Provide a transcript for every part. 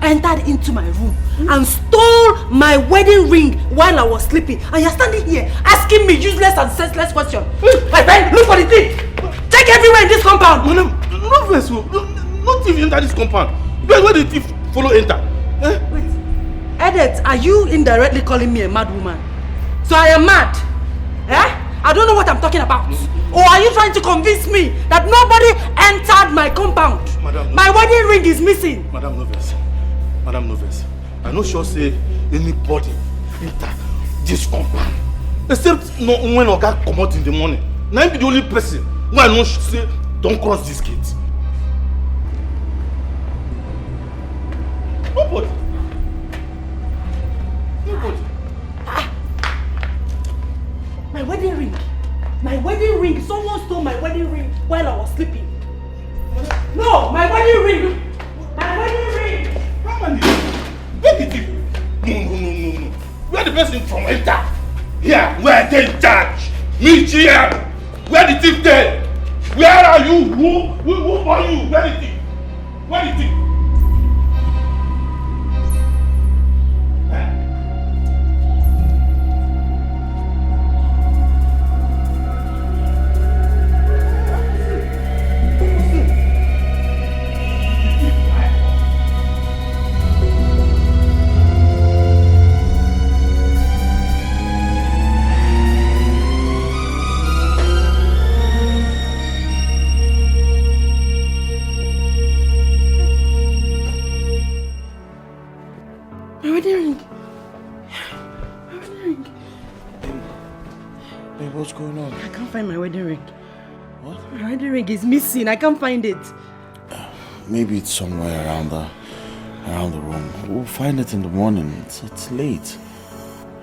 entered into my room and stole my wedding ring while I was sleeping. And you're standing here asking me useless and senseless questions. My friend, look for the thief. Check everywhere in this compound. Madam, no verse. No thief enter this compound. Where did the thief follow enter? Wait. Edith, are you indirectly calling me a mad woman? So I am mad? I don't know what I'm talking about. Or are you trying to convince me that nobody entered my compound? Madam, my wedding ring is missing. Madam Noves. Madam Noves. I'm not sure say anybody enter this compound. Except when Oga come out in the morning. Now I be the only person who I know should say don't cross this gate. Nobody. Nobody. My wedding ring. My wedding ring. Someone stole my wedding ring while I was sleeping. No, my wedding ring. My wedding ring. How many? Where did you? No. Where the person from enter? Here, where they in charge? Me here. Where the thief there? Where are you? Who are you? Where the thief? Where the thief? What's going on? I can't find my wedding ring. What? My wedding ring is missing. I can't find it. Maybe it's somewhere around the room. We'll find it in the morning. It's late.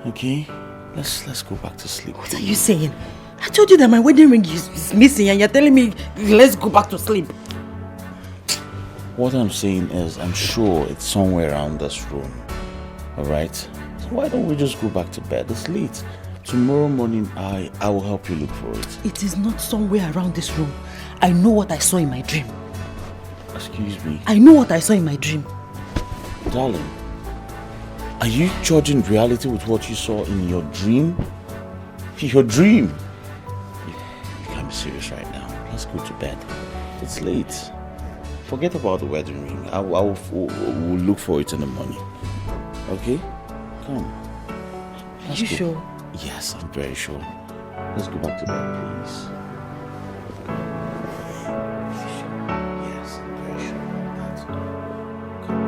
Okay? Let's go back to sleep. What are you saying? I told you that my wedding ring is missing and you're telling me let's go back to sleep. What I'm saying is I'm sure it's somewhere around this room. Alright? So why don't we just go back to bed? It's late. Tomorrow morning, I will help you look for it. It is not somewhere around this room. I know what I saw in my dream. Excuse me? I know what I saw in my dream. Darling, are you judging reality with what you saw in your dream? Your dream? You can't be serious right now. Let's go to bed. It's late. Forget about the wedding ring. We'll look for it in the morning. Okay? Come. Are you sure? Yes, I'm very sure. Let's go back to bed, please. Yes, I'm very sure about that. Come.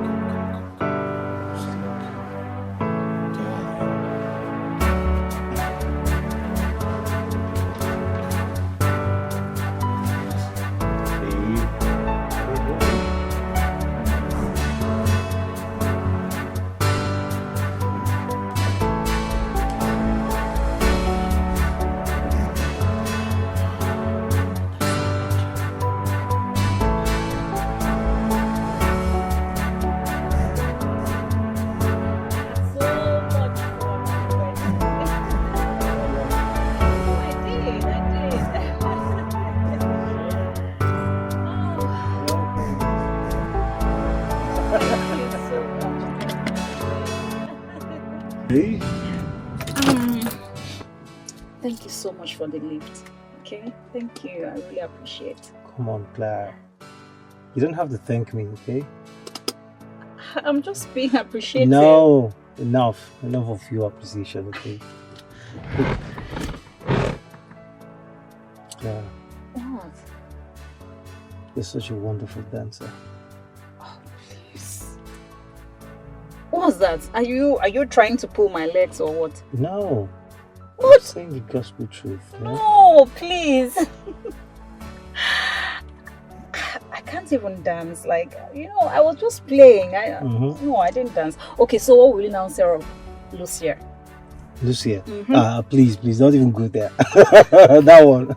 Sleep. Thank you so much for the lift. Okay? Thank you. I really appreciate it. Come on, Claire. You don't have to thank me, okay? I'm just being appreciative. No, enough of your appreciation, okay? Claire. What? You're such a wonderful dancer. Oh, please. What's that? Are you trying to pull my legs or what? No. What? I'm saying the gospel truth. Yeah? No, please. I can't even dance. Like, I was just playing. No, I didn't dance. Okay, so what will you now say of Lucia? Lucia? Please, don't even go there. That one.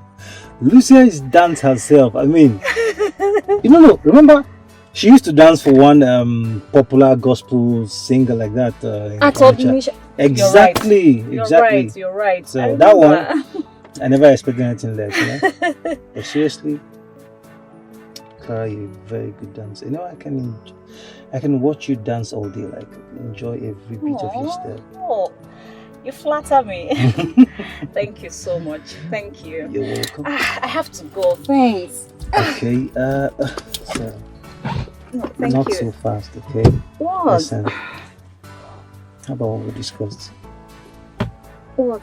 Lucia is dance herself. I mean, remember? She used to dance for one popular gospel singer like that. Exactly. You're right. So that one, I never expected anything less. But seriously, Clara, you're a very good dancer. You know, I can watch you dance all day, like enjoy every bit of your step. Oh, you flatter me. Thank you so much. Thank you. You're welcome. I have to go. Thanks. Okay, so No, thank not you. so fast, okay? What? Listen, how about what we discussed? What?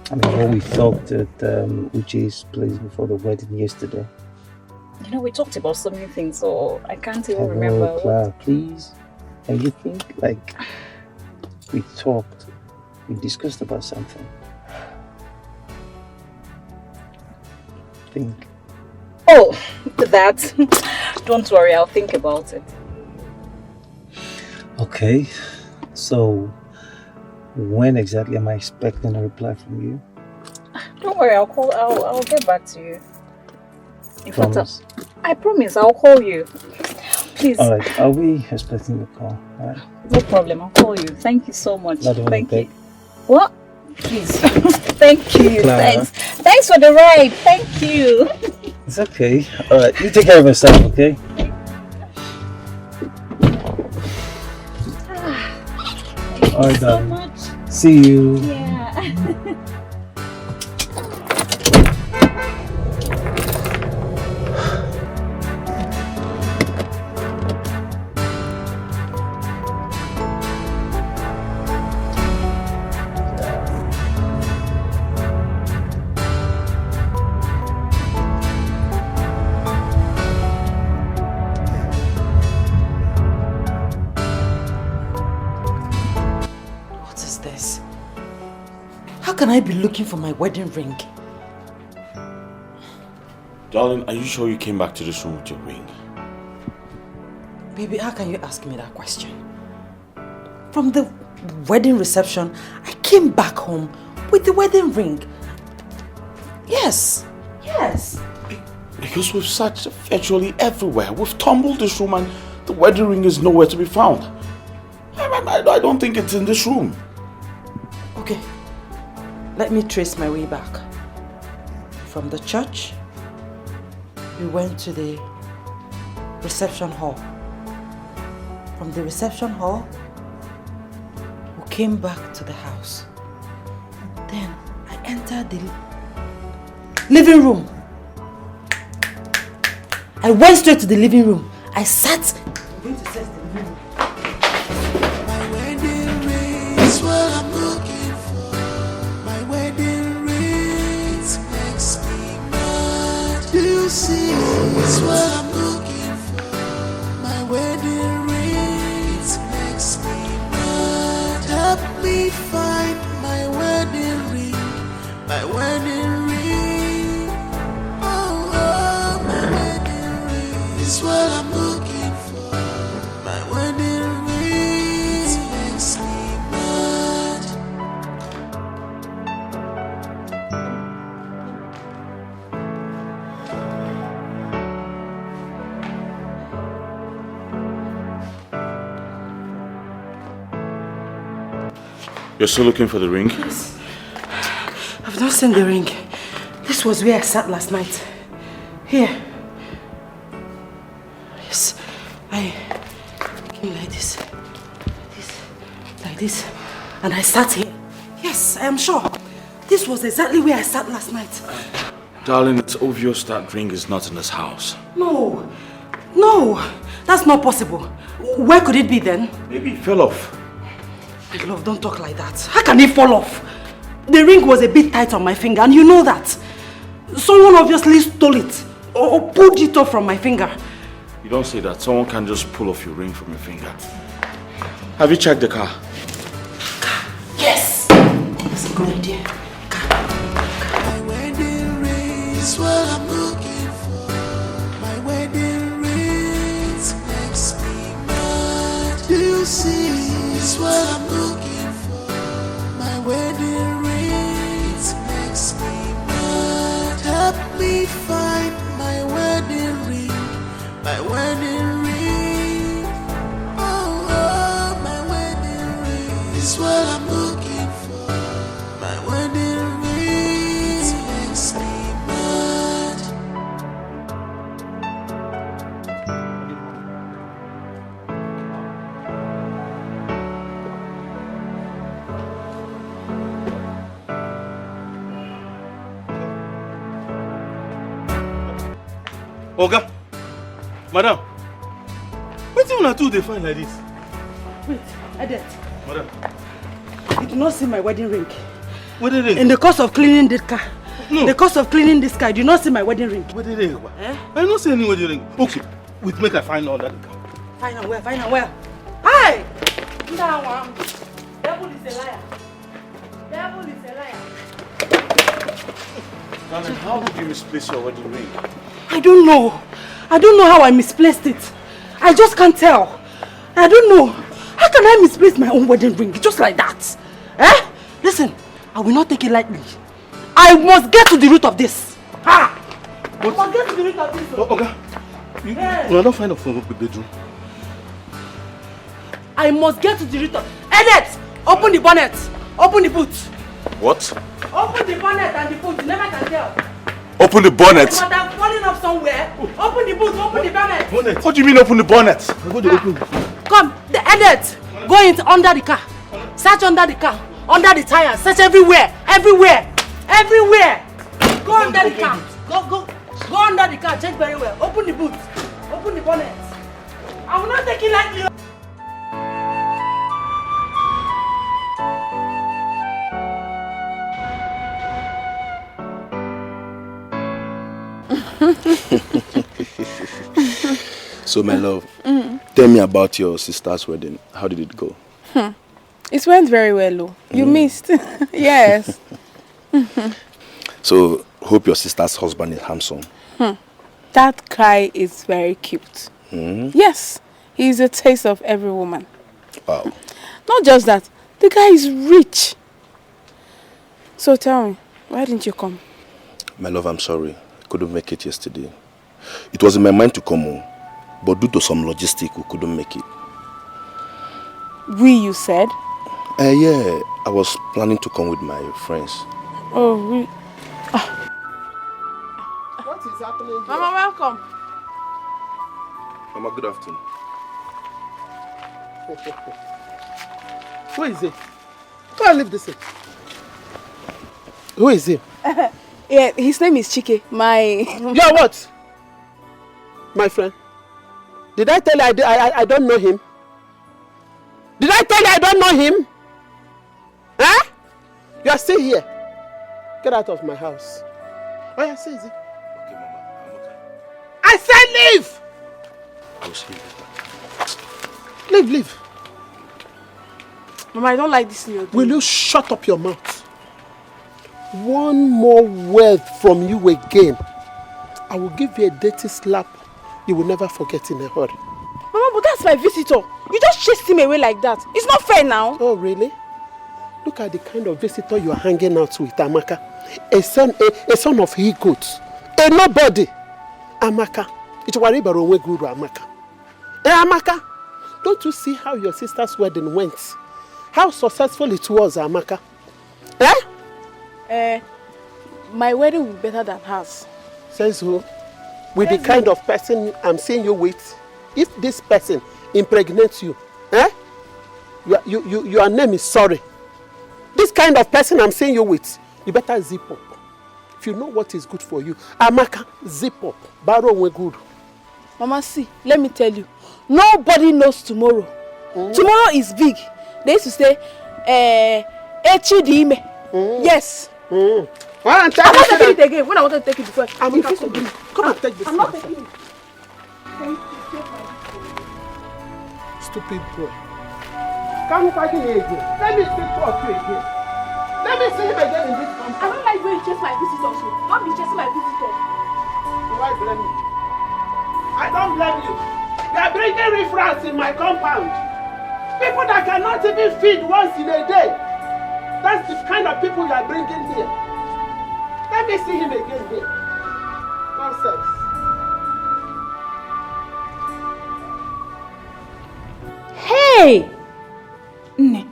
I mean, what we talked at Uche's place before the wedding yesterday. You know, we talked about so many things, so I can't even Hello, remember. Clara, please. And you think, like, we talked, we discussed about something. Think. Oh, that. Don't worry, I'll think about it. Okay, so when exactly am I expecting a reply from you? Don't worry, I'll get back to you. In fact, Promise? I promise I'll call you. Please. Alright, are we expecting the call? Alright. No problem, I'll call you. Thank you so much. Not even Thank a you. peck? What? Please. Thank you. Clara. Thanks for the ride. Thank you. It's okay. Alright, you take care of yourself, okay? Alright, So darling. much. See you. Yeah. What is this? How can I be looking for my wedding ring? Darling, are you sure you came back to this room with your ring? Baby, how can you ask me that question? From the wedding reception, I came back home with the wedding ring. Yes. Yes. Because we've searched virtually everywhere. We've tumbled this room and the wedding ring is nowhere to be found. I don't think it's in this room. Okay. Let me trace my way back. From the church, we went to the reception hall. From the reception hall, we came back to the house. Then I entered the living room. I went straight to the living room. I sat. I'm going to search the living room. My wedding ring is what I'm looking for. My wedding ring makes me mad. Do you see? It's what I'm looking for. My wedding ring makes me mad. Help me find my wedding ring. My wedding ring. Oh, oh, my wedding ring is what I'm looking for. My wedding ring makes me mad. You're still looking for the ring? I've not seen the ring. This was where I sat last night. Here. Yes. I came like this. Like this. And I sat here. Yes, I am sure. This was exactly where I sat last night. Darling, it's obvious that ring is not in this house. No. No. That's not possible. Where could it be then? Maybe it fell off. My love, don't talk like that. How can it fall off? The ring was a bit tight on my finger and you know that. Someone obviously stole it or pulled it off from my finger. You don't say that. Someone can just pull off your ring from your finger. Have you checked the car? Yes! That's a good idea. My wedding ring is what I'm looking for. My wedding ring makes me mad. Do you see? It's what I'm looking for. My wedding ring makes me mad. Help me find my wedding ring. My wedding ring. Oh, oh, my wedding ring is what I'm looking for. My wedding ring makes me mad. Oga, madam, what do you want to do they find like this? Wait, Edet. Madam. You do not see my wedding ring. Wedding ring? In the course of cleaning this car. No. In the course of cleaning this car, you do not see my wedding ring. Wedding ring? I don't see any wedding ring. Okay, wait, make I find all that car. Find out where, find out where. Hi! That one. Devil is a liar. Devil is a liar. Darling, how did you misplace your wedding ring? I don't know. I don't know how I misplaced it. I just can't tell. I don't know. How can I misplace my own wedding ring just like that? Eh? Listen, I will not take it lightly. I must get to the root of this. Ha! I must get to the root of this. Okay. You don't find a phone with bedroom. I must get to the root of... Edet! Open the bonnet. Open the boot. What? Open the bonnet and the boot. You never can tell. Open the bonnet? But I'm falling off somewhere. Open the boot. Open the bonnet. Bonnet. What do you mean open the bonnet? I'm going to open. Come, the Edet. Go in under the car. Search under the car. Under the tires. Search everywhere. Everywhere. Everywhere. Go under the car. Go under the car. Check very well. Open the boot. Open the bonnet. I will not take it like you. So, my love, tell me about your sister's wedding. How did it go? It went very well, Lou. You missed. Yes. So, hope your sister's husband is handsome. That guy is very cute. Yes, he's a taste of every woman. Wow. Not just that, the guy is rich. So tell me, why didn't you come? My love, I'm sorry. I couldn't make it yesterday. It was in my mind to come home, but due to some logistics, we couldn't make it. You said? Yeah, I was planning to come with my friends. Oh, really? What is happening here? Mama, welcome. Mama, good afternoon. Who is it? Go and leave this in. Who is he? Yeah, his name is Chike. You're what? My friend. Did I tell you I don't know him? Did I tell you I don't know him? Huh? You are still here. Get out of my house. Oh yeah, say it. Okay, Mama, I'm okay. I said leave! I will see you later. Leave. Mama, I don't like this you're doing. Will you shut up your mouth? One more word from you again, I will give you a dirty slap you will never forget in a hurry. Mama, but that's my visitor. You just chased him away like that. It's not fair now. Oh, really? Look at the kind of visitor you are hanging out with, Amaka. A son of he-goats. A nobody. Amaka. It's Waribaro Guru Amaka. Amaka, don't you see how your sister's wedding went? How successful it was, Amaka. My wedding will be better than hers. Says who? With the kind of person I'm seeing you with, if this person impregnates you, your name is sorry. This kind of person I'm seeing you with, you better zip up. If you know what is good for you, Amaka, zip up. Baro we good. Mama, see, let me tell you, nobody knows tomorrow. Tomorrow is big. They used to say, Echidime. Yes. I'm not taking it again. When I wanted to take it before, come and take this. I'm not taking it. Stupid boy. Come back in here again. Let me speak to you again. Let me see him again in this compound. I don't like when you chase my visitors. Don't be chasing my visitors. Why blame me? I don't blame you. You are bringing riffraffs in my compound. People that cannot even feed once in a day. That's the kind of people you are bringing here. Let me see him again here. Nonsense. Hey! Nne,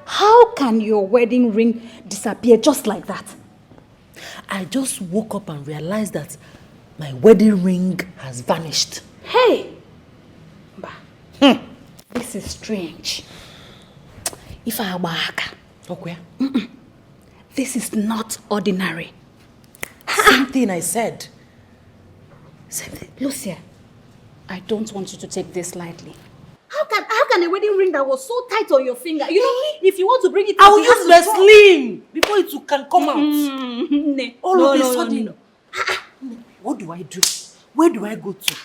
how can your wedding ring disappear just like that? I just woke up and realized that my wedding ring has vanished. Hey! This is strange. If I were Aka, Okay. this is not ordinary. Same thing I said. Same thing. Lucia, I don't want you to take this lightly. How can a wedding ring that was so tight on your finger, you know, if you want to bring it I will use the sling before it can come out. All of a sudden. No. What do I do? Where do I go to?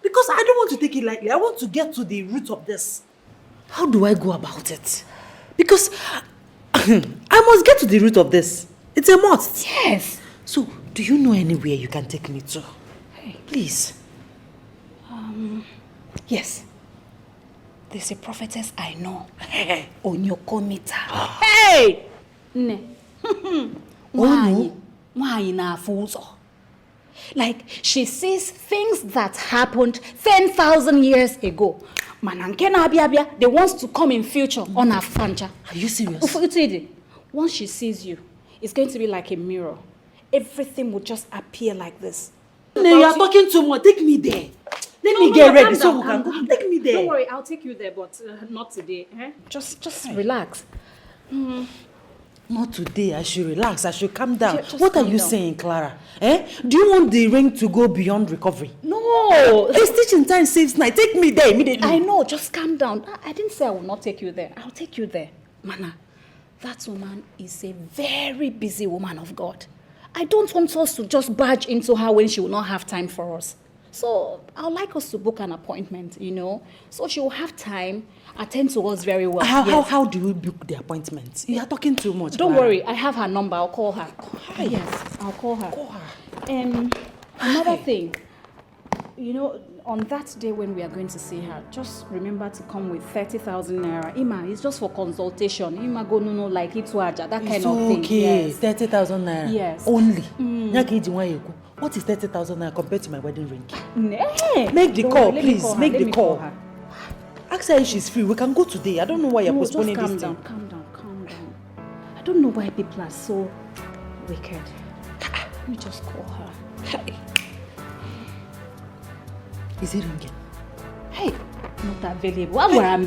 Because I don't want to take it lightly. I want to get to the root of this. How do I go about it? Because I must get to the root of this. It's a must. Yes. So, do you know anywhere you can take me to? Hey. Please. Yes. There's a prophetess I know. Onyokomita. Hey! Ne. Why na fuzo? Like, she sees things that happened 10,000 years ago. Manankena Abiabia, they wants to come in future on her fanja. Are you serious? Once she sees you, it's going to be like a mirror. Everything will just appear like this. You are talking too much. Take me there. Let me get ready so we can go. Take me there. Don't worry, I'll take you there, but not today. Just relax. Not today. I should relax. I should calm down. Just What are calm you down. saying, Clara? Do you want the ring to go beyond recovery? No! A stitch in time saves night. Take me there immediately. I know, just calm down. I didn't say I will not take you there. I'll take you there. Mana, that woman is a very busy woman of God. I don't want us to just barge into her when she will not have time for us. So I'd like us to book an appointment, you know, so she will have time, attend to us very well. How do we book the appointment? You are talking too much. Don't Clara. worry, I have her number. I'll call her. Hi. Yes, I'll call her. Call her. Another thing, you know, on that day when we are going to see her, just remember to come with 30,000 naira. Ima, it's just for consultation. Ima go no like it that kind It's of thing. okay. Yes. 30,000 naira. Yes. Only. What is 30,000 naira compared to my wedding ring? Nee. Make the Don't call, worry, let me please. call her. Make Let the me call. her. Ask her if she's free. We can go today. I don't know why you're No, postponing just this calm thing. down. I don't know why people are so wicked. Let me just call her. Is it ringing? Hey, not available.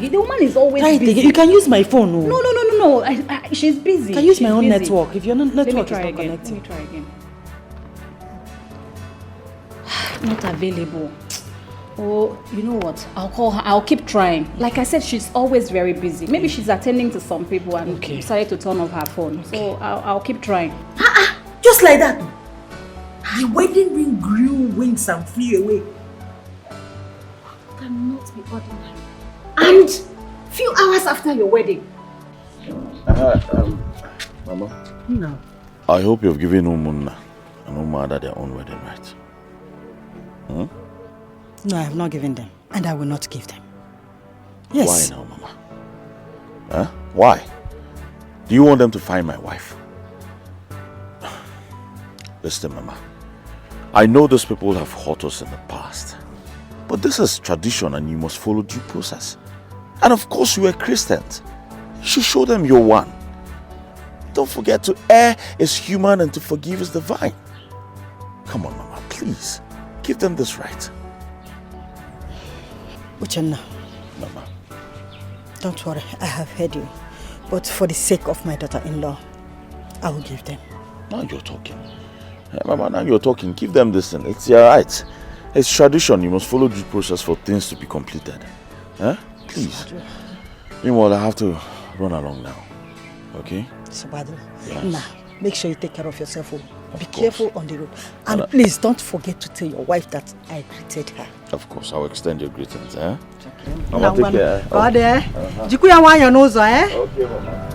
The woman is always Try it busy. again. You can use my phone. No. She's busy. Can use my She's own busy. network. If your network is not Let me connecting. try again. Not available. Oh, you know what? I'll call her. I'll keep trying. Like I said, she's always very busy. Maybe she's attending to some people and decided to turn off her phone. So I'll keep trying. Just like that. The wedding ring grew wings and flew away. Cannot be ordinary. And few hours after your wedding. Mama. No. I hope you've given Umunna and Umada their own wedding right. Hmm? No, I have not given them. And I will not give them. Yes. Why now, Mama? Huh? Why? Do you want them to find my wife? Listen, Mama. I know those people have hurt us in the past. But this is tradition and you must follow due process. And of course you are Christians. You should show them you're one. Don't forget to err is human and to forgive is divine. Come on, Mama, please. Give them this right. Uchenna, Mama. don't worry, I have heard you. But for the sake of my daughter-in-law, I will give them. Now you're talking. Hey, Mama, now you're talking. Give them this thing. It's your right. It's tradition. You must follow due process for things to be completed. Huh? Please. Meanwhile, I have to run along now. Okay? Sabado, Yes. now, make sure you take care of yourself. Be careful on the road. And please don't forget to tell your wife that I greeted her. Of course, I'll extend your greetings. Eh? Okay. Mama, take care. Go there. Jikuya wa your nose, eh? Okay, Mama.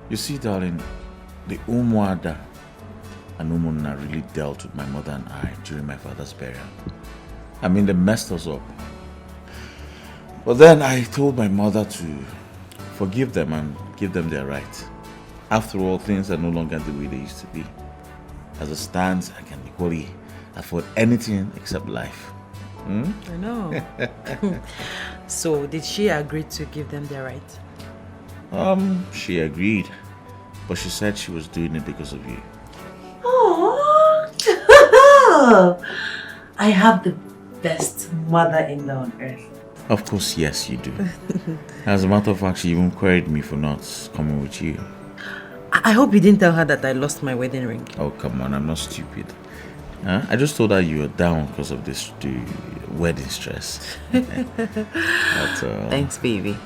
You see, darling, the Umuada and Umunna really dealt with my mother and I during my father's burial. I mean, they messed us up. But then I told my mother to forgive them and give them their right. After all, things are no longer the way they used to be. As it stands, I can equally afford anything except life. Hmm? I know. So, did she agree to give them their right? She agreed. But she said she was doing it because of you. Oh, I have the best mother-in-law on earth. Of course, yes, you do. As a matter of fact, she even queried me for not coming with you. I hope you didn't tell her that I lost my wedding ring. Oh, come on, I'm not stupid. Huh? I just told her you were down because of the wedding stress. But, Thanks, baby.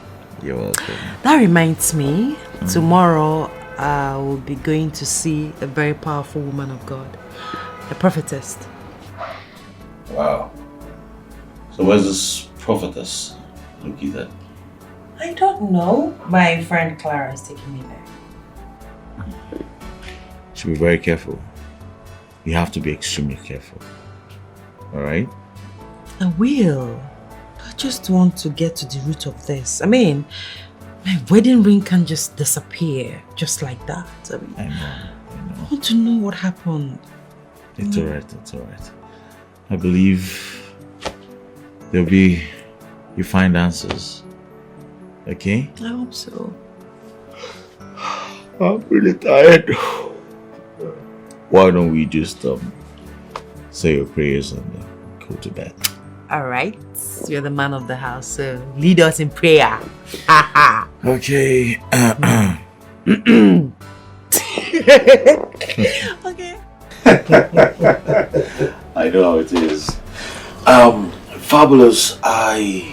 You're welcome. That reminds me, tomorrow I will be going to see a very powerful woman of God, a prophetess. Wow. So where's this prophetess? Looky there. I don't know. My friend Clara is taking me there. Should be very careful. You have to be extremely careful. Alright? I will. I just want to get to the root of this. I mean, my wedding ring can't just disappear just like that. I know. I want to know what happened. It's alright, it's alright. I believe you find answers. Okay? I hope so. I'm really tired. Why don't we just say your prayers and go to bed? Alright. You're the man of the house, so lead us in prayer. Okay. Okay. I know how it is. Fabulous, I'd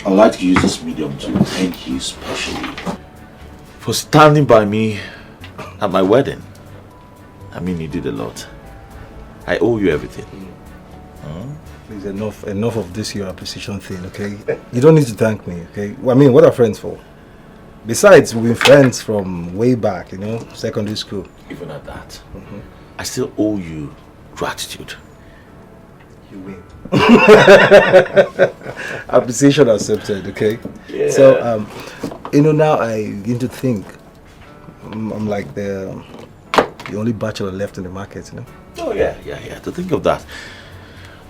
like to use this medium to thank you specially for standing by me at my wedding. I mean, you did a lot. I owe you everything. Please, enough of this your appreciation thing, okay? You don't need to thank me, okay? I mean, what are friends for? Besides, we've been friends from way back, you know, secondary school. Even at that, I still owe you gratitude. You win. Appreciation accepted, okay? Yeah. So, you know, now I begin to think I'm like the only bachelor left in the market, you know? Oh, yeah. To think of that,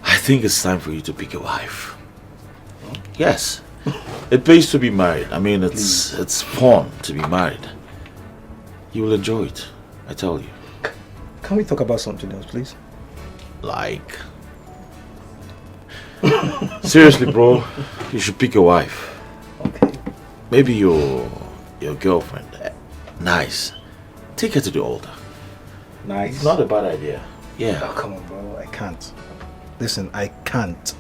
I think it's time for you to pick a wife. Yes. It pays to be married. I mean, it's fun to be married. You will enjoy it, I tell you. Can we talk about something else, please? Like... Seriously, bro, you should pick a wife. Okay. Maybe your girlfriend. Nice. Take her to the altar. Nice. It's not a bad idea. Yeah. Oh, come on, bro. I can't. Listen, I can't.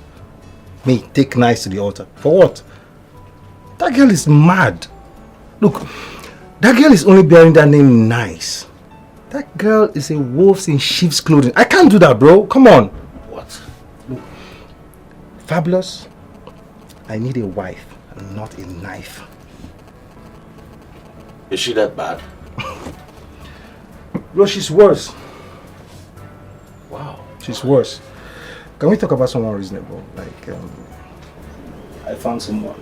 Me, take Nice to the altar. For what? That girl is mad. Look, that girl is only bearing that name Nice. That girl is a wolf in sheep's clothing. I can't do that, bro. Come on. What? Look, Fabulous, I need a wife and not a knife. Is she that bad? Bro, she's worse. Wow. She's worse. Can we talk about someone reasonable? Like, I found someone.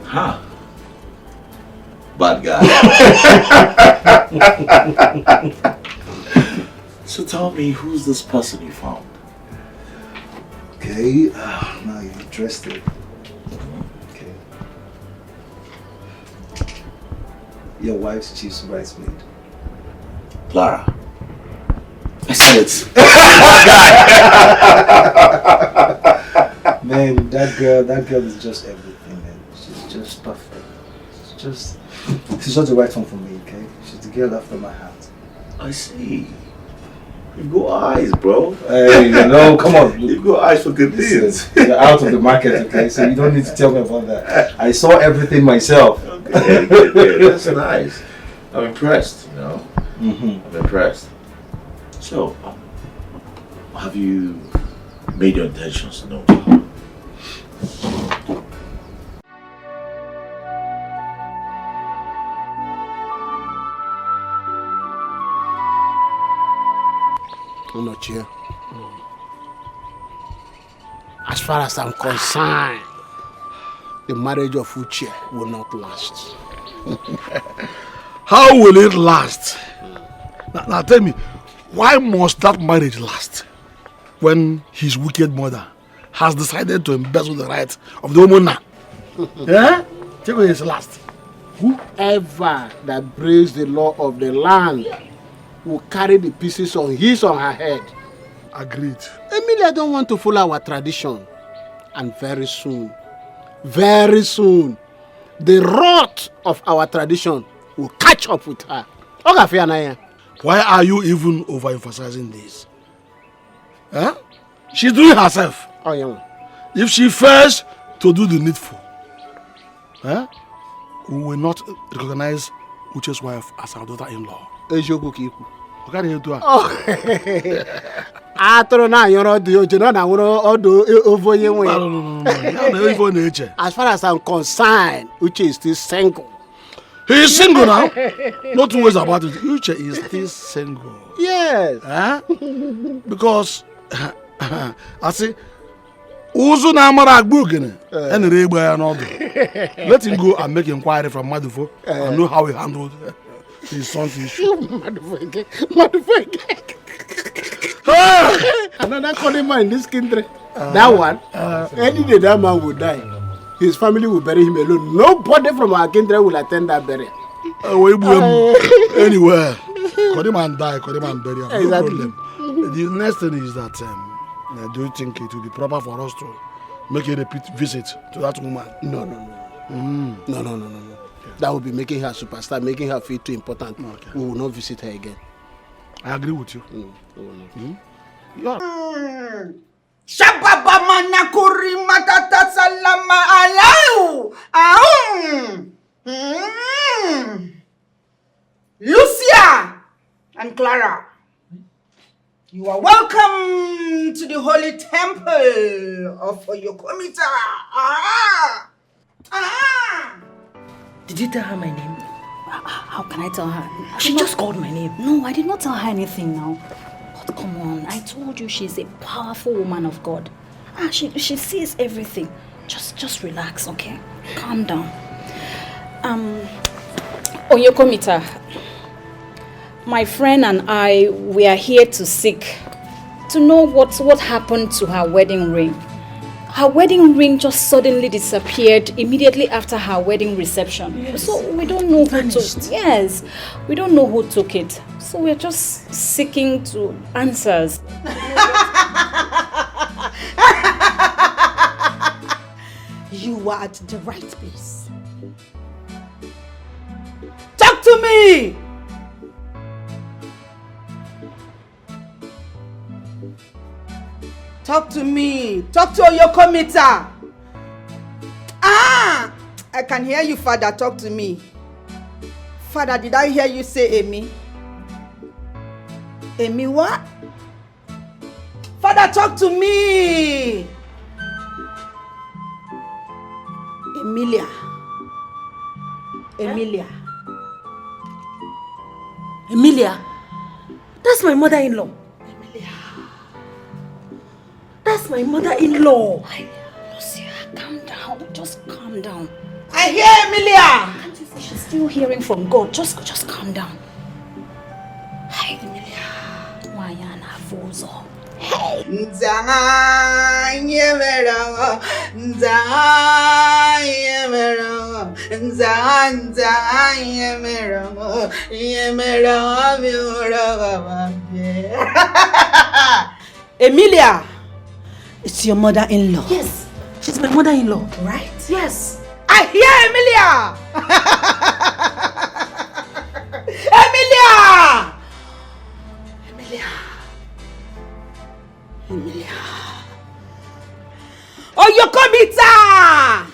Huh? Bad guy. So tell me, who's this person you found? Okay, now you're interested. Okay. Your wife's chief's bridesmaid. Clara. I said it. Man, that girl is just everything, man. She's just perfect. She's just the right one for me, okay? She's the girl after my heart. I see. You go eyes, bro. Hey, you know, come on. You go eyes for good things. You're out of the market, okay? So you don't need to tell me about that. I saw everything myself. Okay, good. That's nice. I'm impressed, you know? I'm impressed. So, have you made your intentions known to her? Unochie. As far as I'm concerned, the marriage of Uche will not last. How will it last? Now tell me, why must that marriage last when his wicked mother has decided to embezzle the rights of the woman now? Yeah? Take his last. Whoever that breaks the law of the land will carry the pieces on his or her head. Agreed. Emilia don't want to follow our tradition. And very soon, the rot of our tradition will catch up with her. Why are you even overemphasizing this? Huh? She's doing herself. Oh, yeah. If she fails to do the needful, huh? We will not recognize Uche's wife as our daughter-in-law. What can you do? As far as I'm concerned, Uche is still single. He is single now. No two ways about it. Uche is still single. Yes. Huh? Because I say, Uzu na amara agbugene. Let him go and make inquiry from Madufo and know how he handled his son's issue. Another Kolima in this country. That one, any day that man will die, his family will bury him alone. Nobody from our country will attend that burial. Anywhere. Kolima and die, Kolima and bury him. No Exactly. problem. The next thing is that do you think it will be proper for us to make a repeat visit to that woman? No. No. That will be making her superstar, making her feel too important. Okay. We will not visit her again. I agree with you. Shababa manakuri matata salama alau. Lucia and Clara, you are welcome to the holy temple of Oyokomita. Did you tell her my name? How can I tell her? She just called my name. No, I did not tell her anything now. But come on, I told you she's a powerful woman of God. She sees everything. Just relax, okay? Calm down. Oyokomita, my friend and I, we are here to know what happened to her wedding ring. Her wedding ring just suddenly disappeared immediately after her wedding reception. Yes. So we don't know who took it. Yes, we don't know who took it. So we're just seeking to answers. You are at the right place. Talk to me! Talk to me. Talk to Oyokomita. I can hear you, Father. Talk to me. Father, did I hear you say Amy? Amy what? Father, talk to me. Emilia. Emilia? That's my mother-in-law. That's my mother-in-law. Lucia, calm down. Just calm down. I hear Emilia. Can't you see she's still hearing from God? Just calm down. Hi, Emilia. Wayana Fozo. Hey. Emilia. It's your mother-in-law. Yes, she's my mother-in-law. Right? Yes. I hear Emilia! Emilia! Oyokomita!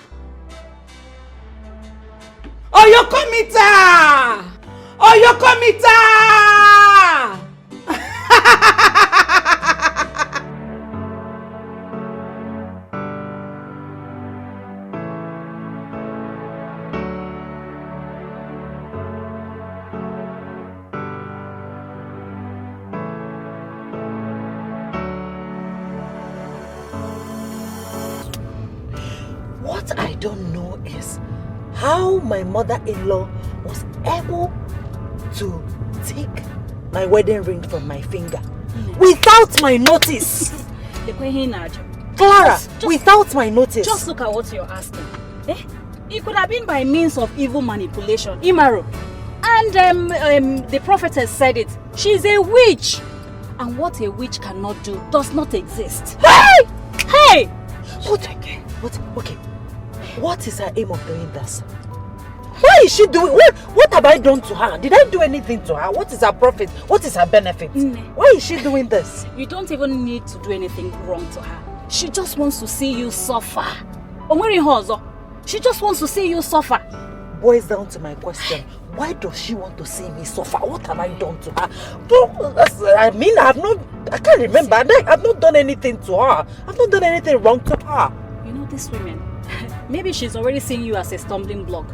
What I don't know is how my mother-in-law was able to take my wedding ring from my finger without my notice. Clara, without my notice. Just look at what you're asking. It could have been by means of evil manipulation. Imaro. And the prophetess said it. She's a witch. And what a witch cannot do does not exist. Hey! Hey! What is her aim of doing this? Why is she doing? What have I done to her? Did I do anything to her? What is her profit? What is her benefit? Why is she doing this? You don't even need to do anything wrong to her. She just wants to see you suffer. She just wants to see you suffer. Boils down to my question. Why does she want to see me suffer? What have I done to her? I can't remember. I've not done anything to her. I've not done anything wrong to her. You know these women, maybe she's already seeing you as a stumbling block.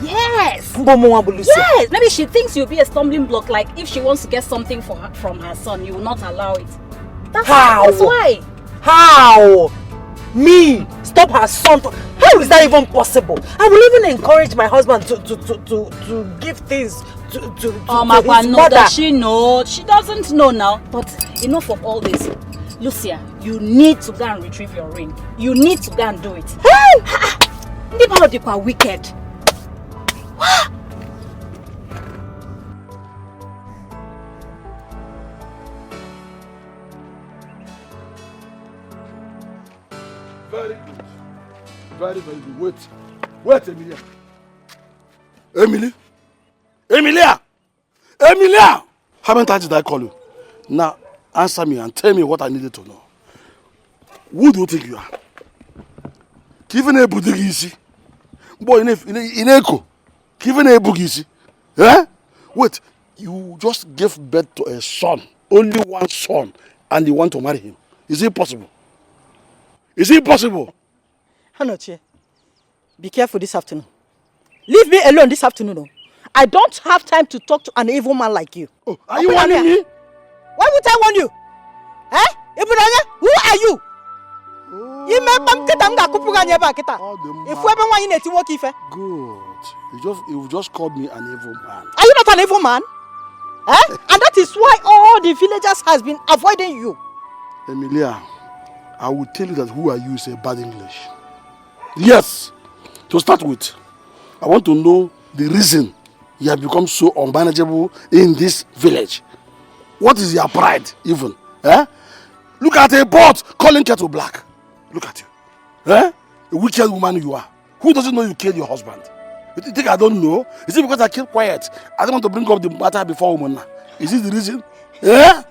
Yes! Yes! Maybe she thinks you'll be a stumbling block, like if she wants to get something from her son, you will not allow it. That's why. How? Me? Stop her son? How is that even possible? I will even encourage my husband to give things to his mother. Does she know? She doesn't know now. But enough of all this. Lucia, you need to go and retrieve your ring. You need to go and do it. Hey! People are wicked. Very good. Very, very good. Wait, Emilia. Emilia! How many times did I call you? Now, answer me and tell me what I needed to know. Who do you think you are? Even a Buddhist. Boy, in Echo. Even a Bugisi. Eh? Wait, you just gave birth to a son. Only one son. And you want to marry him. Is it possible? Is it possible? Hanoche, be careful this afternoon. Leave me alone this afternoon. No? I don't have time to talk to an evil man like you. Oh, are you warning me? Why would I warn you? Eh? Who are you? You Good. You just called me an evil man. Are you not an evil man? Eh? And that is why all the villagers has been avoiding you. Emilia, I will tell you that who are you is a bad English. Yes. To start with, I want to know the reason you have become so unmanageable in this village. What is your pride even? Eh? Look at a pot calling kettle black. Look at you. Eh? A wicked woman you are. Who doesn't know you killed your husband? You think I don't know? Is it because I keep quiet? I don't want to bring up the matter before woman. Is this the reason? Eh?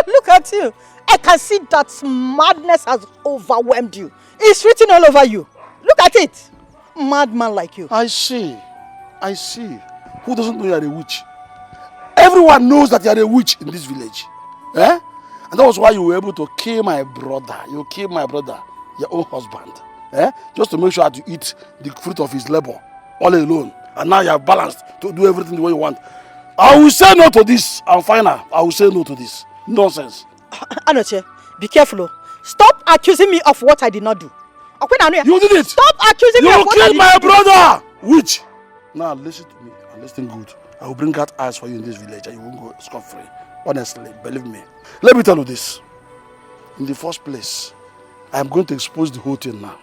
Look at you. I can see that madness has overwhelmed you. It's written all over you. Look at it. Madman like you. I see. Who doesn't know you are a witch? Everyone knows that you are a witch in this village. Eh? And that was why you were able to kill my brother. You killed my brother, your own husband. Eh? Just to make sure that you eat the fruit of his labor all alone. And now you have balanced to do everything the way you want. I will say no to this. I'm final. I will say no to this. Nonsense. Anoche, be careful. Stop accusing me of what I did not do. You did it. Stop accusing me of what I did You not killed do. my brother. Witch. Now listen to me and listen good. I will bring out eyes for you in this village and you won't go scot-free. Honestly, believe me. Let me tell you this. In the first place, I am going to expose the whole thing now.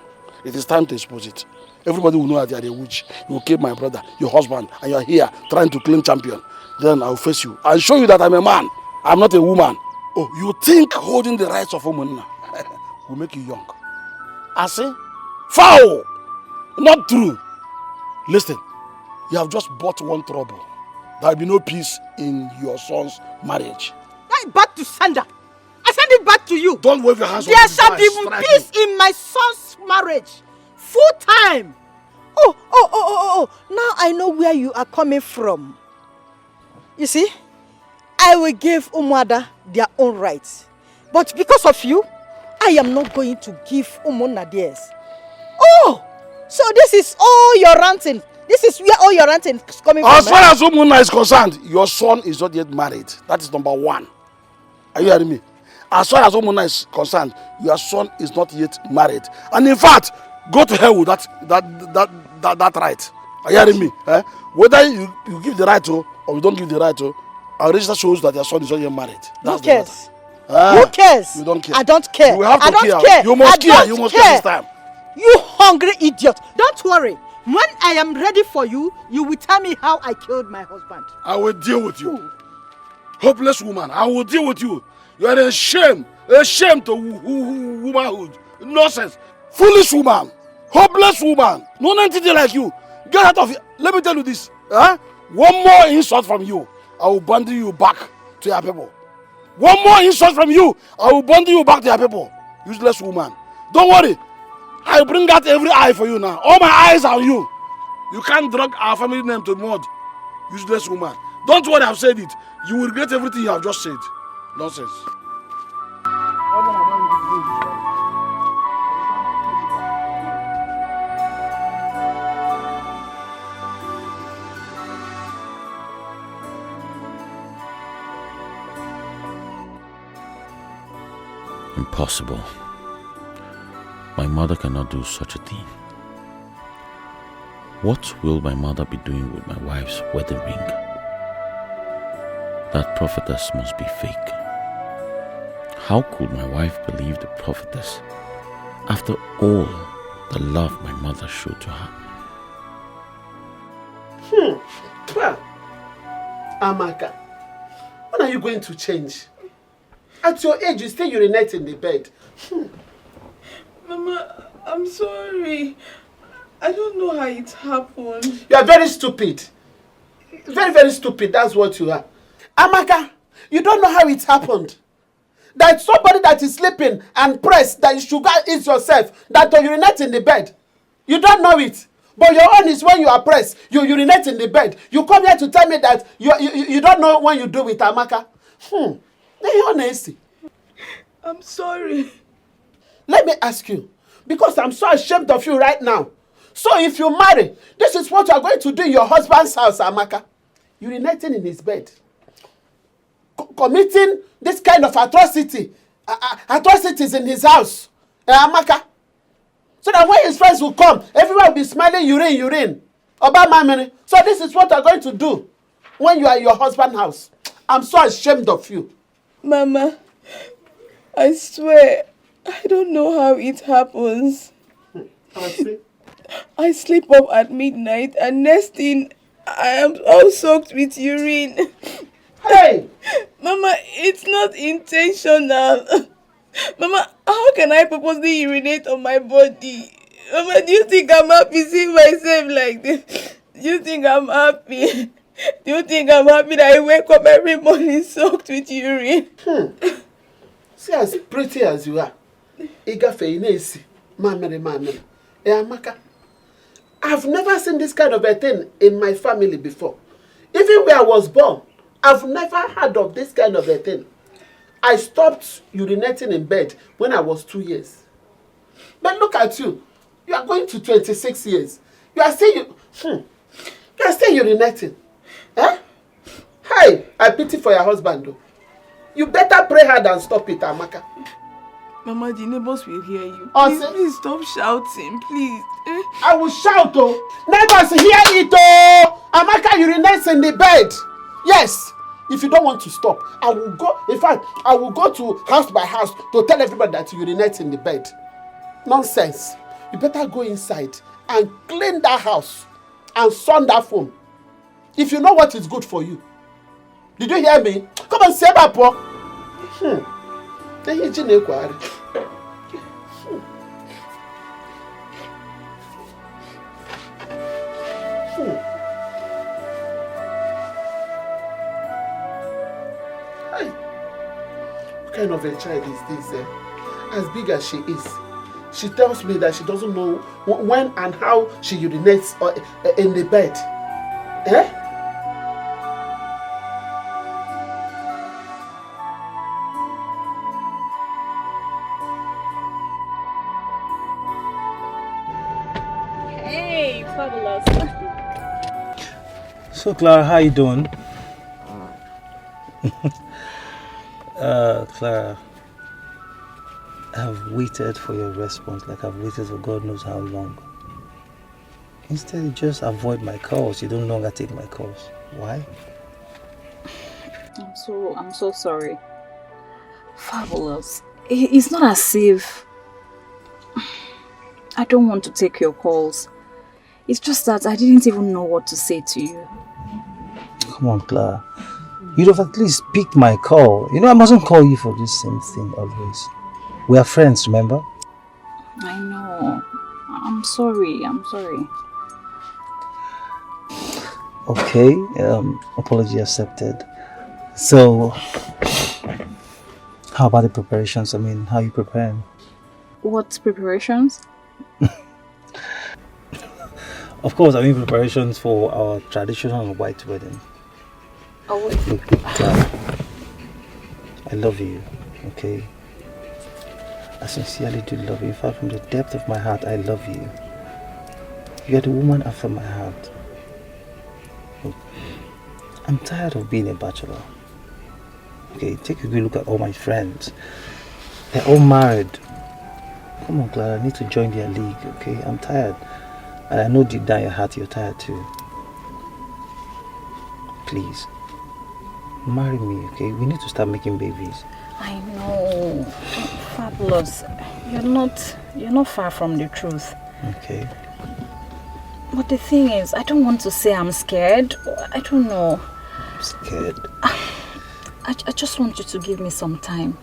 It is time to expose it. Everybody will know that you are a witch. You will kill my brother, your husband, and you are here trying to claim champion. Then I will face you. I'll show you that I'm a man. I'm not a woman. Oh, you think holding the rights of a woman will make you young? I say, foul! Not true. Listen, you have just bought one trouble. There will be no peace in your son's marriage. Back to sender. I send it back to you. Don't wave your hands. There shall be peace in my son's marriage. Full time. Oh. Now I know where you are coming from. You see, I will give Umwada their own rights. But because of you, I am not going to give Umona theirs. Oh, so this is all your ranting. This is where all your ranting is coming from. As far as Umona is concerned, your son is not yet married. That is number one. Are you hearing me? As far as Umona is concerned, your son is not yet married. And in fact, go to hell with that right. Are you hearing me? Eh? Whether you give the right to or you don't give the right to, our register shows that your son is not yet married. Who cares? Who cares? You don't care. I don't care. You have to I don't care. care. You must care. You must care this time. You hungry idiot. Don't worry. When I am ready for you, you will tell me how I killed my husband. I will deal with you. hopeless woman. I will deal with you. You are a shame to womanhood. Nonsense. Foolish woman. Hopeless woman. No entity like you. Get out of here. Let me tell you this. Huh? One more insult from you, I will bundle you back to your people. One more insult from you, I will bundle you back to your people. Useless woman. Don't worry. I will bring out every eye for you now. All my eyes are on you. You can't drag our family name to mud. Useless woman. Don't worry, I've said it. You will regret everything you have just said. Nonsense. Impossible. My mother cannot do such a thing. What will my mother be doing with my wife's wedding ring? That prophetess must be fake. How could my wife believe the prophetess after all the love my mother showed to her? Well, Amaka, when are you going to change? At your age, you still urinate in the bed. Mama, I'm sorry. I don't know how it happened. You are very stupid. Very, very stupid. That's what you are. Amaka, you don't know how it happened. That somebody that is sleeping and pressed that you sugar eats yourself, that you urinate in the bed. You don't know it. But your own is when you are pressed, you urinate in the bed. You come here to tell me that you don't know when you do it, Amaka. Honesty. I'm sorry. Let me ask you, because I'm so ashamed of you right now. So if you marry, this is what you are going to do in your husband's house, Amaka. Urinating in his bed. Committing this kind of atrocities in his house, Amaka. So that when his friends will come, everyone will be smelling urine. Obama. So this is what you are going to do when you are in your husband's house. I'm so ashamed of you. Mama, I swear, I don't know how it happens. I sleep up at midnight and next thing, I am all soaked with urine. Hey! Mama, it's not intentional. Mama, how can I purposely urinate on my body? Mama, do you think I'm happy seeing myself like this? Do you think I'm happy? Do you think I'm happy that I wake up every morning soaked with urine? See as pretty as you are. Mamere. Amaka, I've never seen this kind of a thing in my family before. Even where I was born, I've never heard of this kind of a thing. I stopped urinating in bed when I was 2 years. But look at you. You are going to 26 years. You are still urinating. Eh? Hey, I pity for your husband though. You better pray hard and stop it, Amaka. Mama, the neighbors will hear you. Please stop shouting, please. I will shout oh. Neighbors hear it oh. Amaka urinates in the bed. Yes. If you don't want to stop, I will go. In fact, I will go to house by house to tell everybody that you urinate in the bed. Nonsense. You better go inside and clean that house and sun that phone. If you know what is good for you. Did you hear me? Come on, say that, Paul. What kind of a child is this? As big as she is, she tells me that she doesn't know when and how she urinates in the bed. Eh? Hey, fabulous. So Clara, how you doing? Clara, I've waited for your response like I've waited for God knows how long. Instead, you just avoid my calls. You don't longer take my calls. Why? I'm so sorry. Fabulous. It's not as if I don't want to take your calls. It's just that I didn't even know what to say to you. Come on, Clara. You'd have at least picked my call. You know, I mustn't call you for this same thing always. We are friends, remember? I know. I'm sorry. Okay, apology accepted. So, how about the preparations? I mean, how are you preparing? What preparations? Of course, I mean preparations for our traditional white wedding. Oh, wait. Look, I love you, okay? I sincerely do love you. In fact, from the depth of my heart, I love you. You are the woman after my heart. Look, I'm tired of being a bachelor. Okay, take a good look at all my friends. They're all married. Come on, Clara, I need to join their league, okay? I'm tired. And I know deep down your heart you're tired too. Please, marry me, okay? We need to start making babies. I know. Fabulous. You're not far from the truth. Okay. But the thing is, I don't want to say I'm scared. I don't know. I'm scared. I just want you to give me some time.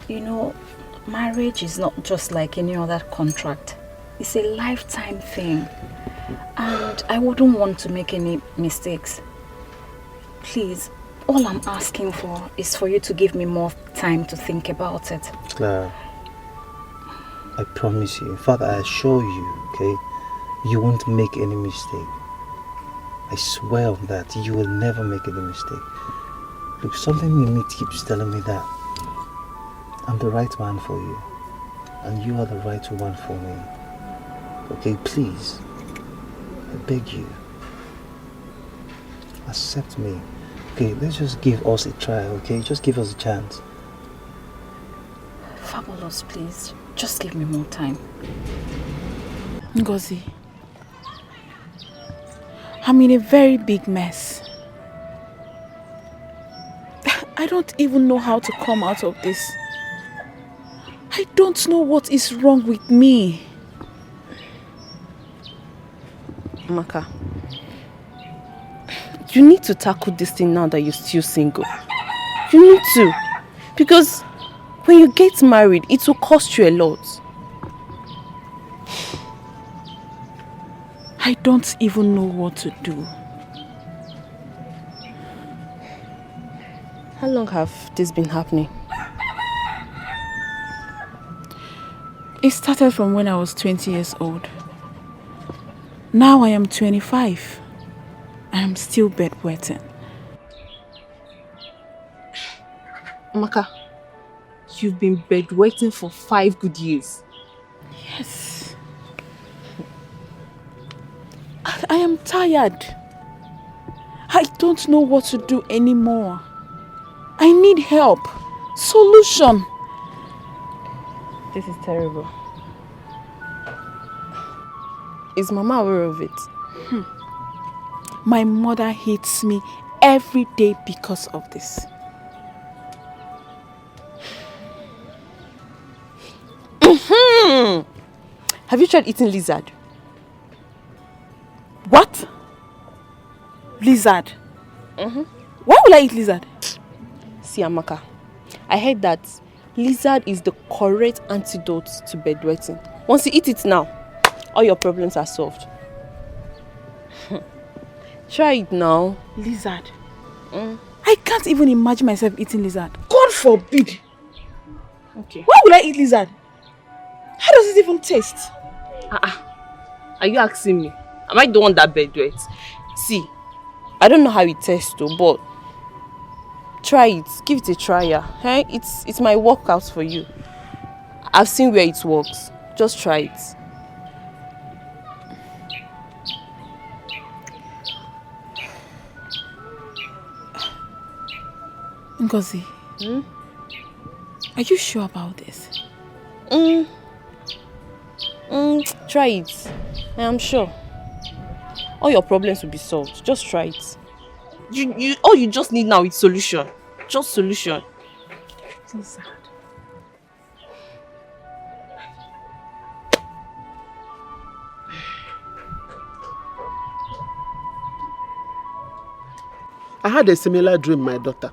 You know, marriage is not just like any other contract. It's a lifetime thing. And I wouldn't want to make any mistakes. Please, all I'm asking for is for you to give me more time to think about it. Clara, I promise you, in fact, I assure you, okay, you won't make any mistake. I swear on that, you will never make any mistake. Look, something in me keeps telling me that I'm the right man for you, and you are the right one for me. Okay, please, I beg you, accept me. Okay, let's just give us a try, okay? Just give us a chance. Fabulous, please. Just give me more time. Ngozi, I'm in a very big mess. I don't even know how to come out of this. I don't know what is wrong with me. Maka, you need to tackle this thing now that you're still single. You need to. Because when you get married, it will cost you a lot. I don't even know what to do. How long have this been happening? It started from when I was 20 years old. Now I am 25. I am still bedwetting. Maka, you've been bedwetting for 5 good years. Yes. I am tired. I don't know what to do anymore. I need help. Solution. This is terrible. Is Mama aware of it? My mother hates me every day because of this. Have you tried eating lizard? What? Lizard? Why would I eat lizard? See, Amaka, I heard that lizard is the correct antidote to bedwetting. Once you eat it now, all your problems are solved. Try it now. Lizard? I can't even imagine myself eating lizard. God forbid. Okay. Why would I eat lizard? How does it even taste? Are you asking me? Am I the one that bedwets? See, I don't know how it tastes though, but try it. Give it a try. Hey, it's my workout for you. I've seen where it works. Just try it. Ngozi, are you sure about this? Try it. I am sure. All your problems will be solved. Just try it. All you just need now is solution. Just solution. So sad. I had a similar dream, my daughter.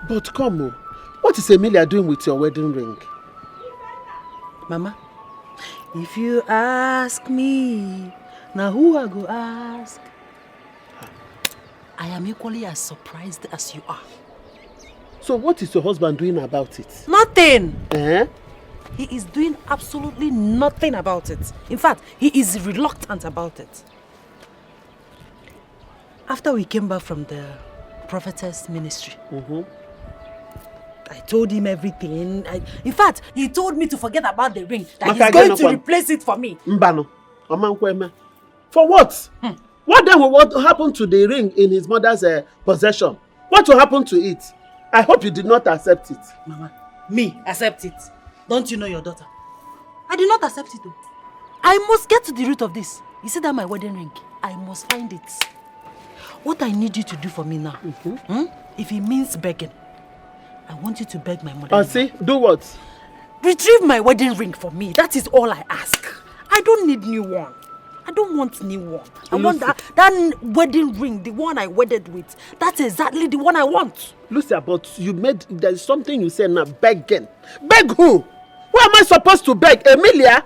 But come on, what is Emilia doing with your wedding ring? Mama, if you ask me, now who I go ask? I am equally as surprised as you are. So what is your husband doing about it? Nothing. Eh? He is doing absolutely nothing about it. In fact, he is reluctant about it. After we came back from the prophetess ministry, I told him everything. In fact, he told me to forget about the ring. That he's going to replace it for me. Mbano. For what? What then will happen to the ring in his mother's possession? What will happen to it? I hope you did not accept it. Mama, me accept it. Don't you know your daughter? I did not accept it though. I must get to the root of this. You see that my wedding ring? I must find it. What I need you to do for me now, if it means begging, I want you to beg my mother. See? Do what? Retrieve my wedding ring for me. That is all I ask. I don't need new one. I don't want new one. I want that wedding ring, the one I wedded with. That's exactly the one I want. Lucia, but there is something you say now, begging. Beg who? Who am I supposed to beg? Emilia?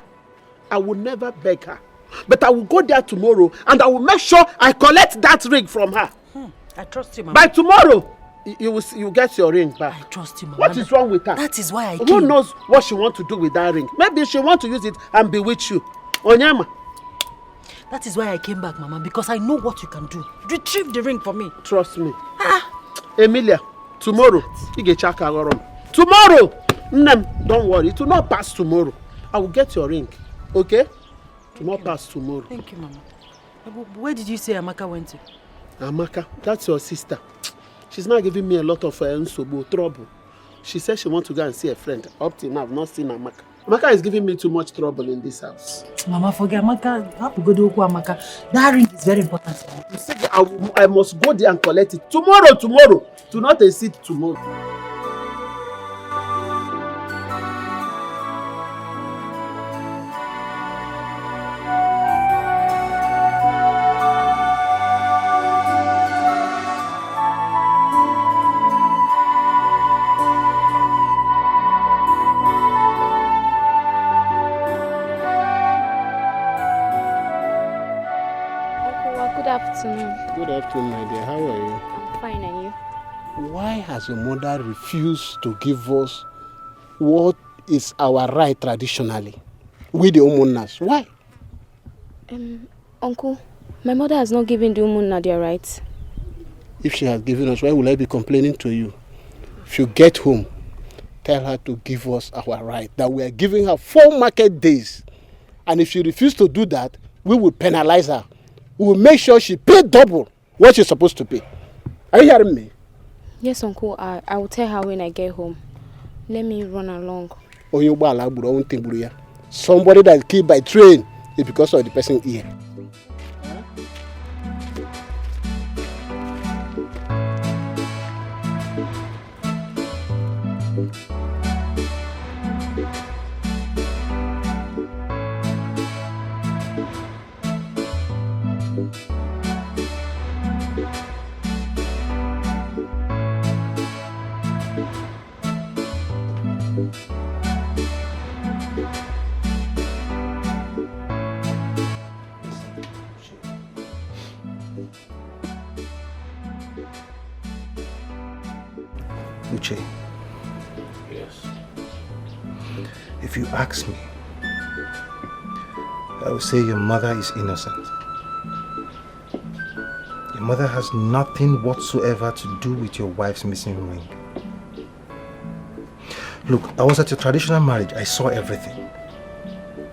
I will never beg her. But I will go there tomorrow and I will make sure I collect that ring from her. I trust you, Mama. By tomorrow, you get your ring back. I trust you, Mama. What is wrong with her? That is why I came. Who knows what she wants to do with that ring? Maybe she wants to use it and bewitch you. Onyema. That is why I came back, Mama, because I know what you can do. Retrieve the ring for me. Trust me. Emilia, tomorrow, you get check tomorrow, don't worry, it will not pass tomorrow. I will get your ring, okay? It will not pass tomorrow. Thank you, Mama. Where did you say Amaka went to? Amaka, that's your sister. She's not giving me a lot of trouble. She said she wants to go and see a friend. Up till now, I've not seen Amaka. Amaka is giving me too much trouble in this house. Mama, forget Amaka. I have to go to Amaka. That ring is very important. You said I must go there and collect it. Tomorrow. Do not exceed tomorrow. Good afternoon, my dear. How are you? I'm fine, and you? Why has your mother refused to give us what is our right traditionally? We the Umunnas. Why? Uncle, my mother has not given the Umunna their rights. If she has given us, why will I be complaining to you? If you get home, tell her to give us our right. That we are giving her 4 market days. And if she refuses to do that, we will penalize her. We will make sure she pays double what she's supposed to pay. Are you hearing me? Yes, Uncle. I will tell her when I get home. Let me run along. Somebody that is killed by train is because of the person here. Uche. Yes. If you ask me, I will say your mother is innocent. Your mother has nothing whatsoever to do with your wife's missing ring. Look, I was at your traditional marriage. I saw everything.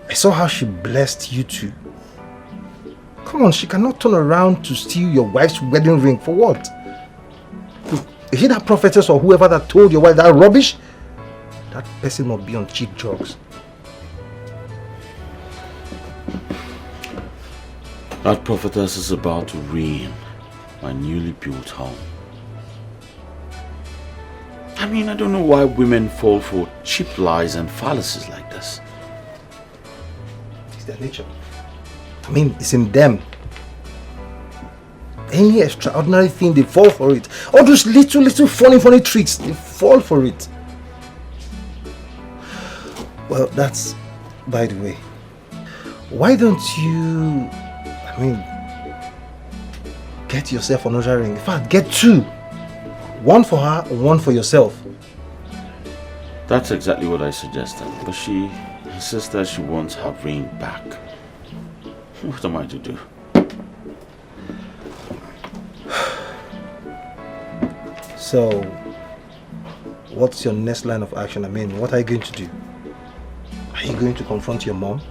I saw how she blessed you two. Come on, she cannot turn around to steal your wife's wedding ring. For what? Look, is it that prophetess or whoever that told your wife that rubbish? That person must be on cheap drugs. That prophetess is about to ruin my newly built home. I mean, I don't know why women fall for cheap lies and fallacies like this. It's their nature. I mean, it's in them. Any extraordinary thing, they fall for it. All those little funny tricks, they fall for it. Well, that's by the way. Why don't you, get yourself another ring? In fact, get 2. One for her and one for yourself. That's exactly what I suggested. But she insists that she wants her ring back. What am I to do? So, what's your next line of action? What are you going to do? Are you going to confront your mom?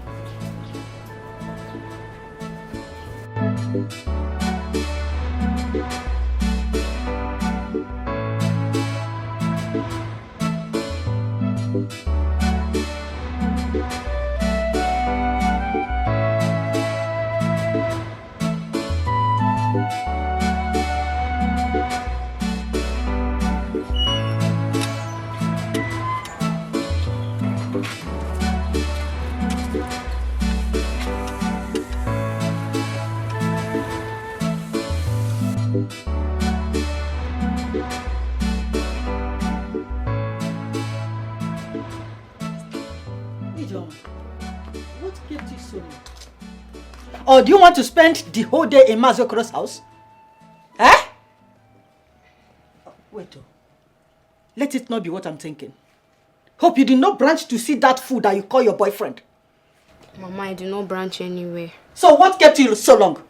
Or do you want to spend the whole day in Mazokoro's house? Eh? Wait. Let it not be what I'm thinking. Hope you did not branch to see that fool that you call your boyfriend. Mama, I did not branch anywhere. So what kept you so long?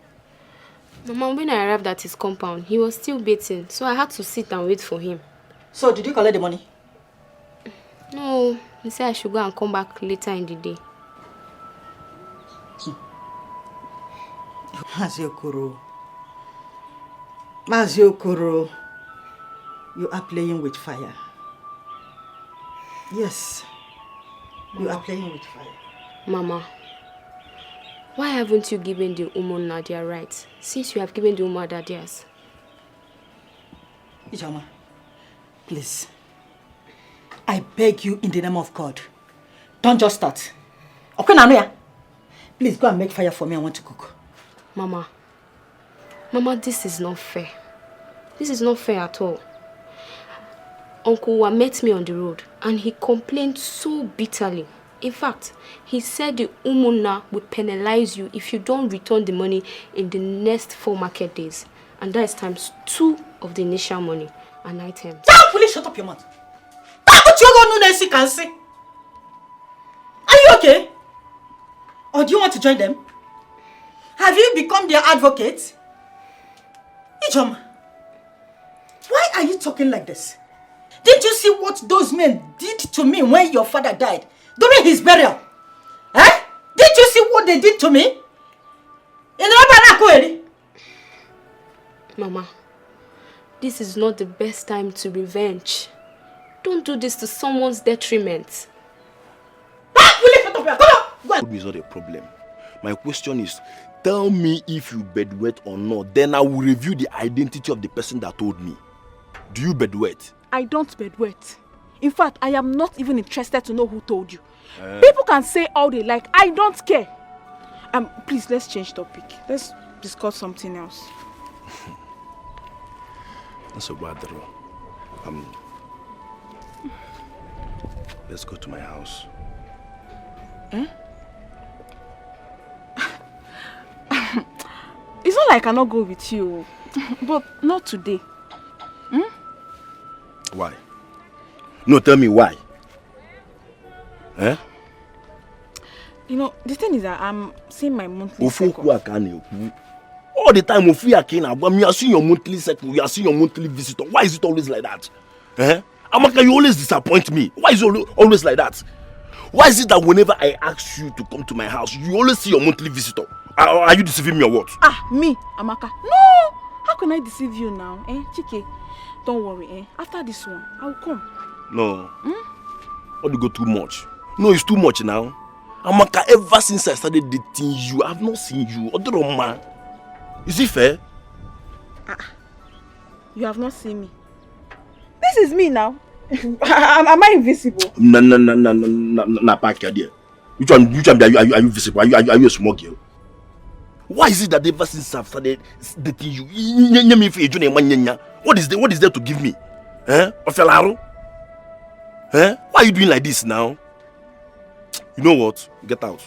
Mama, when I arrived at his compound, he was still bathing, so I had to sit and wait for him. So did you collect the money? No, he said I should go and come back later in the day. Maziokoro, you are playing with fire. Yes, you are playing with fire. Mama, why haven't you given the Umona their rights, since you have given the Umada theirs? Ijoma, please, I beg you in the name of God, don't just start. Okay, Nanuya, please go and make fire for me. I want to cook. Mama, this is not fair. This is not fair at all. Uncle Wa met me on the road and he complained so bitterly. In fact, he said the Umuna will penalize you if you don't return the money in the next 4 market days. And that is times 2 of the initial money and items. Please shut up your mouth. Are you okay? Or do you want to join them? Have you become their advocate? Ijoma, why are you talking like this? Did you see what those men did to me when your father died? During his burial? Eh? Did you see what they did to me? Mama, this is not the best time to revenge. Don't do this to someone's detriment. Food is not a problem. My question is, tell me if you bedwet or not. Then I will review the identity of the person that told me. Do you bedwet? I don't bedwet. In fact, I am not even interested to know who told you. People can say all they like. I don't care. Please, let's change topic. Let's discuss something else. That's a bad deal. Let's go to my house. It's not like I cannot go with you, but not today. Why? No, tell me why. Eh? You know, the thing is that I'm seeing my monthly cycle. All the time, you are seeing your monthly cycle, you are seeing your monthly visitor. Why is it always like that? Eh? Amaka, you always disappoint me. Why is it always like that? Why is it that whenever I ask you to come to my house, you always see your monthly visitor? Are you deceiving me or what? Me, Amaka. No! How can I deceive you now? Chike, don't worry. After this one, I will come. No. Or you go too much? No, it's too much now. Amaka, ever since I started dating you, I have not seen you. Odoroma. Is it fair? You have not seen me. This is me now. Am I invisible? No, pack your dear. Which one are you visible? Are you a small girl? Why is it that ever since I've started dating you, what is there to give me? Eh? Ofelaro? Eh? Why are you doing like this now? You know what? Get out.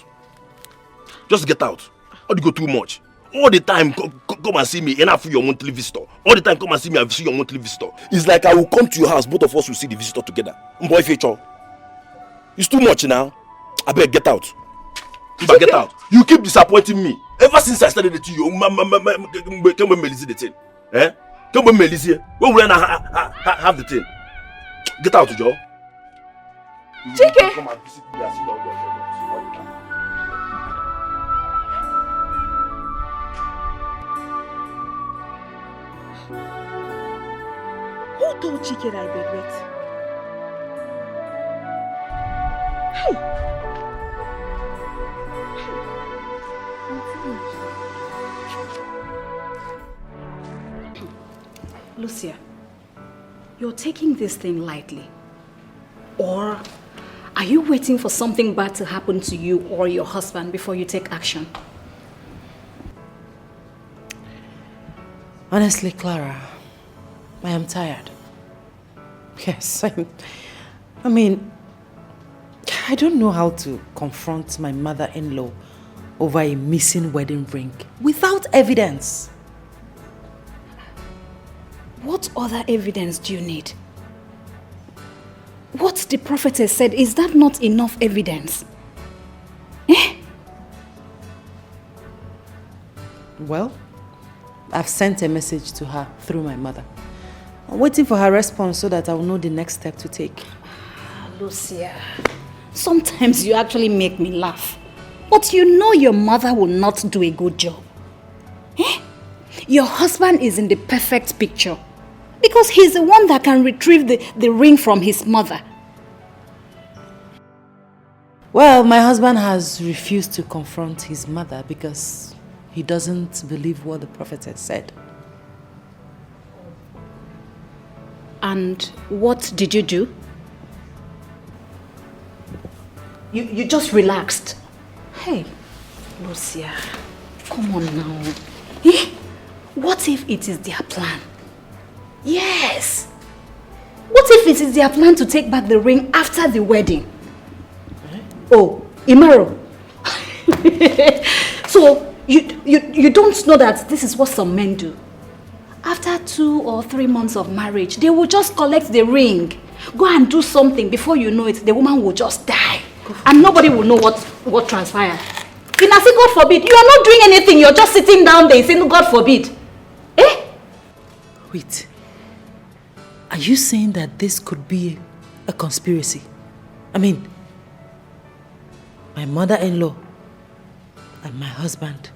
Just get out. Or you go too much. All the time, come and see me, enough for your monthly visitor. All the time, come and see me and see your monthly visitor. It's like I will come to your house, both of us will see the visitor together. Boy, feature. It's too much now. I better get out. Get out. You keep disappointing me. Ever since I started dating you, can we Melissa the thing? Eh? Can we Melissa? When will I have the thing? Get out, Joe. Dikeh! Come and visit me and see your Who told Dikeh that I bedwet? Hey! Lucia, you're taking this thing lightly. Or are you waiting for something bad to happen to you or your husband before you take action? Honestly, Clara, I am tired. Yes, I mean, I don't know how to confront my mother-in-law over a missing wedding ring without evidence. What other evidence do you need? What the prophetess said, is that not enough evidence? Eh? Well, I've sent a message to her through my mother. I'm waiting for her response so that I will know the next step to take. Lucia, sometimes you actually make me laugh. But you know your mother will not do a good job. Eh? Your husband is in the perfect picture. Because he's the one that can retrieve the ring from his mother. Well, my husband has refused to confront his mother because he doesn't believe what the prophet has said. And what did you do? You just relaxed. Hey, Lucia, come on now. Eh? What if it is their plan? Yes. What if it is their plan to take back the ring after the wedding? Oh, Imaro. So you don't know that this is what some men do. After 2 or 3 months of marriage, they will just collect the ring. Go and do something. Before you know it, the woman will just die. And nobody will know what transpired. Inasi, God forbid. You are not doing anything. You're just sitting down there saying, God forbid. Eh? Wait. Are you saying that this could be a conspiracy? I mean, my mother-in-law and my husband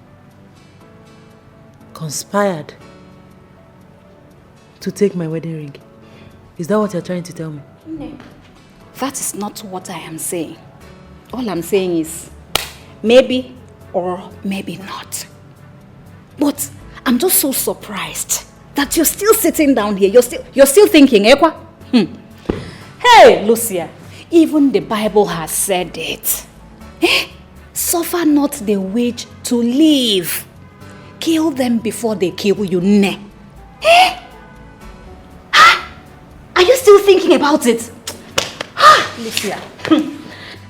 conspired to take my wedding ring. Is that what you're trying to tell me? No. That is not what I am saying. All I'm saying is maybe or maybe not. But I'm just so surprised that you're still sitting down here. You're still thinking, Ekwa? Hey, Lucia, even the Bible has said it. Eh? Suffer not the witch to live. Kill them before they kill you. Ne. Eh? Are you still thinking about it? Lucia.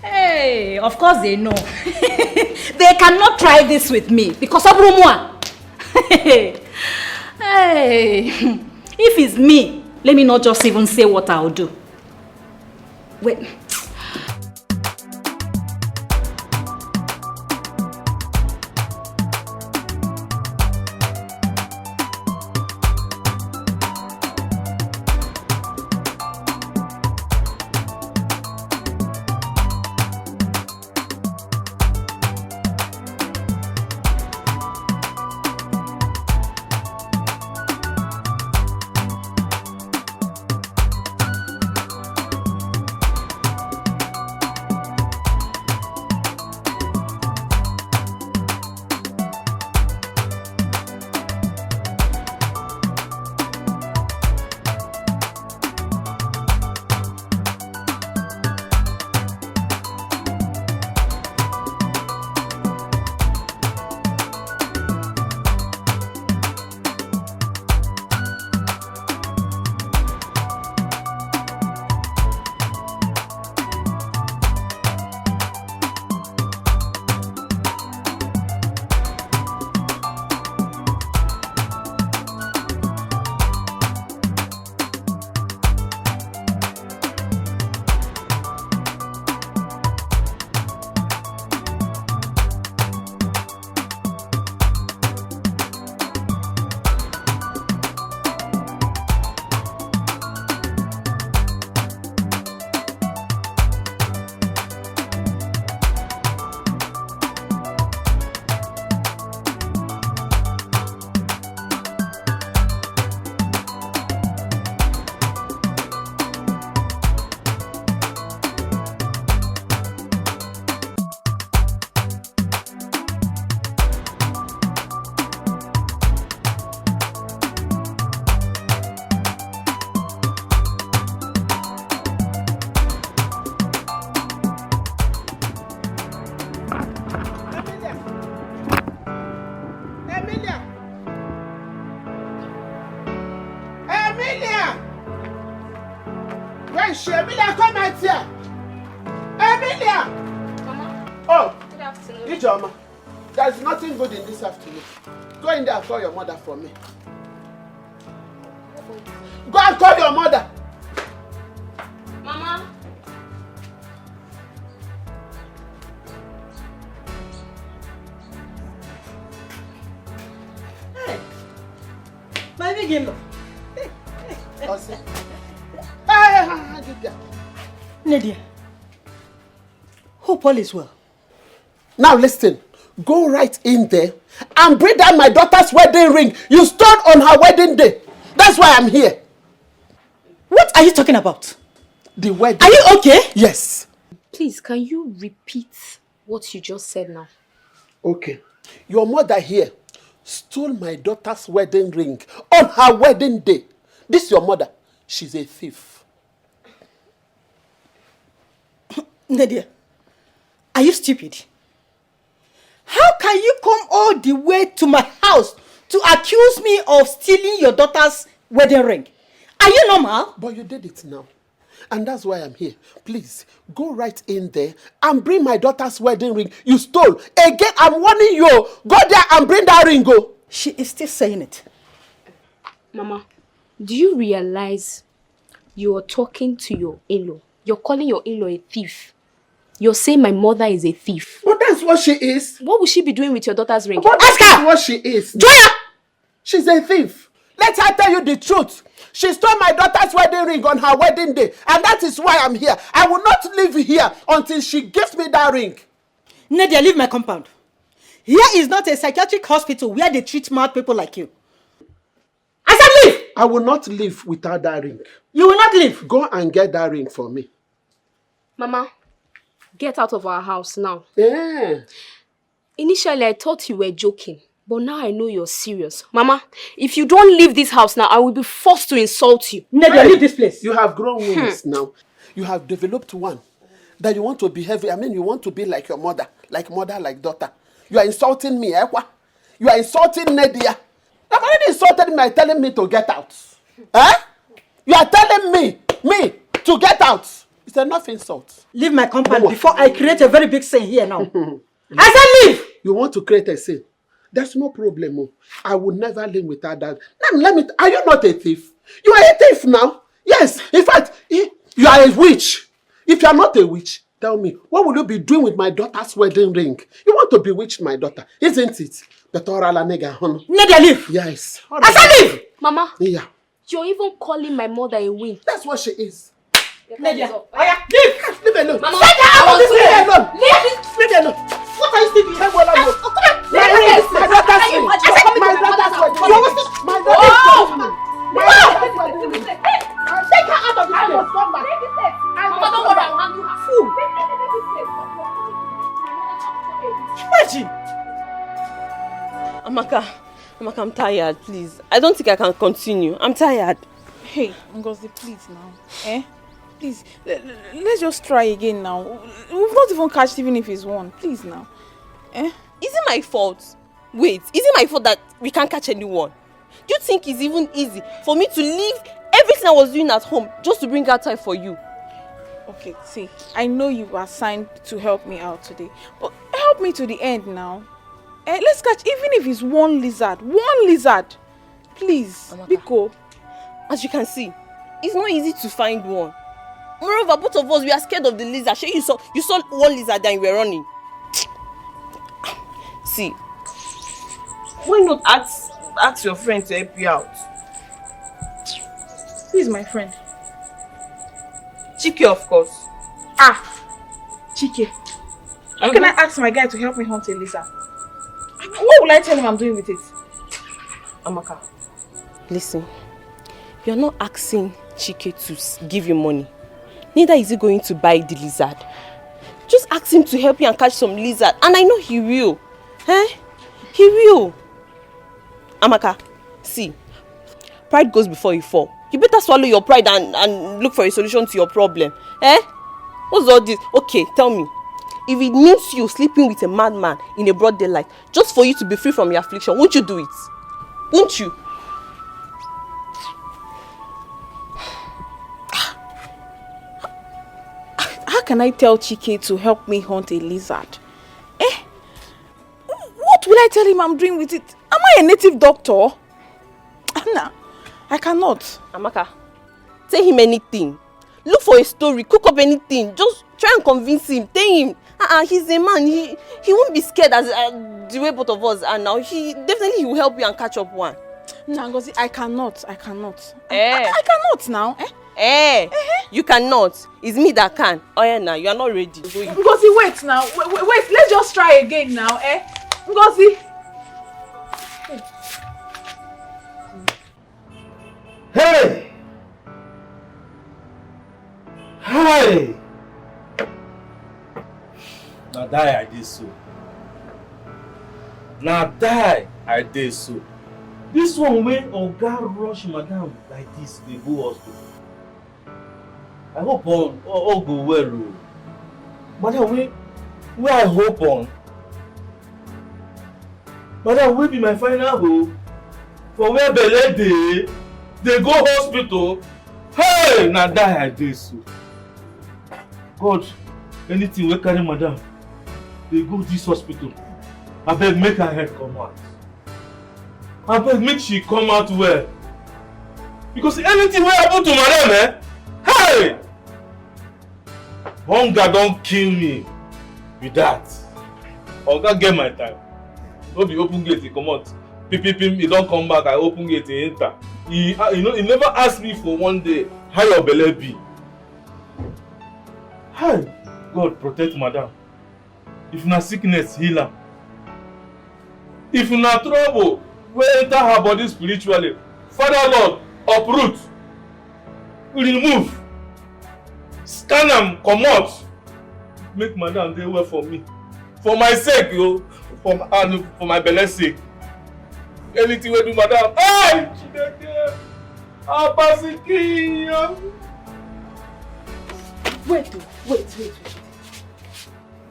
Hey, of course they know. They cannot try this with me because of Rumwa. Hey, if it's me, let me not just even say what I'll do. Wait. Where is she? Emilia, come out here. Emilia! Mama. Oh. Good afternoon. Ijoma, there's nothing good in this afternoon. Go in there and call your mother for me. Go and call your mother. Mama. My big in-law. Nadia, hope all is well. Now listen, go right in there and bring down my daughter's wedding ring you stole on her wedding day. That's why I'm here. What are you talking about? The wedding. Are you okay? Yes. Please, can you repeat what you just said now? Okay. Your mother here stole my daughter's wedding ring on her wedding day. This your mother. She's a thief. Nadia, are you stupid? How can you come all the way to my house to accuse me of stealing your daughter's wedding ring? Are you normal? But you did it now. And that's why I'm here. Please, go right in there and bring my daughter's wedding ring you stole. Again, I'm warning you. Go there and bring that ring. Go. She is still saying it. Mama, do you realize you are talking to your in-law? You're calling your in-law a thief. You're saying my mother is a thief. But that's what she is. What will she be doing with your daughter's ring? But ask her what she is. Joya! She's a thief. Let her tell you the truth. She stole my daughter's wedding ring on her wedding day. And that is why I'm here. I will not leave here until she gives me that ring. Nadia, leave my compound. Here is not a psychiatric hospital where they treat mad people like you. I said leave! I will not leave without that ring. You will not leave. Go and get that ring for me. Mama, get out of our house now. Yeah. Initially, I thought you were joking. But now I know you're serious. Mama, if you don't leave this house now, I will be forced to insult you. Nadia, leave this place. You have grown wings now. You have developed one. That you want to behave, you want to be like your mother. Like daughter. You are insulting me, eh? You are insulting Nadia. I've already insulted me by telling me to get out. Eh? You are telling me to get out. It's enough insult. Leave my compound before I create a very big scene here now. I said leave! You want to create a scene? There's no problem. I will never live without that. Now, are you not a thief? You are a thief now. Yes. In fact, you are a witch. If you are not a witch, tell me, what will you be doing with my daughter's wedding ring? You want to bewitch my daughter, isn't it? Nadia, leave. Yes. I said leave. Mama. Yeah. You're even calling my mother a witch. That's what she is. Nadia, leave. Leave alone. Mama, Get out of this leave way alone. Leave alone. What are you still doing? Come on. My daughter's ring. My daughter's ring. Take her out of this place. I must come back. Mama, don't worry, I'll handle her. Fool. Imagine. Amaka, I'm tired, please. I don't think I can continue. I'm tired. Hey, Ngozi, please now. Please, let's just try again now. We've not even catched even if it's one. Please now. Is it my fault? Wait, is it my fault that we can't catch anyone? Do you think it's even easy for me to leave everything I was doing at home just to bring out time for you? Okay, see, I know you were assigned to help me out today, but help me to the end now. Let's catch even if it's one lizard. Please, Biko. As you can see, it's not easy to find one. Moreover, both of us, we are scared of the lizard. You saw one lizard and you were running. See, why not ask your friend to help you out? Who is my friend? Chike, of course. Chike. How can I ask my guy to help me hunt a lizard? What will I tell him I'm doing with it? Amaka, listen. You're not asking Chike to give you money. Neither is he going to buy the lizard. Just ask him to help you and catch some lizard. And I know he will. He will. Amaka, see. Pride goes before you fall. You better swallow your pride and look for a solution to your problem. What's all this? Okay, tell me. If it means you sleeping with a madman in a broad daylight, just for you to be free from your affliction, won't you do it? Won't you? can I tell Chike to help me hunt a lizard? Eh? What will I tell him I'm doing with it? Am I a native doctor? Anna, I cannot. Amaka, tell him anything. Look for a story, cook up anything. Just try and convince him. Tell him. He's a man. He won't be scared as the way both of us are now. He will help you and catch up one. No, Ngozi, I cannot. I cannot now. You cannot. It's me that can. Oh yeah, now you are not ready. Ngozi, wait now. Wait. Let's just try again now. Ngozi. Hey! Hey! Now die I did so. Now die I did so. This one when Oga rush madam like this, they go hospital. I hope all go well. Madam, where I hope on. Madam, will be my final hope. For where belle they go hospital. Hey! Now die I did so. God, anything we carry madam, they go this hospital. I beg make her head come out. I beg make she come out well. Because anything will happen to madam, hey! Hunger don't kill me with that. Oga get my time. No be open gate, he come out. Pim, he don't come back, I open gate, he enter. He never asked me for one day how your belly be. Hi, God protect madam. If na sickness, heal her. If na trouble, we enter her body spiritually. Father Lord, uproot, remove, scan am, comot. Make madam dey well for me. For my sake, for my belly sake. Anything we do, madam. Ay! Dikeh! Abasiki! Wait.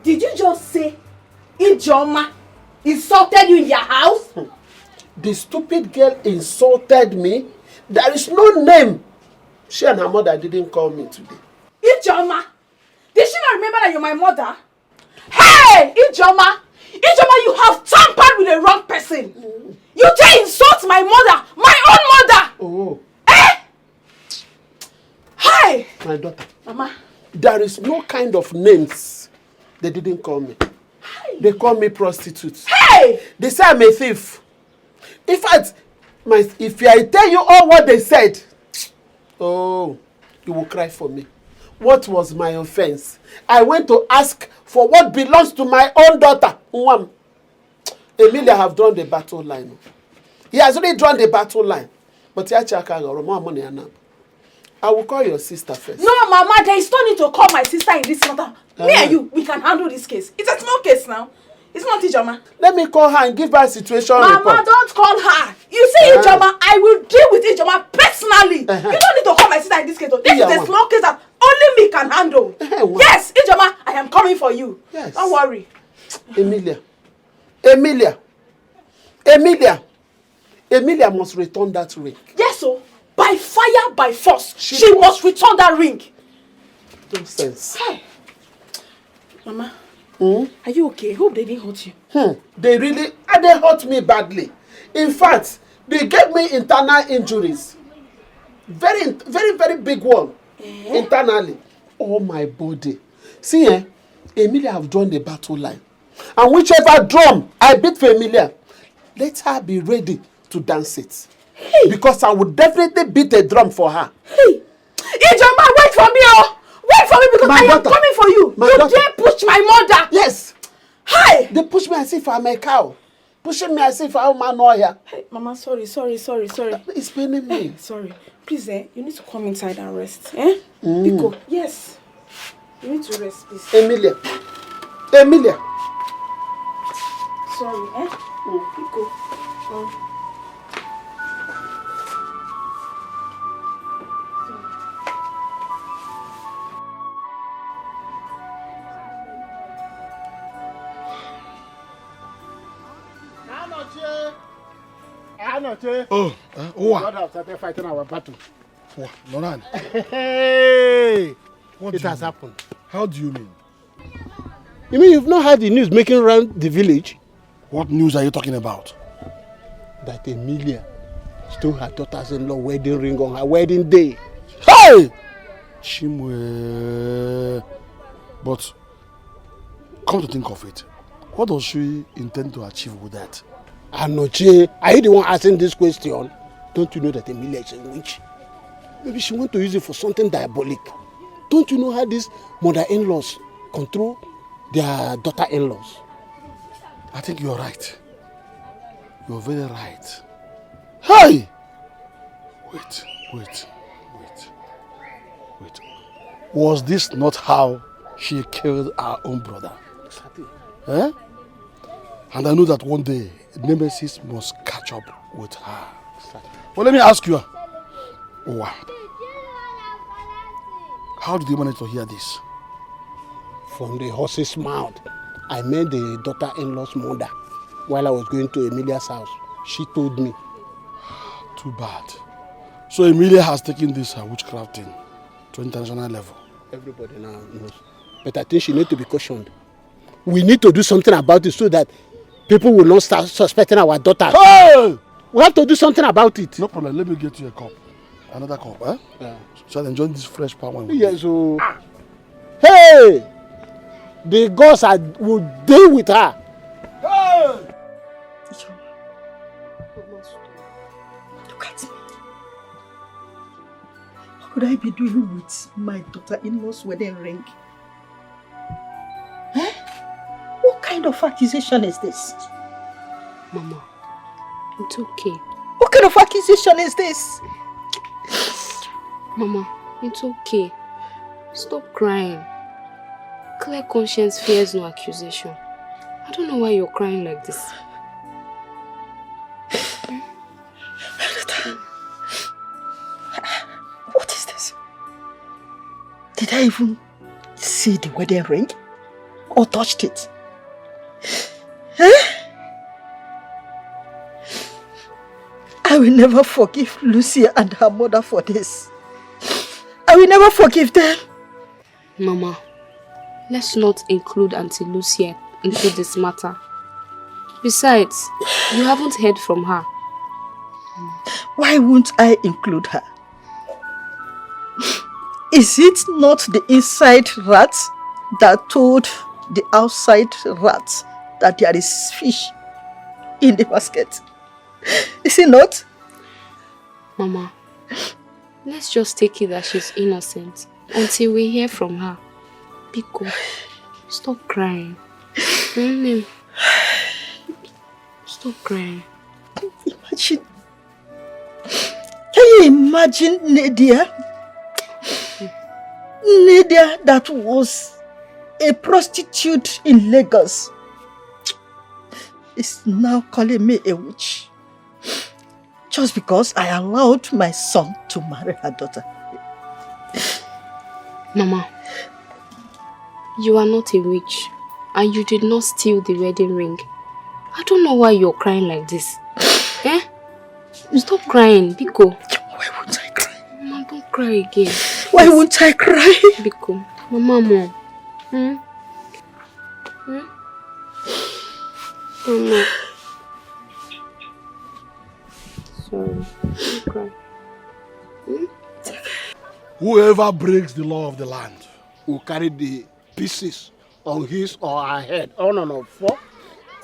Did you just say Ijoma insulted you in your house? The stupid girl insulted me. There is no name. She and her mother didn't call me today. Ijoma? Did she not remember that you're my mother? Hey, Ijoma! Ijoma, you have tampered with the wrong person. You dare insult my mother, my own mother. Oh. Hey! My daughter. Mama. There is no kind of names they didn't call me. Hey. They call me prostitute. Hey! They say I'm a thief. In fact, if I tell you all what they said, oh, you will cry for me. What was my offense? I went to ask for what belongs to my own daughter. Emilia have drawn the battle line. He has already drawn the battle line. But I will call your sister first. No, Mama, there is no need to call my sister in this matter. Me and you, we can handle this case. It's a small case now. It's not Ijoma. Let me call her and give her a situation report. Mama, don't call her. You see Ijoma, I will deal with Ijoma personally. You don't need to call my sister in this case. This is a small case that only me can handle. Yes, Ijoma, I am coming for you. Yes. Don't worry. Emilia must return that ring. Yes, so by fire, by force, she must return that ring. Nonsense. Hey. Mama, are you okay? I hope they didn't hurt you. They hurt me badly. In fact, they gave me internal injuries. Very, very, very big one. Internally. Oh, my body. See, Emilia have drawn the battle line. And whichever drum I beat for Emilia, let her be ready to dance it. Hey. Because I would definitely beat a drum for her. Hey! Ijoma, wait for me, oh! Wait for me because I am coming for you. You dare push my mother. Yes. Hi. They push me as if I'm a cow. Pushing me as if I'm a lawyer. Hey, Mama, sorry. It's paining me. Hey, sorry. Please, you need to come inside and rest. Biko, yes. You need to rest, please. Emilia. Sorry, Biko. Oh, God have started fighting our battle. Noran. Hey, What it has happened. How do you mean? You mean you've not heard the news making around the village? What news are you talking about? That Emilia stole her daughter's-in-law wedding ring on her wedding day. Hey! Chimwe. But, come to think of it, what does she intend to achieve with that? Anoche, are you the one asking this question? Don't you know that Emilia is a witch? Maybe she wants to use it for something diabolic. Don't you know how these mother-in-laws control their daughter-in-laws? I think you're right. You're very right. Hey! Wait. Was this not how she killed her own brother? Exactly. Eh? And I know that one day, Nemesis must catch up with her. Exactly. Well, let me ask you. Owa, how did you manage to hear this? From the horse's mouth. I met the daughter-in-law's mother while I was going to Emilia's house. She told me. Too bad. So Emilia has taken this witchcrafting to international level. Everybody now knows. But I think she needs to be cautioned. We need to do something about it so that people will not start suspecting our daughter. Hey! We have to do something about it. No problem. Let me get you a cup. Another cup, eh? Yeah. So I enjoy this fresh palm wine. Yes, so... Hey! The gods will deal with her. Hey! Look at me. What could I be doing with my daughter-in-law's wedding ring? Eh? What kind of accusation is this? Mama, it's okay. What kind of accusation is this? Mama, it's okay. Stop crying. Clear conscience fears no accusation. I don't know why you're crying like this. What is this? Did I even see the wedding ring? Or touched it? I will never forgive Lucia and her mother for this. I will never forgive them. Mama, let's not include Auntie Lucia into this matter. Besides, you haven't heard from her. Why won't I include her? Is it not the inside rat that told the outside rat that there is fish in the basket? Is it not? Mama, let's just take it that she's innocent until we hear from her. Biko, stop crying. Stop crying. Imagine. Can you imagine Nadia? Nadia that was a prostitute in Lagos is now calling me a witch. Just because I allowed my son to marry her daughter. Mama, you are not a witch and you did not steal the wedding ring. I don't know why you're crying like this. Eh? Stop crying, Biko. Why won't I cry? Mama, don't cry again. Why won't I cry? Biko, Mama. Mama. Sorry. Don't cry. Whoever breaks the law of the land will carry the pieces on his or her head. Oh, no. 4.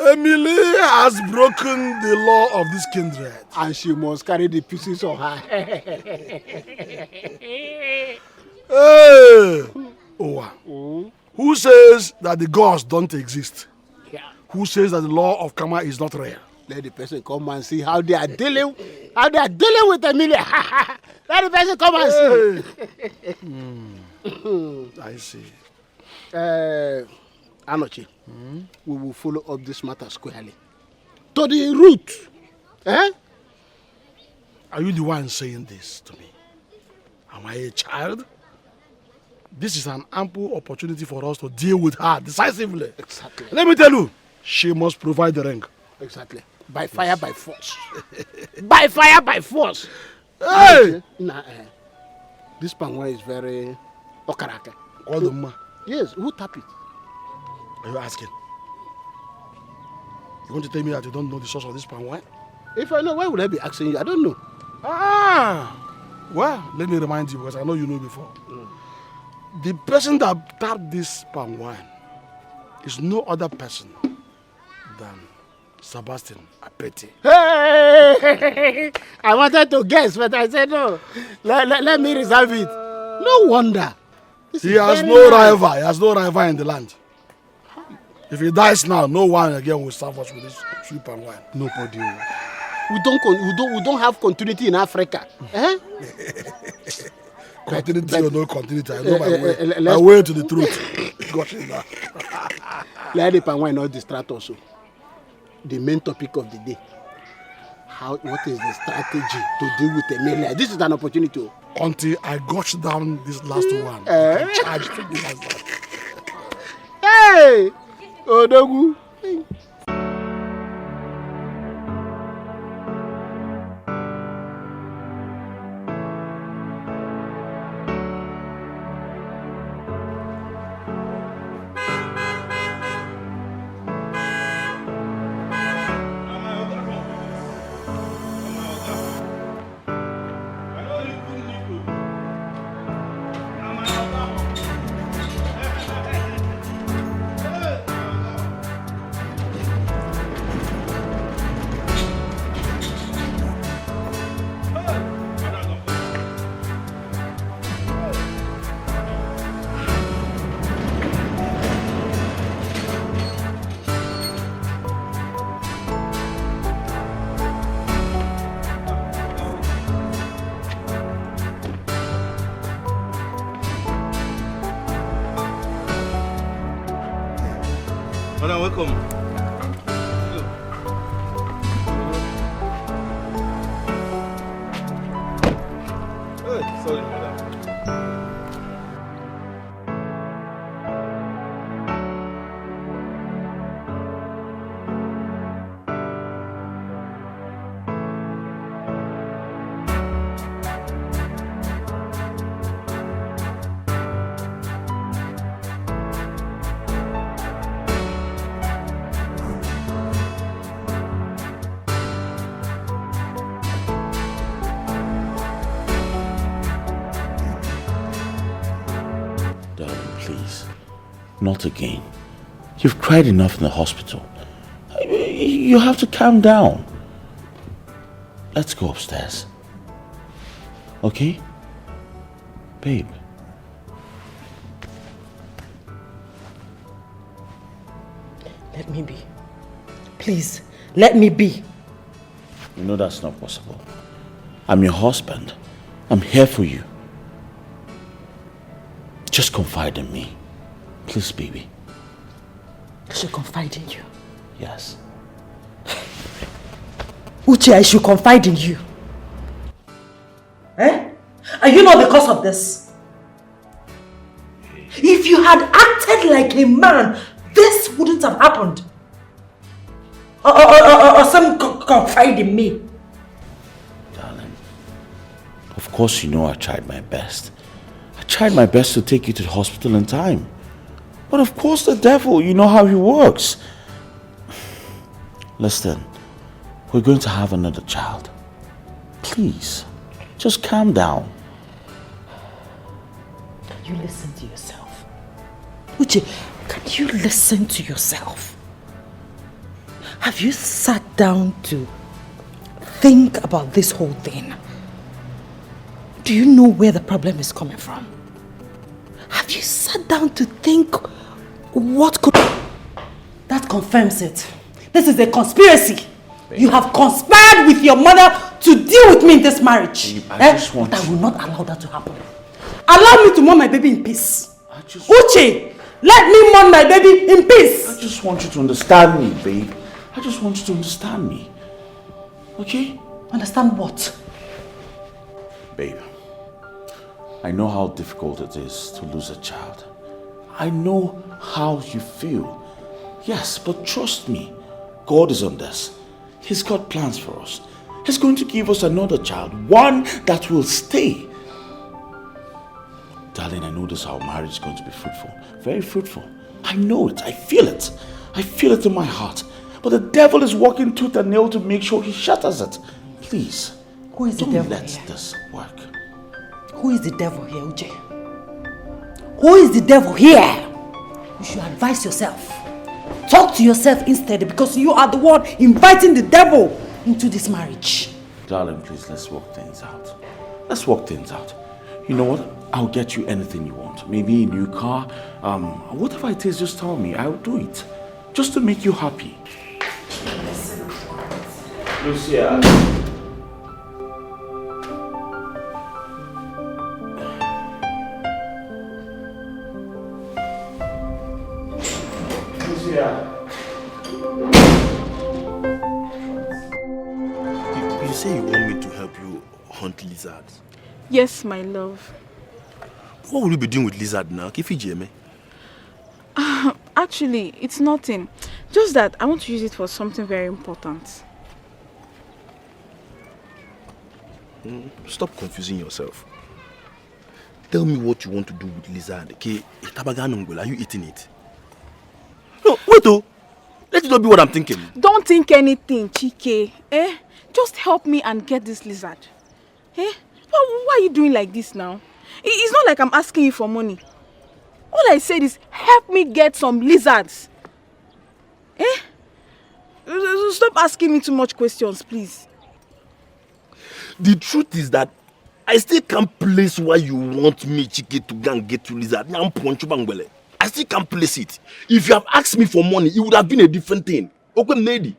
Emily has broken the law of this kindred. And she must carry the pieces on her head. Hey! Who says that the gods don't exist? Yeah. Who says that the law of karma is not real? Let the person come and see how they are dealing with Emilia. Let the person come and see. I see. Anoche, we will follow up this matter squarely. To the root. Eh? Are you the one saying this to me? Am I a child? This is an ample opportunity for us to deal with her decisively. Exactly. Let me tell you, she must provide the ring. Exactly. By fire, by force. By fire, by force. Hey! This pangwa is very okarake. Yes, who tap it? Are you asking? You want to tell me that you don't know the source of this palm wine? If I know, why would I be asking you? I don't know. Well, let me remind you because I know you know before. The person that tapped this palm wine is no other person than Sebastian Apeti. Hey! I wanted to guess, but I said no. Let me reserve it. No wonder. He has no rival. He has no rival in the land. If he dies now, no one again will serve us with this sweet palm wine. Nobody. We don't have continuity in Africa. Eh? Continuity or no continuity, I know my way. My way to the truth. Got it now. Let the palm wine not distract also. The main topic of the day. What is the strategy to deal with a man like this? Is an opportunity. Until I gotch down this last one. Charge to the last one. Hey! Odogu. Madam, welcome. Hey, sorry, madam. Not again. You've cried enough in the hospital. You have to calm down. Let's go upstairs. Okay? Babe. Let me be. Please, let me be. You know that's not possible. I'm your husband. I'm here for you. Just confide in me. Please, baby. I should confide in you. Yes. Uche, I should confide in you. Eh? Are you not the cause of this? If you had acted like a man, this wouldn't have happened. Or some confide in me. Darling, of course you know I tried my best. I tried my best to take you to the hospital in time. But of course the devil, you know how he works. Listen, we're going to have another child. Please, just calm down. Can you listen to yourself? Uche, can you listen to yourself? Have you sat down to think about this whole thing? Do you know where the problem is coming from? Have you sat down to think what could... That confirms it. This is a conspiracy. You have conspired with your mother to deal with me in this marriage. I just want but I will not allow that to happen. Allow me to mourn my baby in peace. Uche, let me mourn my baby in peace. I just want you to understand me, babe. I just want you to understand me. Okay? Understand what? Babe, I know how difficult it is to lose a child. I know how you feel. Yes, but trust me, God is on this. He's got plans for us. He's going to give us another child, one that will stay. Darling, I know this our marriage is going to be fruitful. Very fruitful. I know it. I feel it. I feel it in my heart. But the devil is working tooth and nail to make sure he shatters it. Please. Who is the don't devil let here? this work. Who is the devil here, Uche? Who is the devil here? You should advise yourself. Talk to yourself instead, because you are the one inviting the devil into this marriage. Darling, please, let's work things out. Let's work things out. You know what? I'll get you anything you want. Maybe a new car. Whatever it is, just tell me. I'll do it. Just to make you happy. Lucia. You say you want me to help you hunt lizards? Yes, my love. What will you be doing with lizard now? Actually, it's nothing. Just that I want to use it for something very important. Stop confusing yourself. Tell me what you want to do with lizard. Are you eating it? No, wait oh. Let it not be what I'm thinking. Don't think anything, Chike. Just help me and get this lizard. Why are you doing like this now? It's not like I'm asking you for money. All I said is help me get some lizards. Stop asking me too much questions, please. The truth is that I still can't place why you want me, Chike, to go and get you lizard. I still can't place it. If you have asked me for money, it would have been a different thing. Okay, lady.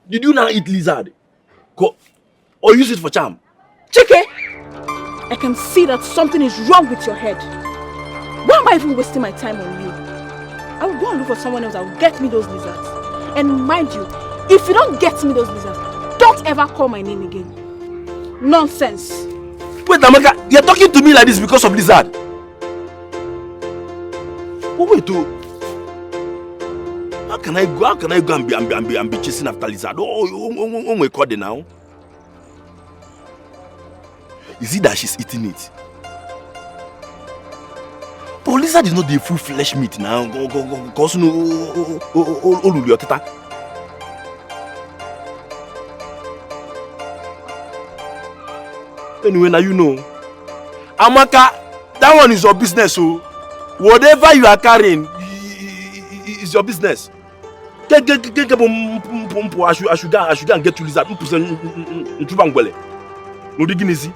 Did you now eat lizard? Or use it for charm? Chike, I can see that something is wrong with your head. Why am I even wasting my time on you? I will go and look for someone else that will get me those lizards. And mind you, if you don't get me those lizards, don't ever call my name again. Nonsense. Wait, Amaka, you're talking to me like this because of lizard? But wait, how can I go and be chasing after lizard? Oh, my God, now. Is it that she's eating it? But lizard is not the full flesh meat now. Because anyway, now you know. Amaka, that one is your business, so whatever you are carrying is your business. I should go and get to lizard. No digging easy.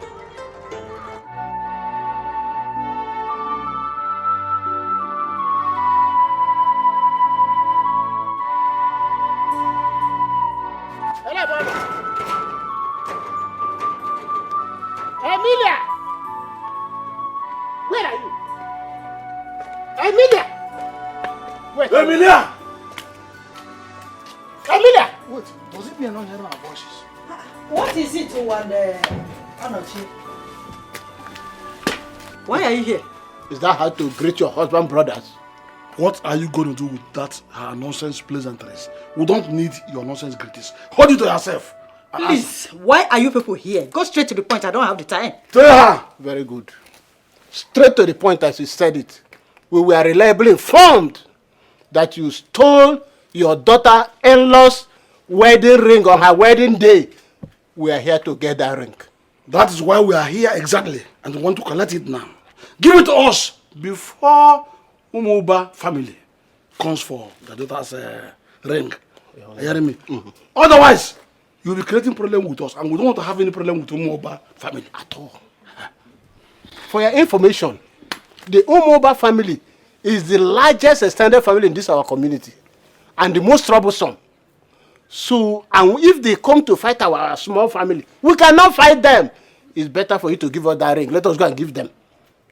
Emilia! Where are you? Emilia! Wait. Emilia! Emilia! Wait, does it mean I'm not hearing our voices? What is it, Anochi? Why are you here? Is that how to greet your husband, brothers? What are you going to do with that nonsense pleasantries? We don't need your nonsense greetings. Hold it to yourself. Please, why are you people here? Go straight to the point. I don't have the time. Very good. Straight to the point as you said it. We were reliably informed that you stole your daughter-in-law's wedding ring on her wedding day. We are here to get that ring. That is why we are here exactly, and we want to collect it now. Give it to us before Umuba family comes for the daughter's ring. You hear me? Otherwise, you'll be creating problem with us, and we don't want to have any problem with Umuba family at all. For your information, the Umuba family is the largest extended family in this our community, and the most troublesome. So, and if they come to fight our small family, we cannot fight them. It's better for you to give us that ring. Let us go and give them.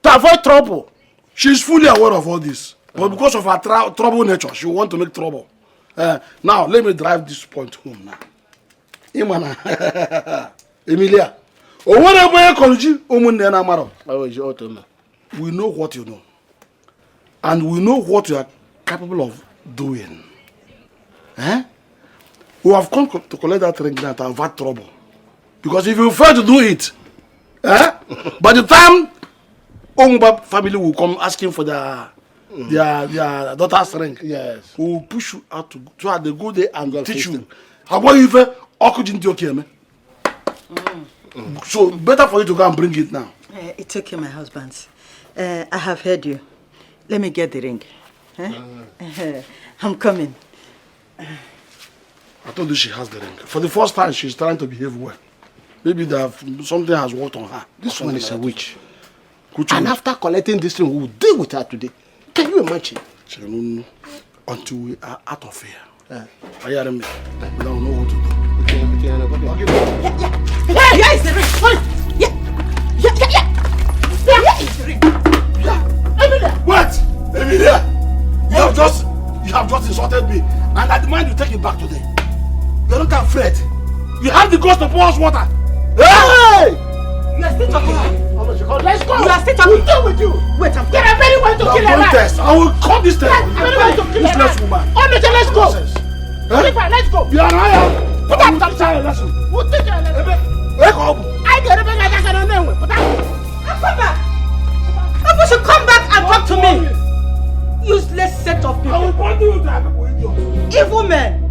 To avoid trouble. She's fully aware of all this. But because of her trouble nature, she want to make trouble. Now, let me drive this point home now. Imana. Emilia. We know what you know. And we know what you are capable of doing. We have come to collect that ring now to avoid trouble. Because if you fail to do it, by the time Umuba family will come asking for their daughter's ring. Yes. We will push you out to so they go there and teach you. How about if Okujinti okay? So better for you to go and bring it now. It's okay, my husband. I have heard you. Let me get the ring. I'm coming. I told you she has the ring. For the first time, she's trying to behave well. Maybe something has worked on her. This one is a witch. And after collecting this ring, we will deal with her today. Can you imagine? Until we are out of here. I hear me. We don't know what to do. Yeah, it's the ring. Yeah. It's the ring. Emilia. What? Emilia? You have just insulted me, and I demand you take it back today. You're not afraid. You have the guts to pour us water. Hey! You are still talking. Let's go. You are still talking. We'll deal with you. Wait, I'm There are many ways to kill a man. Test. I will cut this test. Many ways to kill a man. Woman. Let's go. Let's go. You are not. Put up some lesson. We'll take a lesson. Wake up. I get it back. I don't know. Come back. You should come back and talk to me. Useless set of people. I will point you to evil men.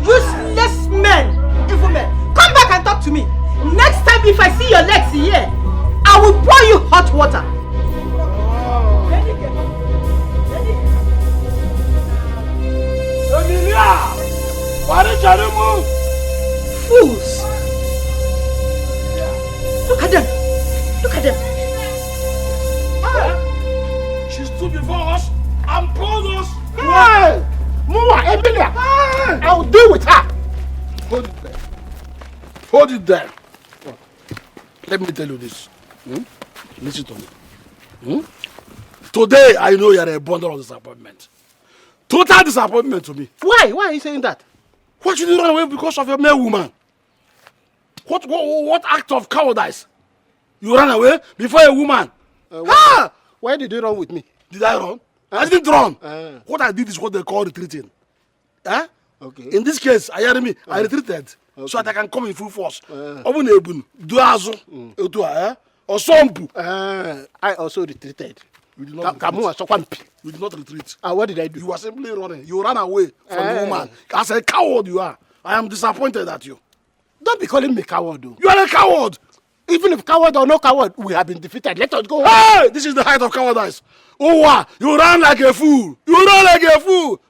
Useless men. Evil men. Come back and talk to me. Next time if I see your legs here, I will pour you hot water. Emilia! Why did you move? Fools. Look at them. Look at them. She stood before us and poured us. Hey! Mua, Emilia! Hey! I'll deal with her. Hold it there. Hold it there. Let me tell you this. Listen to me. Today, I know you are a bundle of disappointment. Total disappointment to me. Why? Why are you saying that? Why should you run away because of a male woman? What act of cowardice? You ran away before a woman. Why did you run with me? Did I run? I didn't run. What I did is what they call retreating. Okay. In this case, I retreated so that I can come in full force. I also retreated. You did not retreat. You did not retreat. What did I do? You were simply running. You ran away from the woman. As a coward you are. I am disappointed at you. Don't be calling me coward, though. You are a coward. Even if coward or no coward, we have been defeated. Let us go. Hey! This is the height of cowardice. Oh, wow. You ran like a fool. You ran like a fool.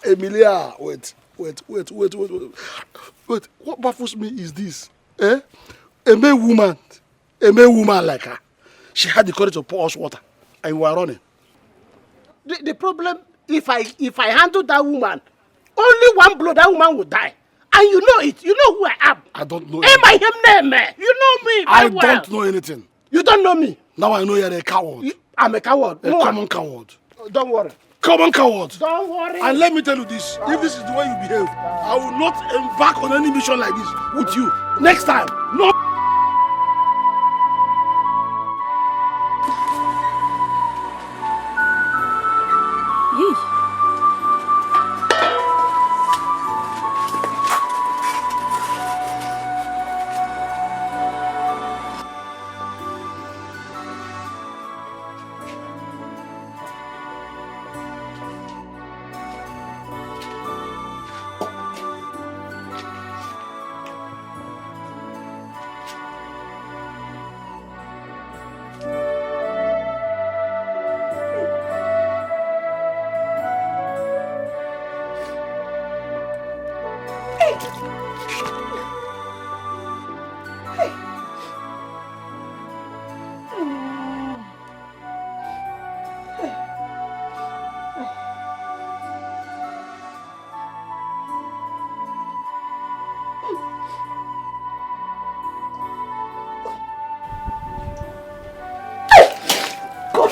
Emilia. Wait. What baffles me is this. A male woman like her, she had the courage to pour us water, and we were running. The problem, if I handle that woman, only one blow, that woman will die. And you know it. You know who I am. I don't know. You know me. I don't know anything. You don't know me. Now I know you're a coward. I'm a coward. A common coward. Don't worry. Common coward. Don't worry. And let me tell you this. If this is the way you behave, I will not embark on any mission like this with you. Next time. No.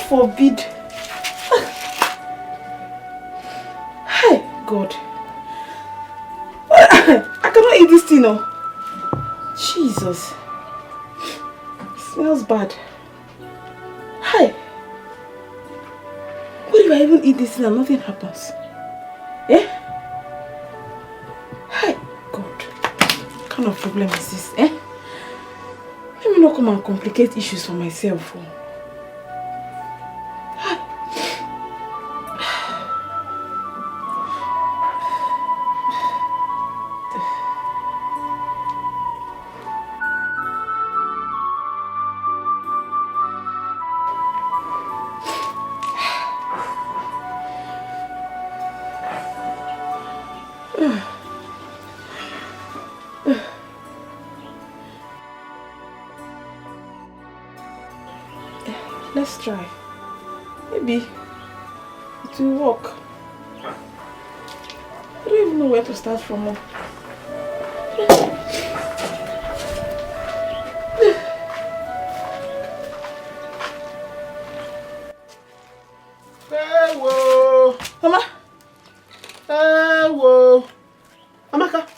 Forbid. Hey, God. I cannot eat this thing now. Jesus. It smells bad. Hey. Why do I even eat this thing and nothing happens? Eh? Hey, God. What kind of problem is this, eh? me not come and complicate issues for myself. Let's try. Maybe it will work. I don't even know where to start from. Hello, Mama. Hello, Amaka.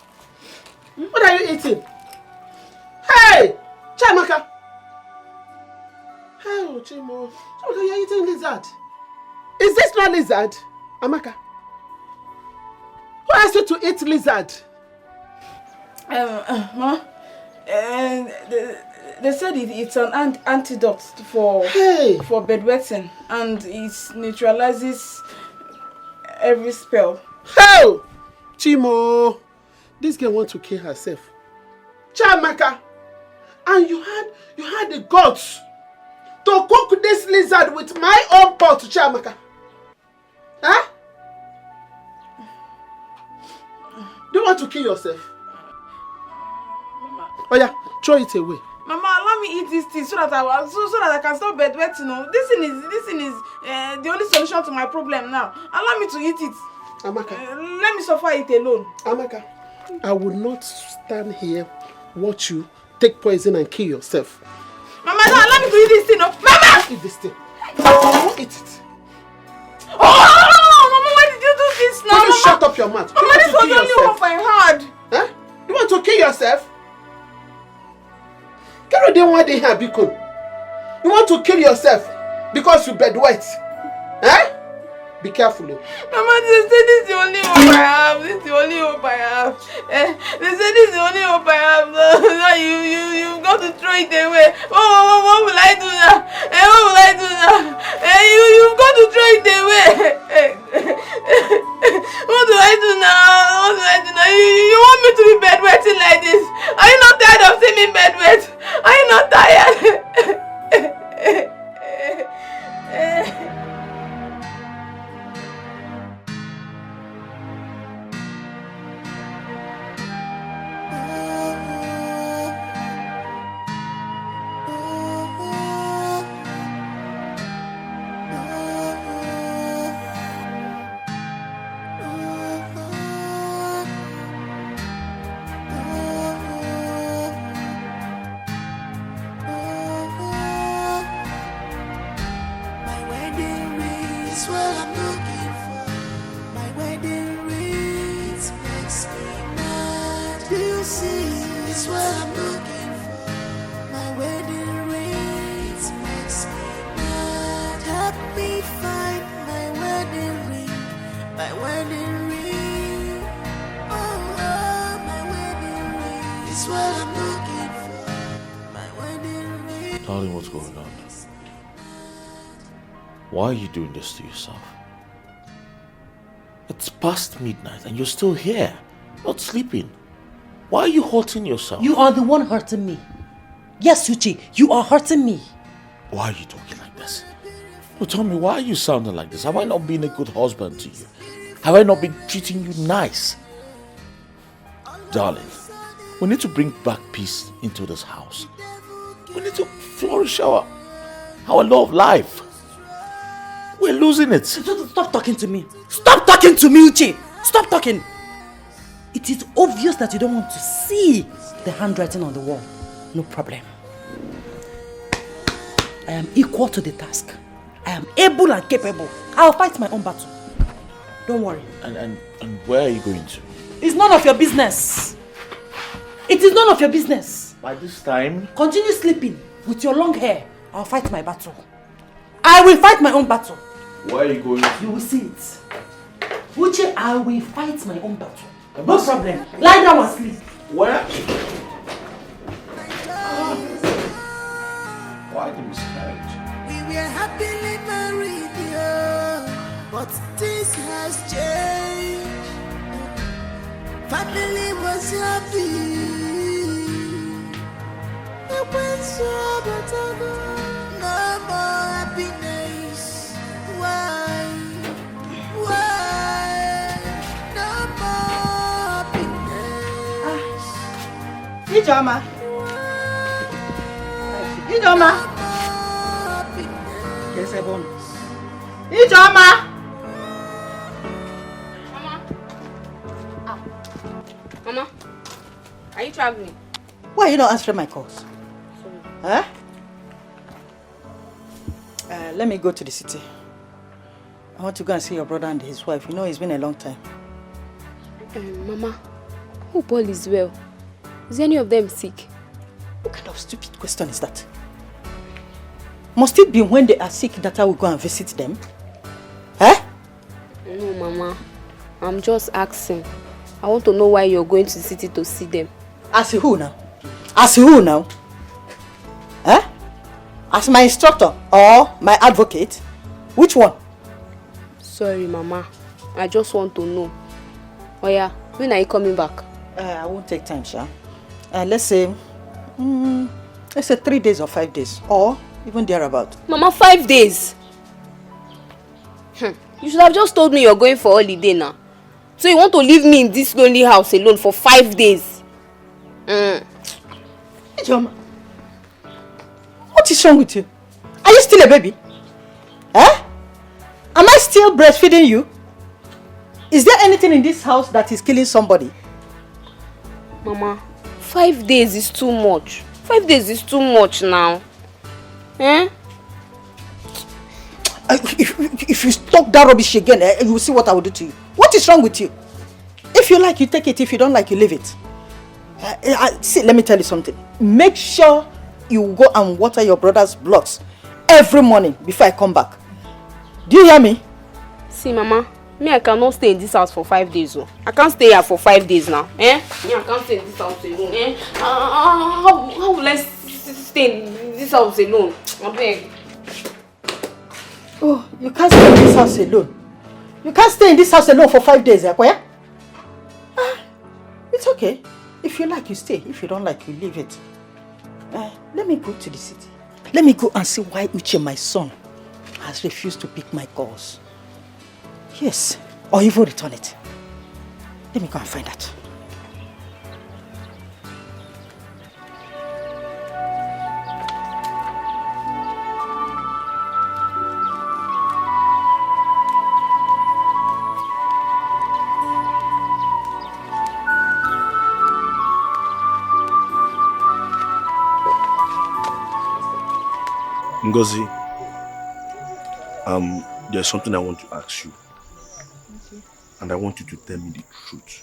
What are you eating? Hey, Chiamaka. Oh, Chimo. Chimo, you're eating lizard. Is this not lizard, Amaka? Who asked you to eat lizard? Mama, they said it's an antidote for bedwetting, and it neutralizes every spell. Oh, Chimo, this girl wants to kill herself. Chiamaka, and you had the guts to cook this lizard with my own pot, Chiamaka. Huh? Do you want to kill yourself? Oh yeah, throw it away. Mama, allow me eat this thing so that I can stop bedwetting. This thing is the only solution to my problem now. Allow me to eat it. Amaka, let me suffer it alone. Amaka, I will not stand here, watch you take poison and kill yourself. Mama, don't allow me to eat this thing. No. Mama! Don't eat this thing. Don't eat it. Oh, Mama, why did you do this now? You shut up your mouth. Mama, this was only what I had. Huh? You want to kill yourself? You want to kill yourself because you bedwet? Huh? Be careful. Mama, they say this is the only hope I have. This is the only hope I have. They say this is the only hope I have. No, you've got to throw it away. What will I do now? What will I do now? You've got to throw it away. What do I do now? What do I do now? You want me to be bedwetting like this? Are you not tired of seeing me bedwet? Are you not tired? Darling, what's going on? Why are you doing this to yourself? It's past midnight and you're still here, not sleeping. Why are you hurting yourself? You are the one hurting me. Yes, Uche, you are hurting me. Why are you talking like this? No, tell me, why are you sounding like this? Have I not been a good husband to you? Have I not been treating you nice? Darling, we need to bring back peace into this house. We need to flourish our love life. We're losing it. Stop talking to me. Stop talking to me, Uche. Stop talking. It is obvious that you don't want to see the handwriting on the wall. No problem. I am equal to the task. I am able and capable. I'll fight my own battle. Don't worry. And where are you going to? It's none of your business. It is none of your business. By this time... Continue sleeping with your long hair. I'll fight my battle. I will fight my own battle. Where are you going to? You will see it. Uche, I will fight my own battle. No problem. Lie down and sleep. Where? quite a miscarriage. We were happily married, yeah, but this has changed. Family was happy. It went so better. No more happiness. Why? No more happiness. Ijoma. Ijoma. Yes, Ebon. Ijoma. Mama, are you traveling? Why are you not answering my calls? Huh? Let me go to the city. I want to go and see your brother and his wife. You know, it's been a long time. Mama, hope Paul is well. Is any of them sick? What kind of stupid question is that? Must it be when they are sick that I will go and visit them? Huh? No, Mama. I'm just asking. I want to know why you're going to the city to see them. As who now? As who now? Huh? As my instructor or my advocate? Which one? Sorry, Mama. I just want to know. Oh yeah, when are you coming back? I won't take time, Sha. Let's say 3 days or 5 days, or even thereabout. Mama, 5 days? You should have just told me you're going for holiday now. So you want to leave me in this lonely house alone for 5 days? Ijoma, what is wrong with you? Are you still a baby? Eh? Am I still breastfeeding you? Is there anything in this house that is killing somebody? Mama, 5 days is too much. 5 days is too much now. Eh? If you talk that rubbish again, you will see what I will do to you. What is wrong with you? If you like, you take it. If you don't like, you leave it. See, let me tell you something. Make sure you go and water your brother's blocks every morning before I come back. Do you hear me? See, Mama, me, I cannot stay in this house for 5 days. Oh. I can't stay here for 5 days now. Eh? Me, I can't stay in this house alone. Eh? How will I stay in this house alone? I beg. Oh, you can't stay in this house alone. You can't stay in this house alone for 5 days, Akoya? It's okay. If you like, you stay. If you don't like, you leave it. Let me go to the city. Let me go and see why Uche, my son, has refused to pick my calls. Yes, or even return it. Let me go and find out. Ngozi, there's something I want to ask you. Okay. And I want you to tell me the truth.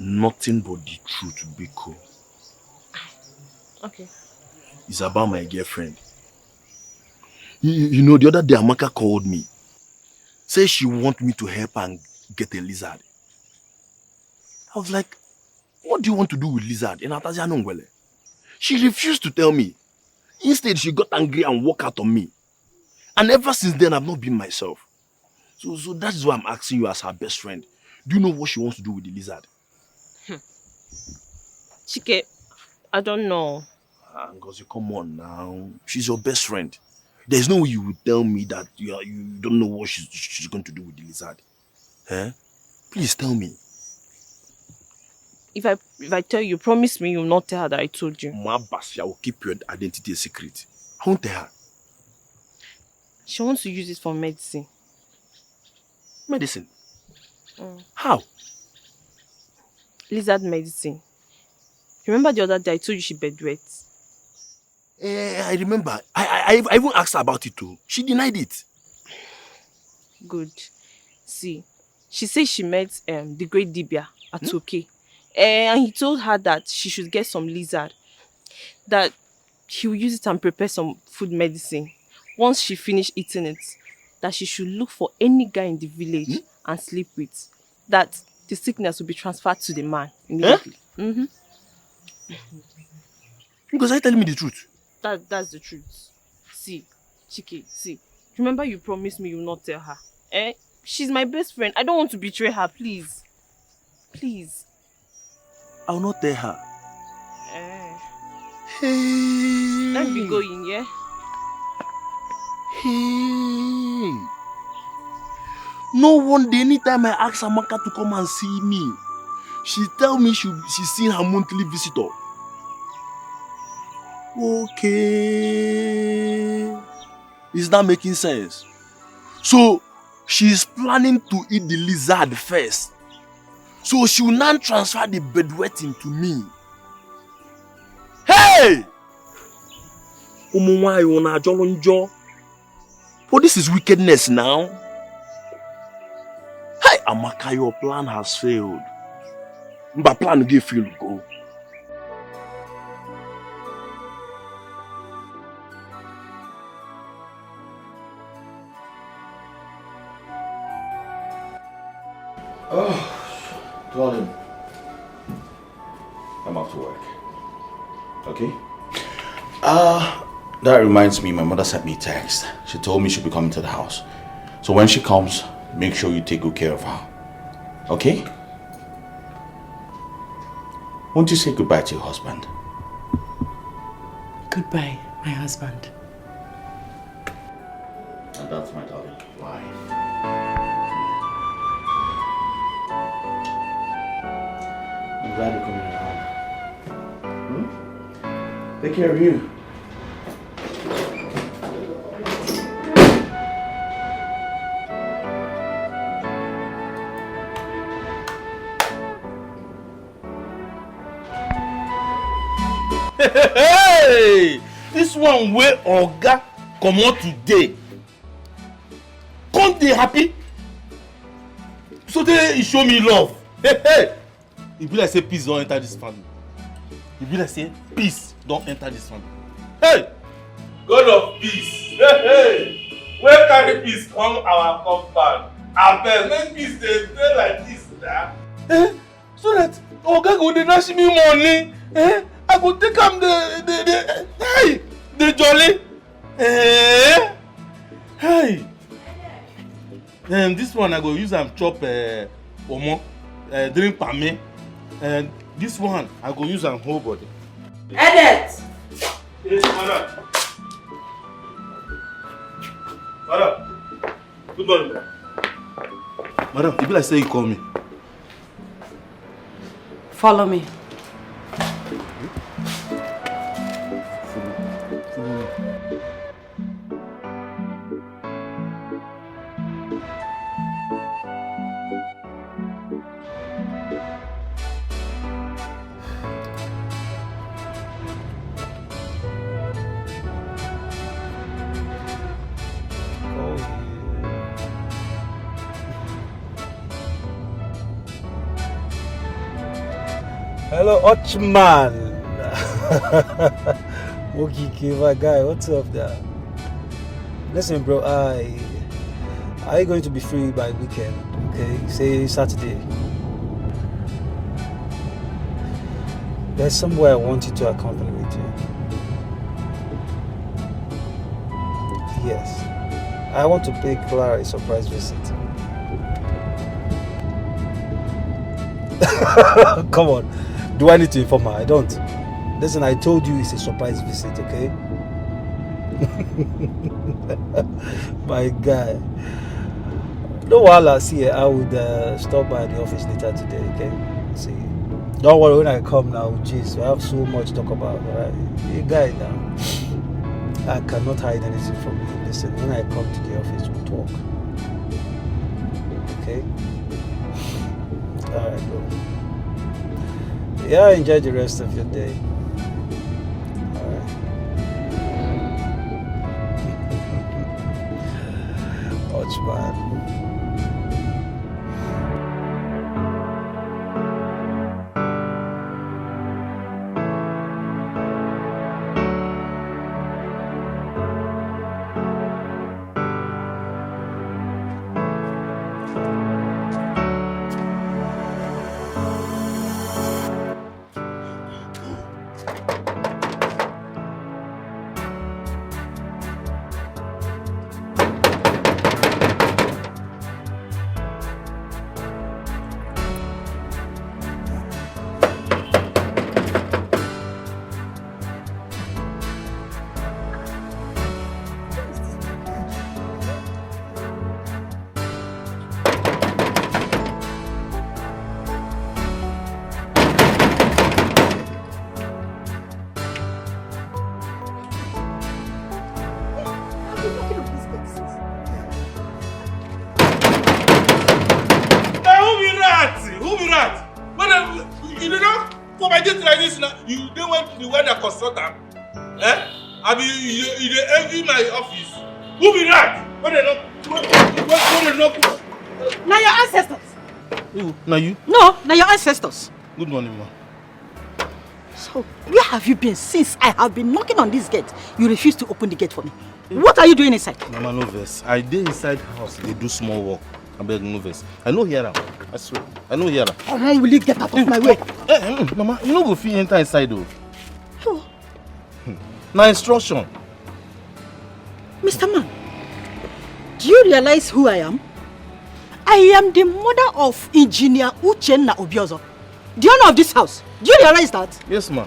Nothing but the truth, Biko. Okay. It's about my girlfriend. You know, the other day Amaka called me. Said she wants me to help her and get a lizard. I was like, what do you want to do with lizard? And she refused to tell me. Instead, she got angry and walked out on me. And ever since then, I've not been myself. So that is why I'm asking you as her best friend. Do you know what she wants to do with the lizard? Chike, I don't know. Ngozi, come on now. She's your best friend. There's no way you would tell me that you don't know what she's going to do with the lizard. Eh? Please tell me. If I tell you, promise me you will not tell her that I told you. Mabasi, I will keep your identity a secret. I won't tell her. She wants to use it for medicine. Medicine? How? Lizard medicine. Remember the other day I told you she bedwet? I remember. I even asked her about it too. She denied it. Good. See, she says she met the great Dibia at Toke. And he told her that she should get some lizard. That he will use it and prepare some food medicine. Once she finished eating it, that she should look for any guy in the village and sleep with. That the sickness will be transferred to the man immediately. Because are you telling me the truth? That's the truth. See, Chike, see. Remember you promised me you will not tell her. Eh? She's my best friend. I don't want to betray her, please. Please. I'll not tell her. Hey. Let me go in, yeah? Hey. No one day, anytime I ask Amaka to come and see me, she tell me she's seen her monthly visitor. Okay. Is that making sense? So, she's planning to eat the lizard first. So, she will now transfer the bedwetting to me. Hey! Oh, this is wickedness now. Hey, Amaka, your plan has failed. But plan give you go. Oh, darling. I'm off to work. Okay? That reminds me, my mother sent me a text. She told me she'll be coming to the house. So when she comes, make sure you take good care of her. Okay? Won't you say goodbye to your husband? Goodbye, my husband. And that's my darling. Bye. I'm glad you're coming around. Take care of you. Hey! This one way Oga come out today. Can't they happy? So they show me love. Hey! It be like say peace don't enter this family. It be like say peace don't enter this family. Hey! God of peace. Hey! Where carry peace come our compound? Abeg, make peace dey like this now. So that Oga go dey dash me money. I go take am the jolly. Hey. This one I go use am chop omo, drink pame. And this one I go use am whole body. Edit. Yes, madam. Madam. Good morning, madam. Madam, it be like say you call me. Follow me. Hello, Ochman. Okay, my guy, what's up there? Listen, bro, are you going to be free by weekend? Okay, say Saturday. There's somewhere I want you to accompany me to. Yes, I want to pay Clara a surprise visit. Come on. Do I need to inform her? I don't. Listen, I told you it's a surprise visit, okay? My guy. No wahala, see, I would stop by the office later today, okay? See. Don't worry, when I come now, jeez, we have so much to talk about, alright? You guy now. I cannot hide anything from you. Listen, when I come to the office, we'll talk. Okay? Alright, bro. Yeah, enjoy the rest of your day. Alright. Watch, man. rat? When you know, for my gate like this now, you don't want the weather consultant. Eh? I mean, you envy my office. Who be rat? When they know? Now your ancestors. Who? Now you? No, now your ancestors. Good morning, ma. So, where have you been since I have been knocking on this gate? You refuse to open the gate for me. What are you doing inside? Mama, no verse. I did inside house. They do small work. I beg no verse. I know here. I swear. I know here. How long will you get out of my way? Mama, you know go fit enter inside though. Oh. Now instruction. Mr. Man, do you realize who I am? I am the mother of Engineer Uchenna Obiozo, the owner of this house. Do you realize that? Yes, ma.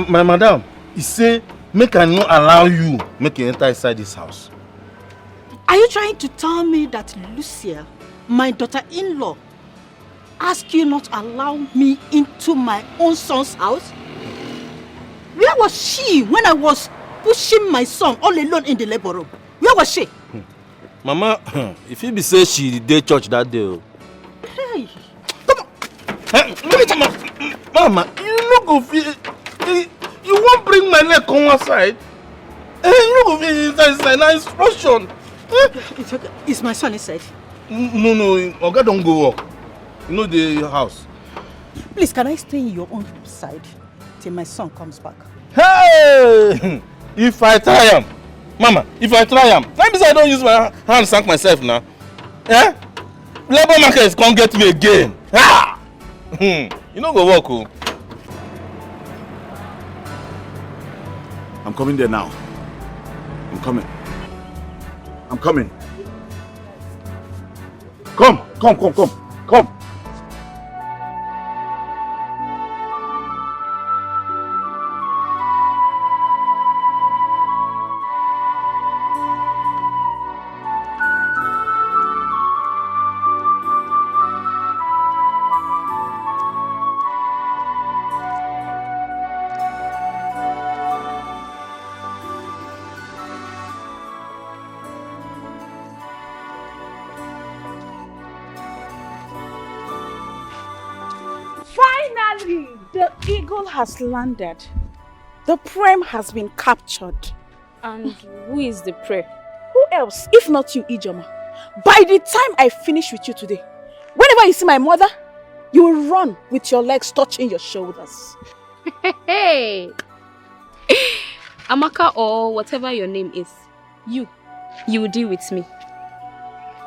My madam, he say, make I not allow you make you enter inside this house. Are you trying to tell me that Lucia, my daughter-in-law, asked you not to allow me into my own son's house? Where was she when I was pushing my son all alone in the labor room? Where was she? Mama, if you be say she did church that day. Hey, come on. Hey, Mama, you no go feel. You won't bring my leg on one side. You no go feel inside. Now instruction. It's okay. Is my son inside? No. Oga don't go work. You know the house. Please, can I stay in your own side till my son comes back? Hey! If I try him, Mama, if I try him, that means I don't use my hand to sank myself now. Eh? Labor markets can't get me again. Ah! You know go work, oh. I'm coming there now. I'm coming. Come. Finally, the eagle has landed. The prey has been captured. And who is the prey? Who else, if not you, Ijoma? By the time I finish with you today, whenever you see my mother, you will run with your legs touching your shoulders. Hey! Amaka, or whatever your name is, you will deal with me.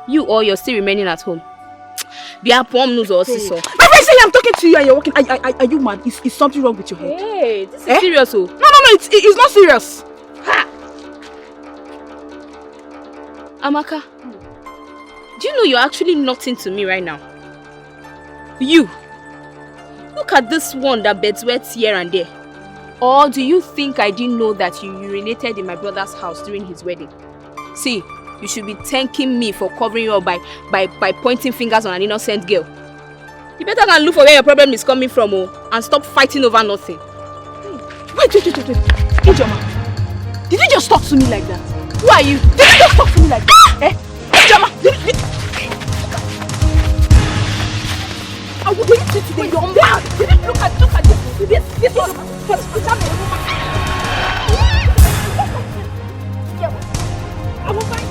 You or you're still remaining at home. Be a palm news or so. My friend say I'm talking to you and you're walking. Are you mad? Is something wrong with your head? Hey, this is serious, oh. No, it's not serious. Ha! Amaka, do you know you're actually nothing to me right now? You. Look at this one that beds wet here and there. Or do you think I didn't know that you urinated in my brother's house during his wedding? See, you should be thanking me for covering you up by pointing fingers on an innocent girl. You better go and look for where your problem is coming from, oh, and stop fighting over nothing. Wait. Ijoma, did you just talk to me like that? Who are you? Did you just talk to me like that? Eh? Ijoma, I will hit you today. You're mad. Look at this. This was I will find.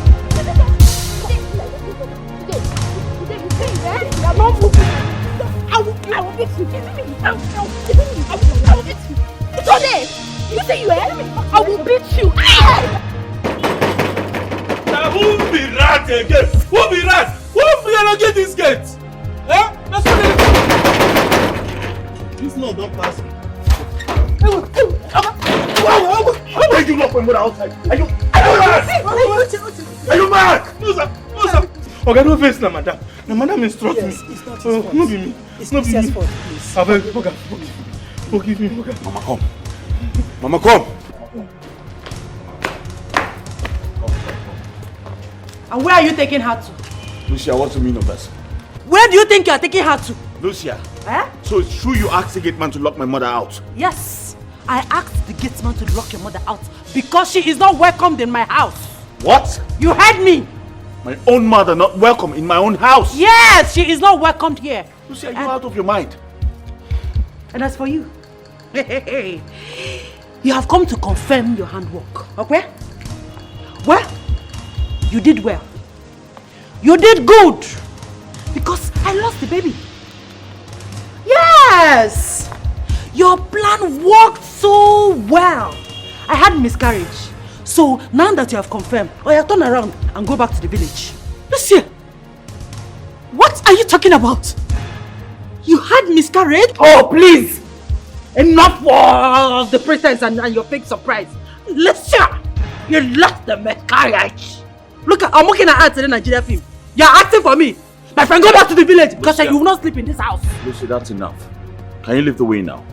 I will beat you. I will beat you. Today, you say you are enemy. I will beat you. Now who be rat again? Who be rat? Who be allocate this gate? Eh? That's what This no don't pass. How did you lock my mother outside? Are you mad? No, sir. Okay, no face now, madam. The madam instructs me. It's not his fault. No be me. It's not his fault, please. Forgive me. Mama, come. And where are you taking her to? Lucia, what do you mean of this? Where do you think you are taking her to? Lucia. Eh? So it's true you asked the gate man to lock my mother out? Yes. I asked the gate man to lock your mother out because she is not welcomed in my house. What? You heard me. My own mother not welcome in my own house. Yes, she is not welcomed here. Lucy, are you out of your mind? And as for you, you have come to confirm your handwork. Okay? Well, you did well. You did good. Because I lost the baby. Yes! Your plan worked so well. I had miscarriage. So now that you have confirmed, turn around and go back to the village. Lucia, what are you talking about? You had miscarriage? Oh, please! Enough of the pretense and your fake surprise. Lucia, you lost the miscarriage. Look, I'm working at the Nigerian film. You're acting for me. My friend, go back to the village because you will not sleep in this house. Lucy, that's enough. Can you leave the way now?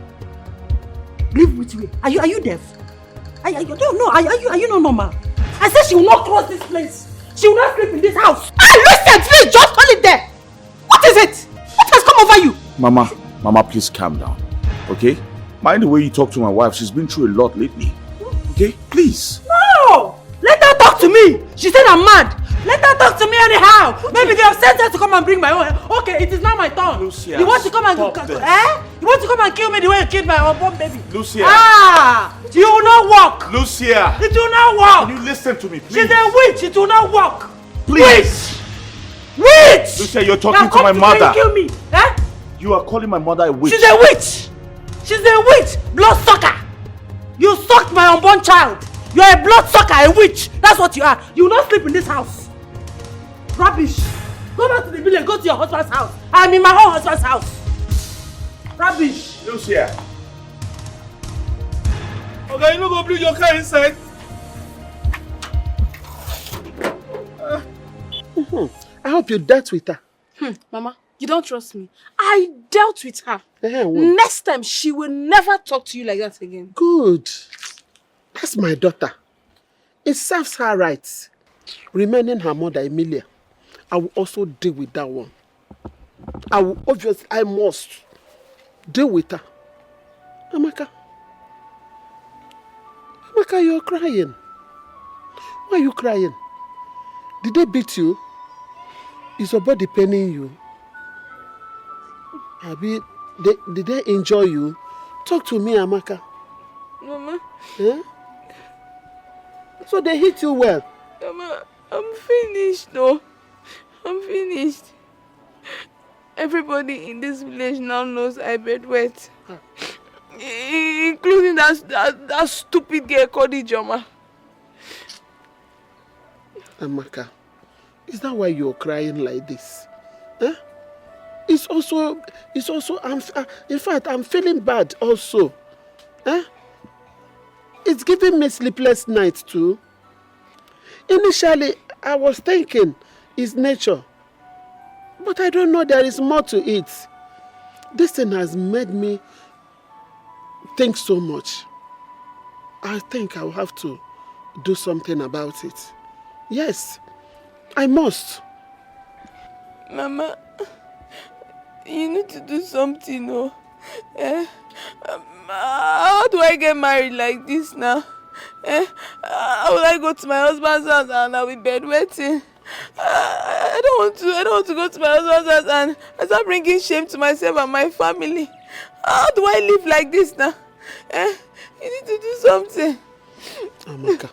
Leave which way? Are you deaf? I don't know. Are you not normal? I said she will not cross this place. She will not sleep in this house. Listen, please, just hold it there. What is it? What has come over you? Mama, please calm down. Okay? Mind the way you talk to my wife. She's been through a lot lately. Okay? Please. No! Let her talk to me. She said I'm mad. Let her talk to me anyhow. Maybe they have sent her to come and bring my own. Okay, it is now my turn. Lucia, you want to come and You want to come and kill me the way you killed my unborn baby? Lucia. You will not walk. Lucia. It will not walk. Can you listen to me, please? She's a witch. It will not walk. Please. Witch. Lucia, you're talking to my mother. Kill me. You are calling my mother a witch. She's a witch. She's a witch. Blood sucker. You sucked my unborn child. You are a blood sucker, a witch. That's what you are. You will not sleep in this house. Rubbish. Go back to the village. Go to your husband's house. I'm in my own husband's house. Rubbish. Lucia. Okay, you no go bring your car inside. I hope you dealt with her. Mama, you don't trust me. I dealt with her. Next time, she will never talk to you like that again. Good. That's my daughter. It serves her right. Remaining her mother, Emilia, I will also deal with that one. I must deal with her. Amaka, you're crying. Why are you crying? Did they beat you? Is your body paining you? Did they injure you? Talk to me, Amaka. Mama. Eh? So they hit you well? Mama, I'm finished though. I'm finished. Everybody in this village now knows I bed wet. Including that stupid girl called Ijoma. Amaka, is that why you're crying like this? Huh? It's also, in fact, I'm feeling bad also. Huh? It's giving me sleepless nights too. Initially, I was thinking it's nature. But I don't know, there is more to it. This thing has made me think so much. I think I'll have to do something about it. Yes, I must. Mama, you need to do something, no? How do I get married like this now? How will I go to my husband's house and I'll be bedwetting? I don't want to go to my husband's house and I start bringing shame to myself and my family. How do I live like this now? You need to do something. Amaka,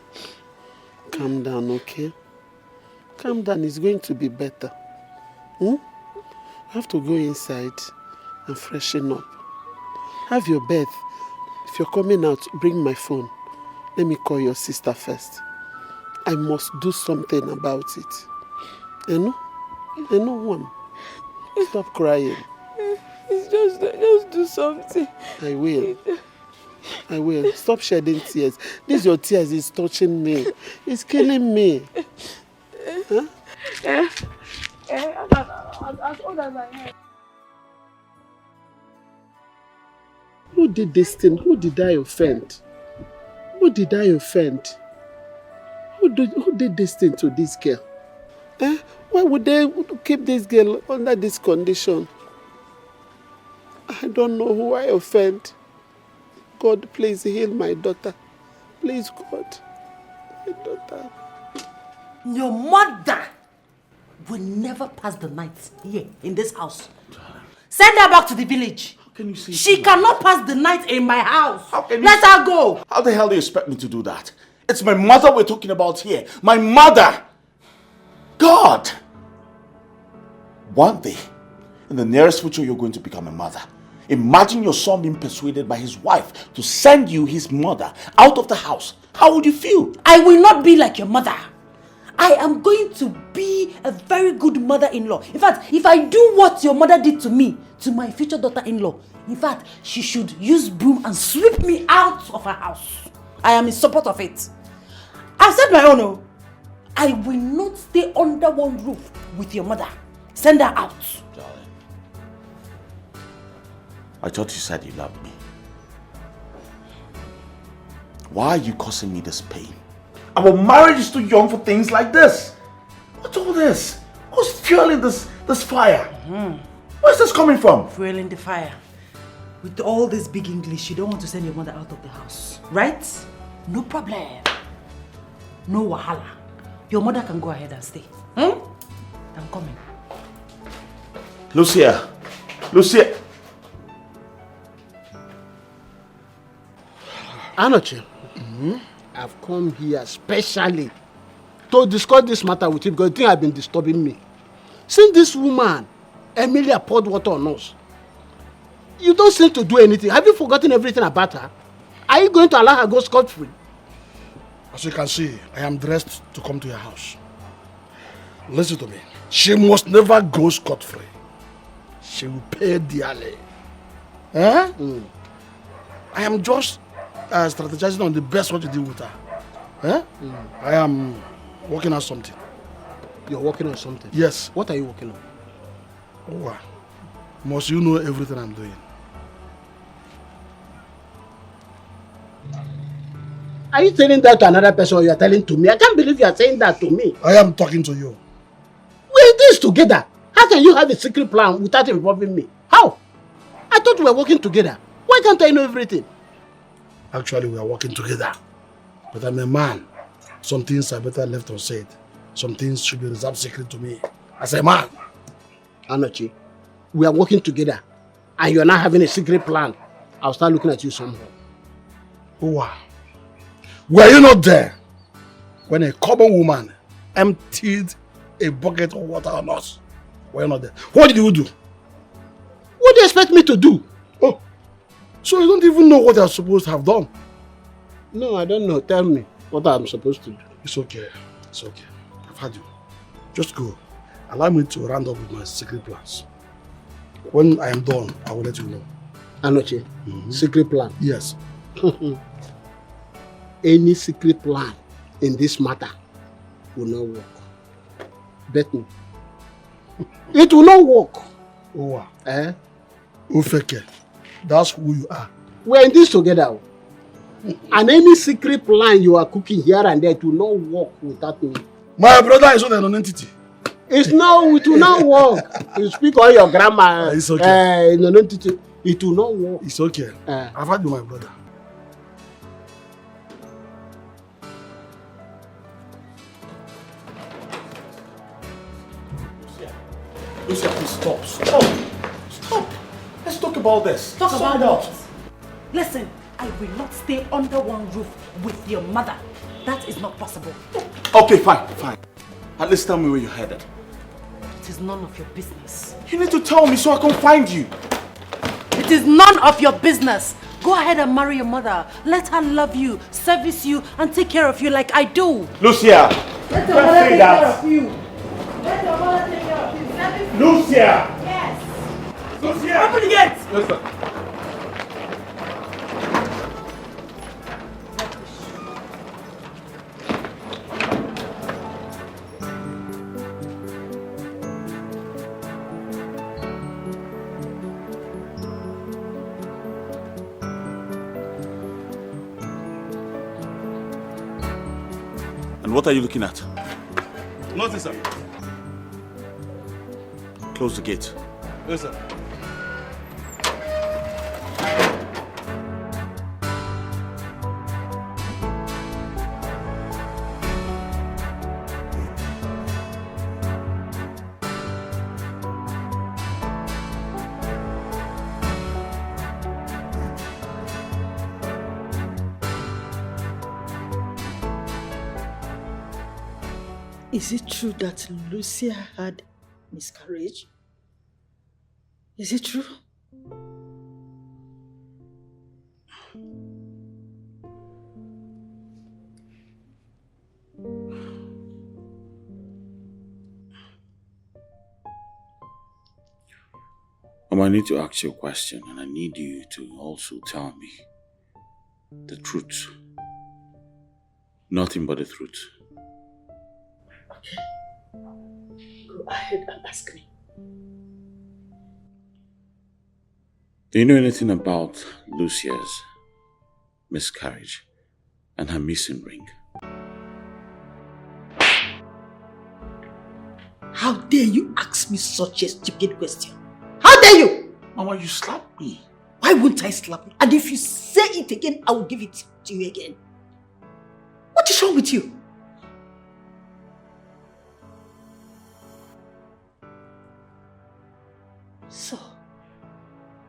calm down, okay? Calm down, it's going to be better. You have to go inside and freshen up. Have your bath. If you're coming out, bring my phone. Let me call your sister first. I must do something about it. You know one. Stop crying. Just do something. I will. Stop shedding tears. This your tears is touching me. It's killing me. Huh? As old as I am. Who did this thing? Who did I offend? Who did I offend? Who did this thing to this girl? Why would they keep this girl under this condition? I don't know who I offend. God, please heal my daughter. Please, God. My daughter. Your mother will never pass the night here in this house. Send her back to the village. How can you say she cannot pass the night in my house. How can you Let her go. How the hell do you expect me to do that? It's my mother we're talking about here. My mother! God! One day, in the nearest future, you're going to become a mother. Imagine your son being persuaded by his wife to send you, his mother, out of the house. How would you feel? I will not be like your mother. I am going to be a very good mother-in-law. In fact, if I do what your mother did to me, to my future daughter-in-law, in fact, she should use broom and sweep me out of her house. I am in support of it. I've said my own. Oh. I will not stay under one roof with your mother. Send her out. Darling, I thought you said you loved me. Why are you causing me this pain? Our marriage is too young for things like this. What's all this? Who's fueling this fire? Where's this coming from? Fueling the fire. With all this big English, you don't want to send your mother out of the house, right? No problem. No wahala. Your mother can go ahead and stay. I'm coming. Lucia. Lucia. Anoche, I've come here specially to discuss this matter with you because the thing has been disturbing me. Since this woman, Emilia, poured water on us, you don't seem to do anything. Have you forgotten everything about her? Are you going to allow her go scot-free? As you can see, I am dressed to come to your house. Listen to me. She must never go scot-free. She will pay dearly. Eh? I am just strategizing on the best way to deal with her. Eh? I am working on something. You're working on something? Yes. What are you working on? Oh, must you know everything I'm doing? Are you telling that to another person or you are telling to me? I can't believe you are saying that to me. I am talking to you. We're in this together. How can you have a secret plan without involving me? How? I thought we were working together. Why can't I know everything? Actually, we are working together. But I'm a man. Some things are better left unsaid. Some things should be reserved secret to me. As a man. Anochi, we are working together. And you are not having a secret plan. I'll start looking at you somehow. Oh, were you not there when a common woman emptied a bucket of water on us? Were you not there? What did you do? What do you expect me to do? Oh, so you don't even know what you're supposed to have done? No, I don't know. Tell me what I'm supposed to do. It's okay. It's okay. I've had you. Just go. Allow me to round up with my secret plans. When I am done, I will let you know. Anoche, secret plan? Yes. Any secret plan in this matter will not work. Bet me. It will not work. Oh, eh? Ufeke, that's who you are. We're in this together. And any secret plan you are cooking here and there, it will not work without me. My brother is not an entity. It's no, it will not work. You speak all your grammar. It's okay. No entity. It will not work. It's okay. I've had you, my brother. Lucia, please stop. Stop. Let's talk about this. Talk about what? Listen, I will not stay under one roof with your mother. That is not possible. Okay, fine. At least tell me where you're headed. It is none of your business. You need to tell me so I can find you. It is none of your business. Go ahead and marry your mother. Let her love you, service you, and take care of you like I do. Lucia! Let your mother take care of you. Let your mother take care of you. Lucia! Yes. Lucia! Open the gate. Yes, sir. And what are you looking at? Nothing, sir. Close the gate. Yes, sir. Is it true that Lucia had miscarriage? Is it true? I need to ask you a question, and I need you to also tell me the truth. Nothing but the truth. Okay. Go ahead and ask me. Do you know anything about Lucia's miscarriage and her missing ring? How dare you ask me such a stupid question? How dare you? Mama, you slapped me. Why wouldn't I slap you? And if you say it again, I will give it to you again. What is wrong with you? So,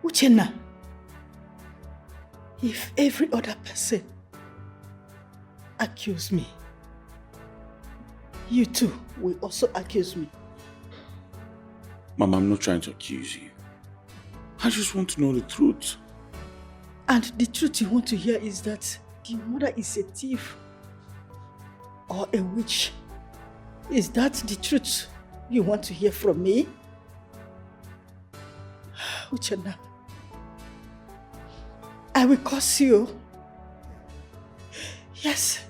Uchenna, if every other person accuse me, you too will also accuse me. Mama, I'm not trying to accuse you. I just want to know the truth. And the truth you want to hear is that the mother is a thief or a witch. Is that the truth you want to hear from me? Uchenna, I will curse you. Yes,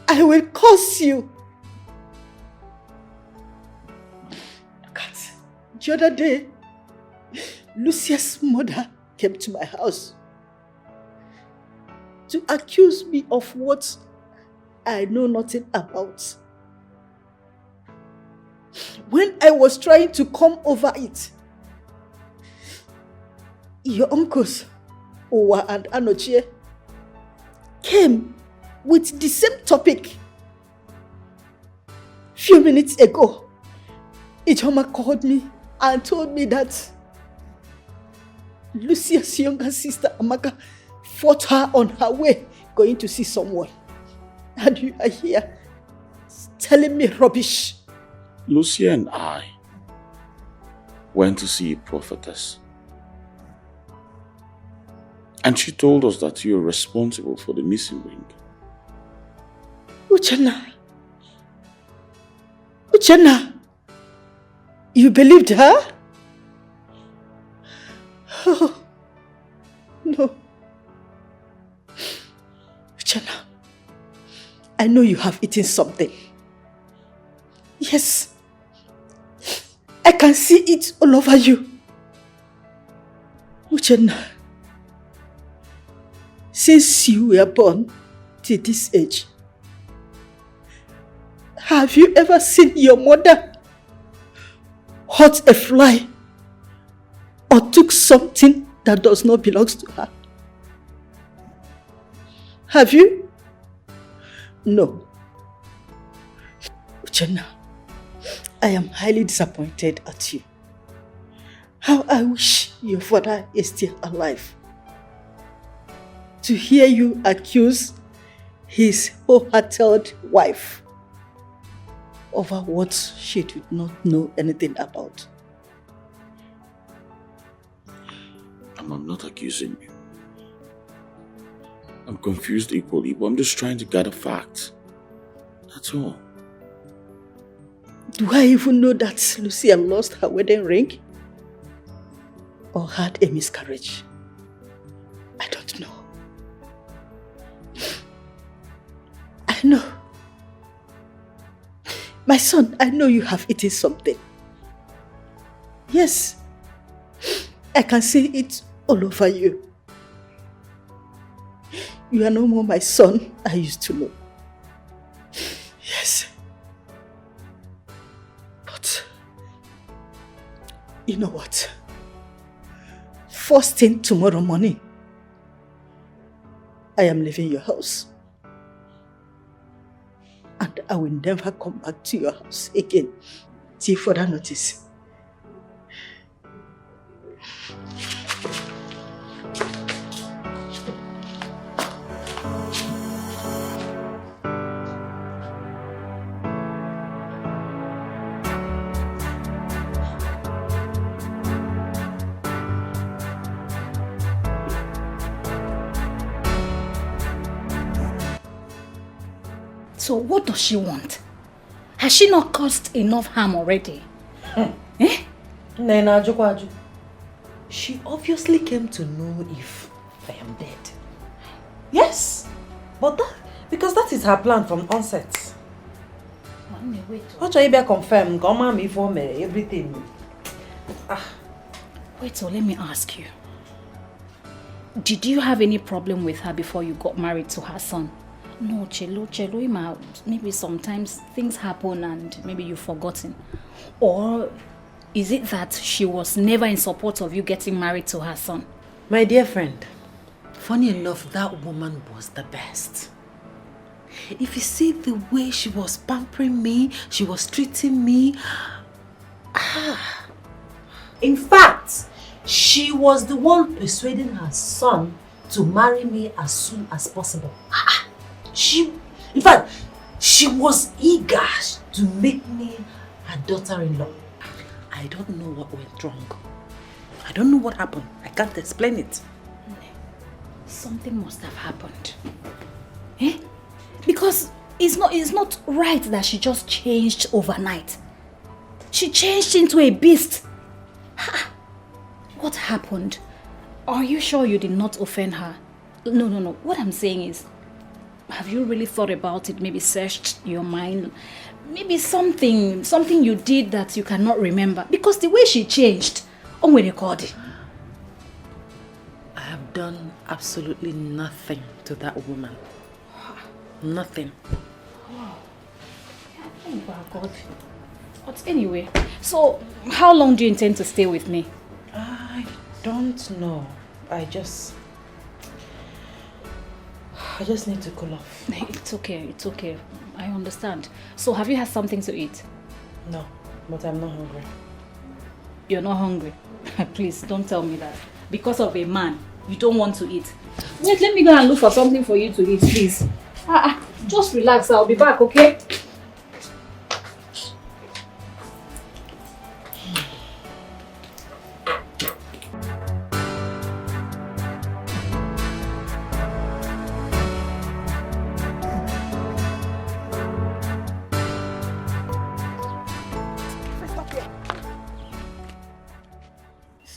I will curse you. Look at the other day, Lucia's mother came to my house to accuse me of what I know nothing about. When I was trying to come over it, your uncles, Owa and Anochie, came with the same topic. Few minutes ago, Ijoma called me and told me that Lucia's younger sister, Amaka, fought her on her way going to see someone. And you are here telling me rubbish. Lucia and I went to see a prophetess. And she told us that you are responsible for the missing ring. Uchenna, you believed her? Oh, no. Uchenna, I know you have eaten something. Yes, I can see it all over you. Uchenna, since you were born to this age, have you ever seen your mother hurt a fly or took something that does not belong to her? Have you? No. Uchenna, I am highly disappointed at you. How I wish your father is still alive to hear you accuse his wholehearted wife over what she did not know anything about. I'm not accusing you. I'm confused equally, but I'm just trying to gather facts. That's all. Do I even know that Lucia lost her wedding ring? Or had a miscarriage? I don't know. I know. My son, I know you have eaten something. Yes. I can see it all over you. You are no more my son I used to know. Yes. But, you know what? First thing tomorrow morning, I am leaving your house. And I will never come back to your house again till further notice. So what does she want? Has she not caused enough harm already? Eh? Nena Jokwaju. She obviously came to know if I am dead. Yes, but because that is her plan from onset. What shall you be confirm? Come me for me everything. Wait, so let me ask you. Did you have any problem with her before you got married to her son? No, Chelo, maybe sometimes things happen and maybe you've forgotten. Or is it that she was never in support of you getting married to her son? My dear friend, funny enough, that woman was the best. If you see the way she was pampering me, she was treating me. In fact, she was the one persuading her son to marry me as soon as possible. In fact, she was eager to make me her daughter-in-law. I don't know what went wrong. I don't know what happened. I can't explain it. Something must have happened. Eh? Because it's not right that she just changed overnight. She changed into a beast. What happened? Are you sure you did not offend her? No. What I'm saying is, have you really thought about it? Maybe searched your mind? Maybe something you did that you cannot remember? Because the way she changed, I have done absolutely nothing to that woman. Nothing. Oh my God. But anyway, so how long do you intend to stay with me? I don't know. I just need to cool off. It's okay. I understand. So have you had something to eat? No, but I'm not hungry. You're not hungry? Please, don't tell me that. Because of a man, you don't want to eat. Wait, let me go and look for something for you to eat, please. Just relax, I'll be back, okay?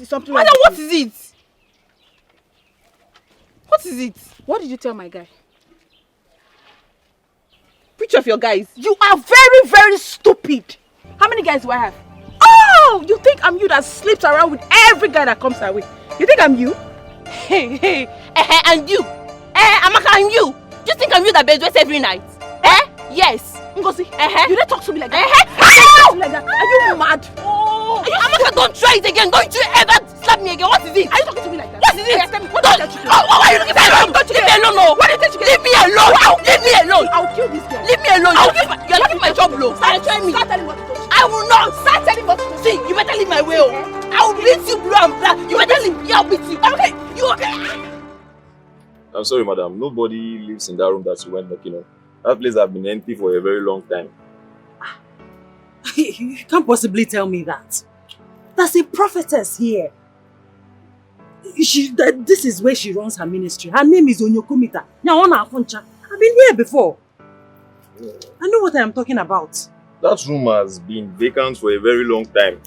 Something Madam, what is it? What is it? What did you tell my guy? Which of your guys? You are very, very stupid. How many guys do I have? Oh, you think I'm you that sleeps around with every guy that comes our way? You think I'm you? Hey, and you? Amaka, and you? Do you think I'm you that bedwets every night? Yes. Ngozi, you don't talk to me like that. Talk to me like that. Are you mad? Oh, Amaka, don't try it again. Don't you ever slap me again. What is it? Are you talking to me like that? What is it? What did you do? Why are you looking at me? Leave me alone, no. What did you do? Leave me alone. Leave me alone. I'll kill this girl. Leave me alone. You're leaving my job low. Start telling me. Start telling me what to do. I will not. Start telling me what to do. See, you better leave my way. I will beat you blue and black. You better leave me. I'll beat you. Okay. You okay? I'm sorry, madam. Nobody lives in that room that you went knocking on. That place has been empty for a very long time. You can't possibly tell me that. There's a prophetess here. This is where she runs her ministry. Her name is Onyokomita. I've been here before. I know what I am talking about. That room has been vacant for a very long time.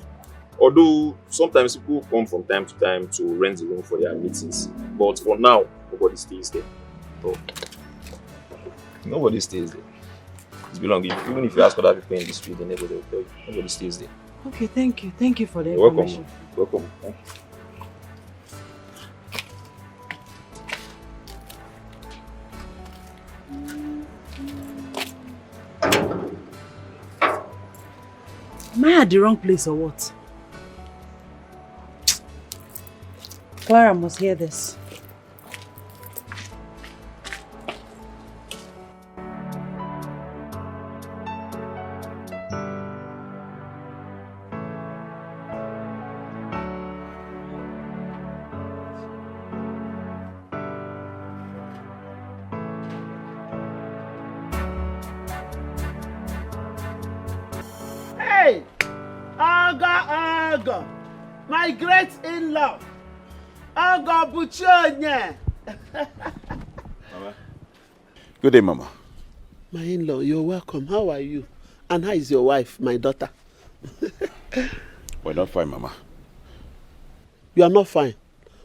Although sometimes people come from time to time to rent the room for their meetings. But for now, nobody stays there. So, nobody stays there. It's belonging. Even if you ask other people in the street, they never will tell you. Nobody stays there. Okay, thank you. Thank you for the You're information. Welcome. Thank you. Am I at the wrong place or what? Clara must hear this. Aga, my great in-law. Aga Buchonya. Mama. Good day, Mama. My in-law, you're welcome. How are you? And how is your wife, my daughter? We're not fine, Mama. You are not fine.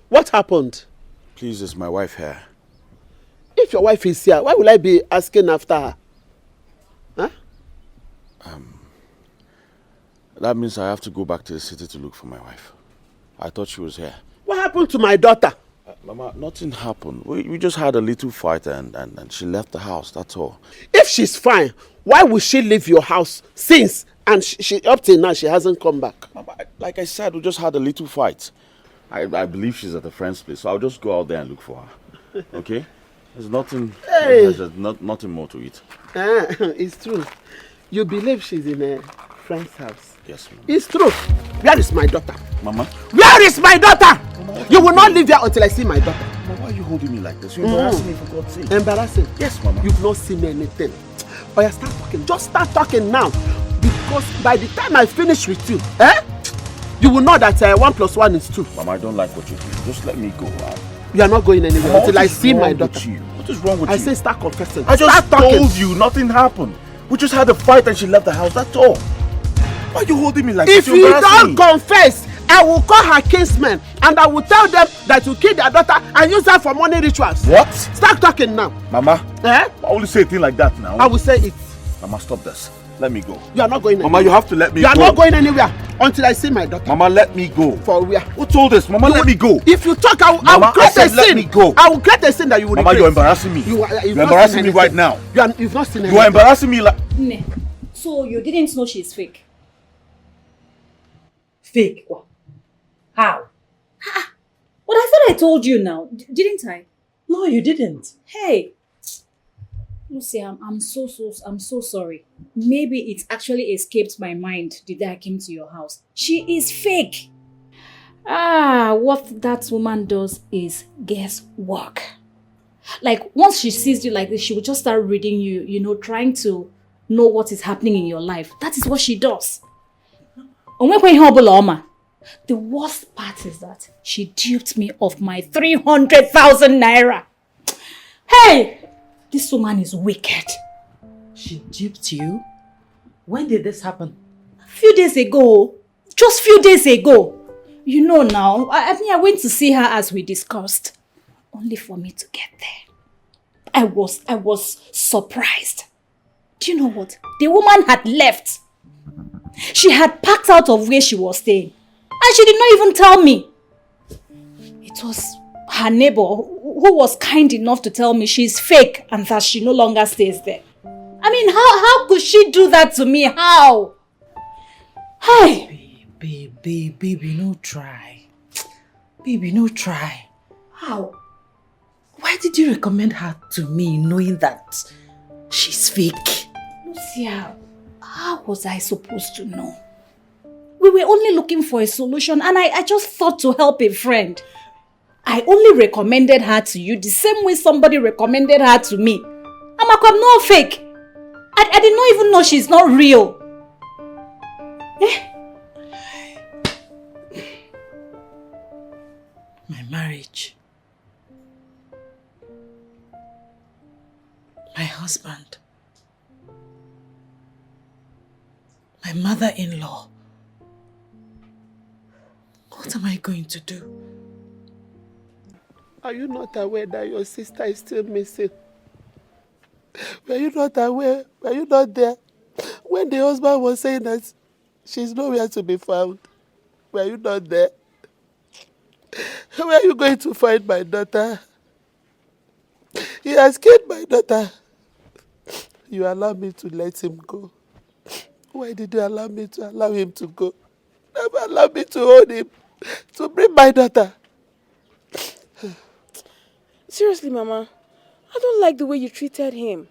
What happened? Please, is my wife here? If your wife is here, why will I be asking after her? Huh? That means I have to go back to the city to look for my wife. I thought she was here. What happened to my daughter? Mama, nothing happened. We just had a little fight and she left the house, that's all. If she's fine, why would she leave your house since? And she up till now, she hasn't come back. Mama, like I said, we just had a little fight. I believe she's at a friend's place, so I'll just go out there and look for her. Okay? There's nothing, there's nothing more to it. It's true. You believe she's in a friend's house? Yes, Mama. It's true. Where is my daughter? Mama? Where is my daughter? Mama, you will not leave here until I see my daughter. Mama, why are you holding me like this? You're embarrassing me, for God's sake. Embarrassing? Yes, Mama. You've not seen anything. Oh, yeah, start talking. Just start talking now. Because by the time I finish with you, you will know that 1 + 1 is 2. Mama, I don't like what you're doing. Just let me go. You are not going anywhere until I see my daughter. What is wrong with you? I say start confessing. I just told you nothing happened. We just had a fight and she left the house, that's all. Why are you holding me like this? If you don't confess, I will call her kinsmen and I will tell them that you killed their daughter and use her for money rituals. What? Start talking now. Mama, I only say a thing like that now. I will say it. Mama, stop this. Let me go. You are not going anywhere. Mama, you have to let me go. You are not going anywhere until I see my daughter. Mama, let me go. For where? Who told us? Mama, let me go. If you talk, I will create a scene. Let me go. I will create a scene that you will Mama, regret. you're embarrassing me. You're embarrassing me right now. You've not seen anything. You are embarrassing me like... So you didn't know she's fake? Fake? How? But I thought I told you now, didn't I? No, you didn't. Hey, Lucy, I'm so sorry. Maybe it actually escaped my mind the day I came to your house. She is fake. What that woman does is guesswork. Like once she sees you like this, she will just start reading you, trying to know what is happening in your life. That is what she does. The worst part is that she duped me of my 300,000 naira. Hey! This woman is wicked. She duped you? When did this happen? Few days ago. Just few days ago. You know now, I went to see her as we discussed. Only for me to get there. I was surprised. Do you know what? The woman had left. She had packed out of where she was staying. And she did not even tell me. It was her neighbor who was kind enough to tell me she's fake and that she no longer stays there. I mean, how could she do that to me? How? Hi. Baby, no try. Baby, no try. How? Why did you recommend her to me knowing that she's fake? Lucia, how was I supposed to know? We were only looking for a solution and I just thought to help a friend. I only recommended her to you the same way somebody recommended her to me. I'm not fake. I did not even know she's not real. My marriage. My husband. My mother-in-law. What am I going to do? Are you not aware that your sister is still missing? Were you not aware? Were you not there? When the husband was saying that she's nowhere to be found, were you not there? Where are you going to find my daughter? He has killed my daughter. You allowed me to let him go. Why did you allow me to allow him to go? Never allow me to hold him, to bring my daughter. Seriously, Mama, I don't like the way you treated him.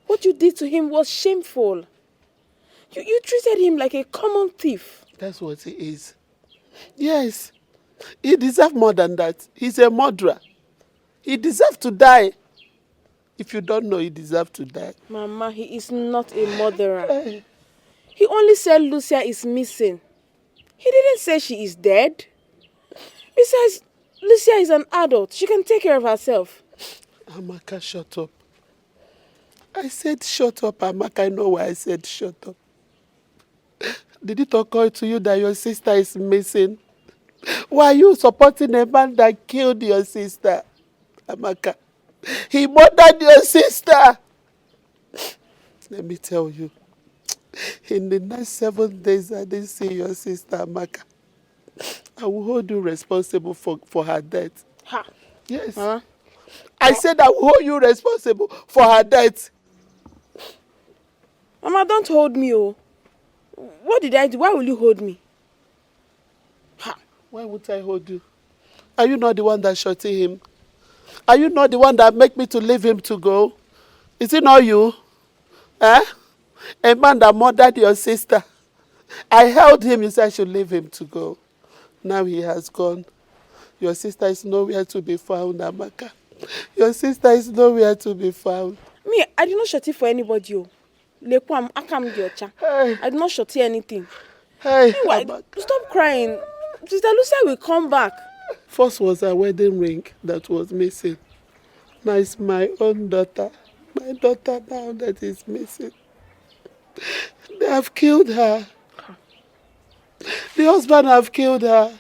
What you did to him was shameful. You treated him like a common thief. That's what he is. Yes, he deserves more than that. He's a murderer. He deserves to die. If you don't know, he deserves to die. Mama, he is not a murderer. He only said Lucia is missing. He didn't say she is dead. Besides, Lucia is an adult. She can take care of herself. Amaka, shut up. I said shut up, Amaka. I know why I said shut up. Did it occur to you that your sister is missing? Why are you supporting a man that killed your sister, Amaka? He murdered your sister. Let me tell you, in the next 7 days, I didn't see your sister, Amaka. I will hold you responsible for her death. Ha. Yes. Huh? I said I will hold you responsible for her death. Mama, don't hold me, oh. What did I do? Why will you hold me? Ha. Why would I hold you? Are you not the one that shot him? Are you not the one that make me to leave him to go? Is it not you? Eh? A man that murdered your sister. I held him, you said I should leave him to go. Now he has gone. Your sister is nowhere to be found, Amaka. Your sister is nowhere to be found. Me, I did not shot it for anybody, oh. I did not shot anything. Hey, anyway, stop crying. Sister Lucia will come back. First was a wedding ring that was missing. Now it's my own daughter. My daughter now that is missing. They have killed her. The husband have killed her.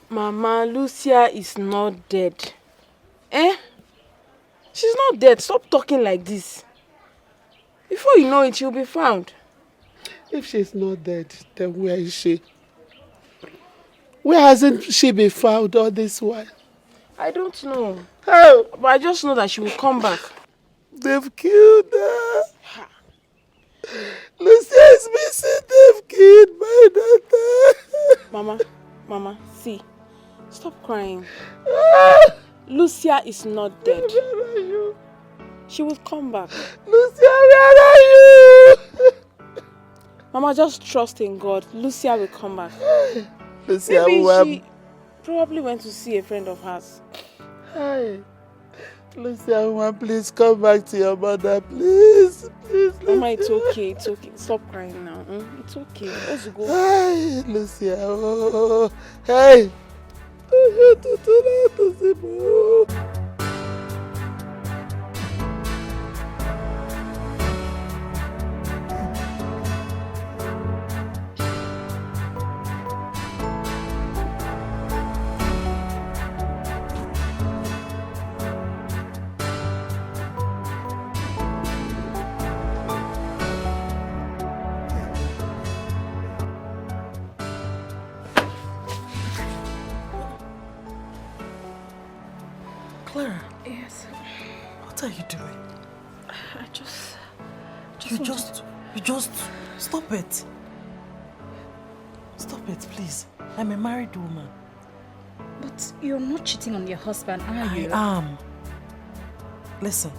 Mama, Lucia is not dead. Eh? She's not dead. Stop talking like this. Before you know it, she'll be found. If she's not dead, then where is she? Where hasn't she been found all this while? I don't know. How? But I just know that she will come back. They've killed her. Lucia is missing. They've killed my daughter. Mama, see. Stop crying. Lucia is not dead. Where are you? She will come back. Lucia, where are you? Mama, just trust in God. Lucia will come back. Lucia, maybe she probably went to see a friend of hers. Hi. Lucia, please come back to your mother, please. Please, Mama, it's okay. It's okay. Stop crying now. It's okay. Let's go. Hi, Lucia. Oh, hey. Clara. Yes. What are you doing? I just You just stop it. Stop it, please. I'm a married woman. But you're not cheating on your husband, are you? I am. Listen,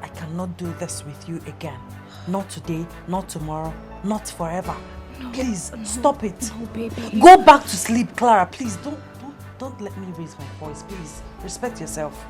I cannot do this with you again. Not today, not tomorrow, not forever. No, please, stop it. No, baby. Go back to sleep, Clara. Please, don't let me raise my voice. Please, respect yourself.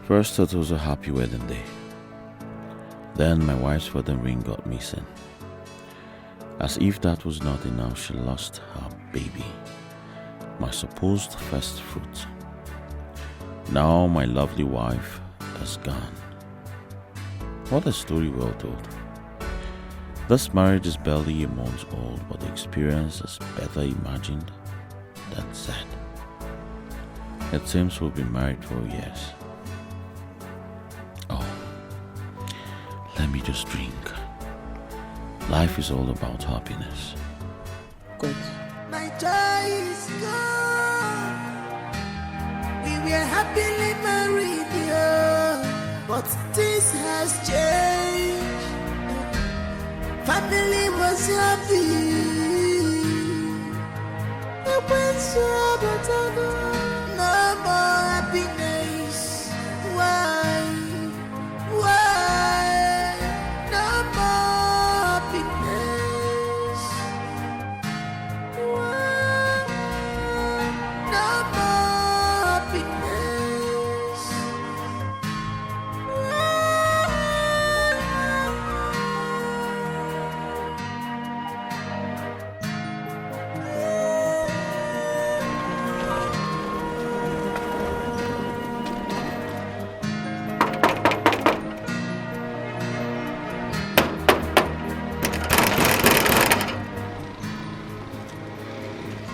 First, it was a happy wedding day. Then my wife's wedding ring got missing. As if that was not enough, she lost her baby, my supposed first fruit. Now my lovely wife is gone. What a story well told. This marriage is barely a month old, but the experience is better imagined than said. It seems we've been married for years. Oh, let me just drink. Life is all about happiness. Good. My joy is gone. We were happily married, yeah, but this has changed. Family was happy. But when No more happiness. Why? No more happiness. Why? No more happiness.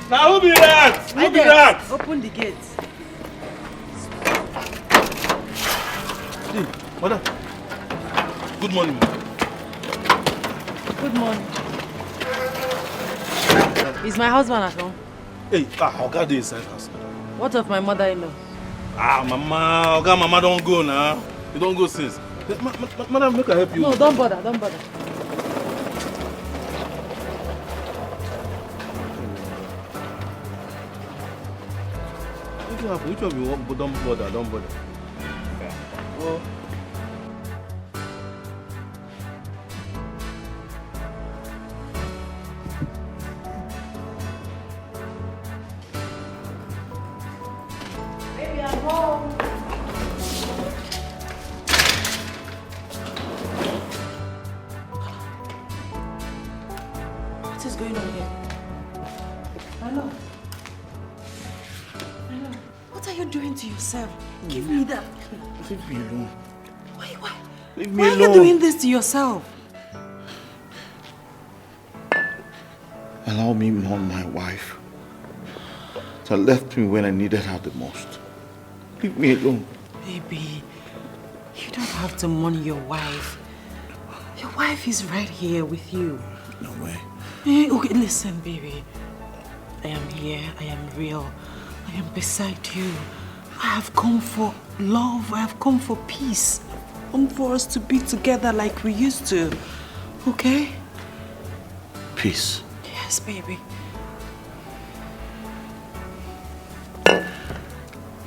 Now who be that? Who be that? Open the gate. Hey, mother. Good morning, mother. Good morning. Is my husband at home? Hey, Oga dey inside house. What of my mother-in-law? Mama, Oga, Mama don't go now. You don't go since. Madam, make I help you. No, don't bother, don't bother. Which of you want? Don't bother, don't bother. Oh. Baby, I'm home. What is going on here? Hello. What are you doing to yourself? Give me that. Leave me alone. Why Leave me are alone. you doing this to yourself? Allow me mourn my wife that left me when I needed her the most. Leave me alone. Baby, you don't have to mourn your wife. Your wife is right here with you. No way. Okay, listen, baby. I am here. I am real. I am beside you. I have come for love. I have come for peace. Come for us to be together like we used to. Okay? Peace. Yes, baby.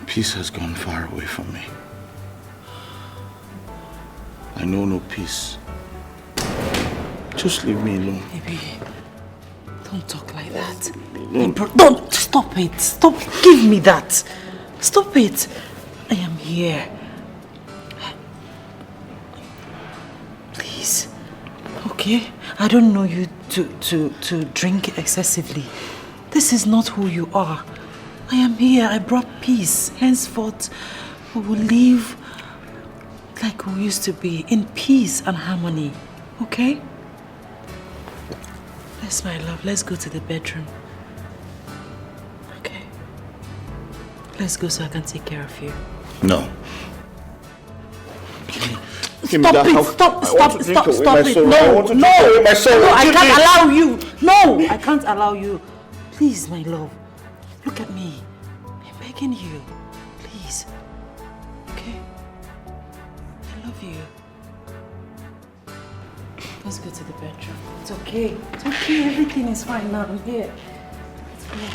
Peace has gone far away from me. I know no peace. Just leave me alone. Baby, don't talk like that. No. Don't stop it. Stop. Give me that. Stop it. I am here. Please. Okay? I don't know you to drink excessively. This is not who you are. I am here. I brought peace. Henceforth, we will live like we used to be, in peace and harmony. Okay? Yes, my love. Let's go to the bedroom. Okay? Let's go so I can take care of you. No. Stop it! Stop it! No! I can't allow you! No! I can't allow you. Please, my love. Look at me. I'm begging you. Please. Okay? I love you. Let's go to the bedroom. It's okay. It's okay. Everything is fine now. I'm here. It's okay.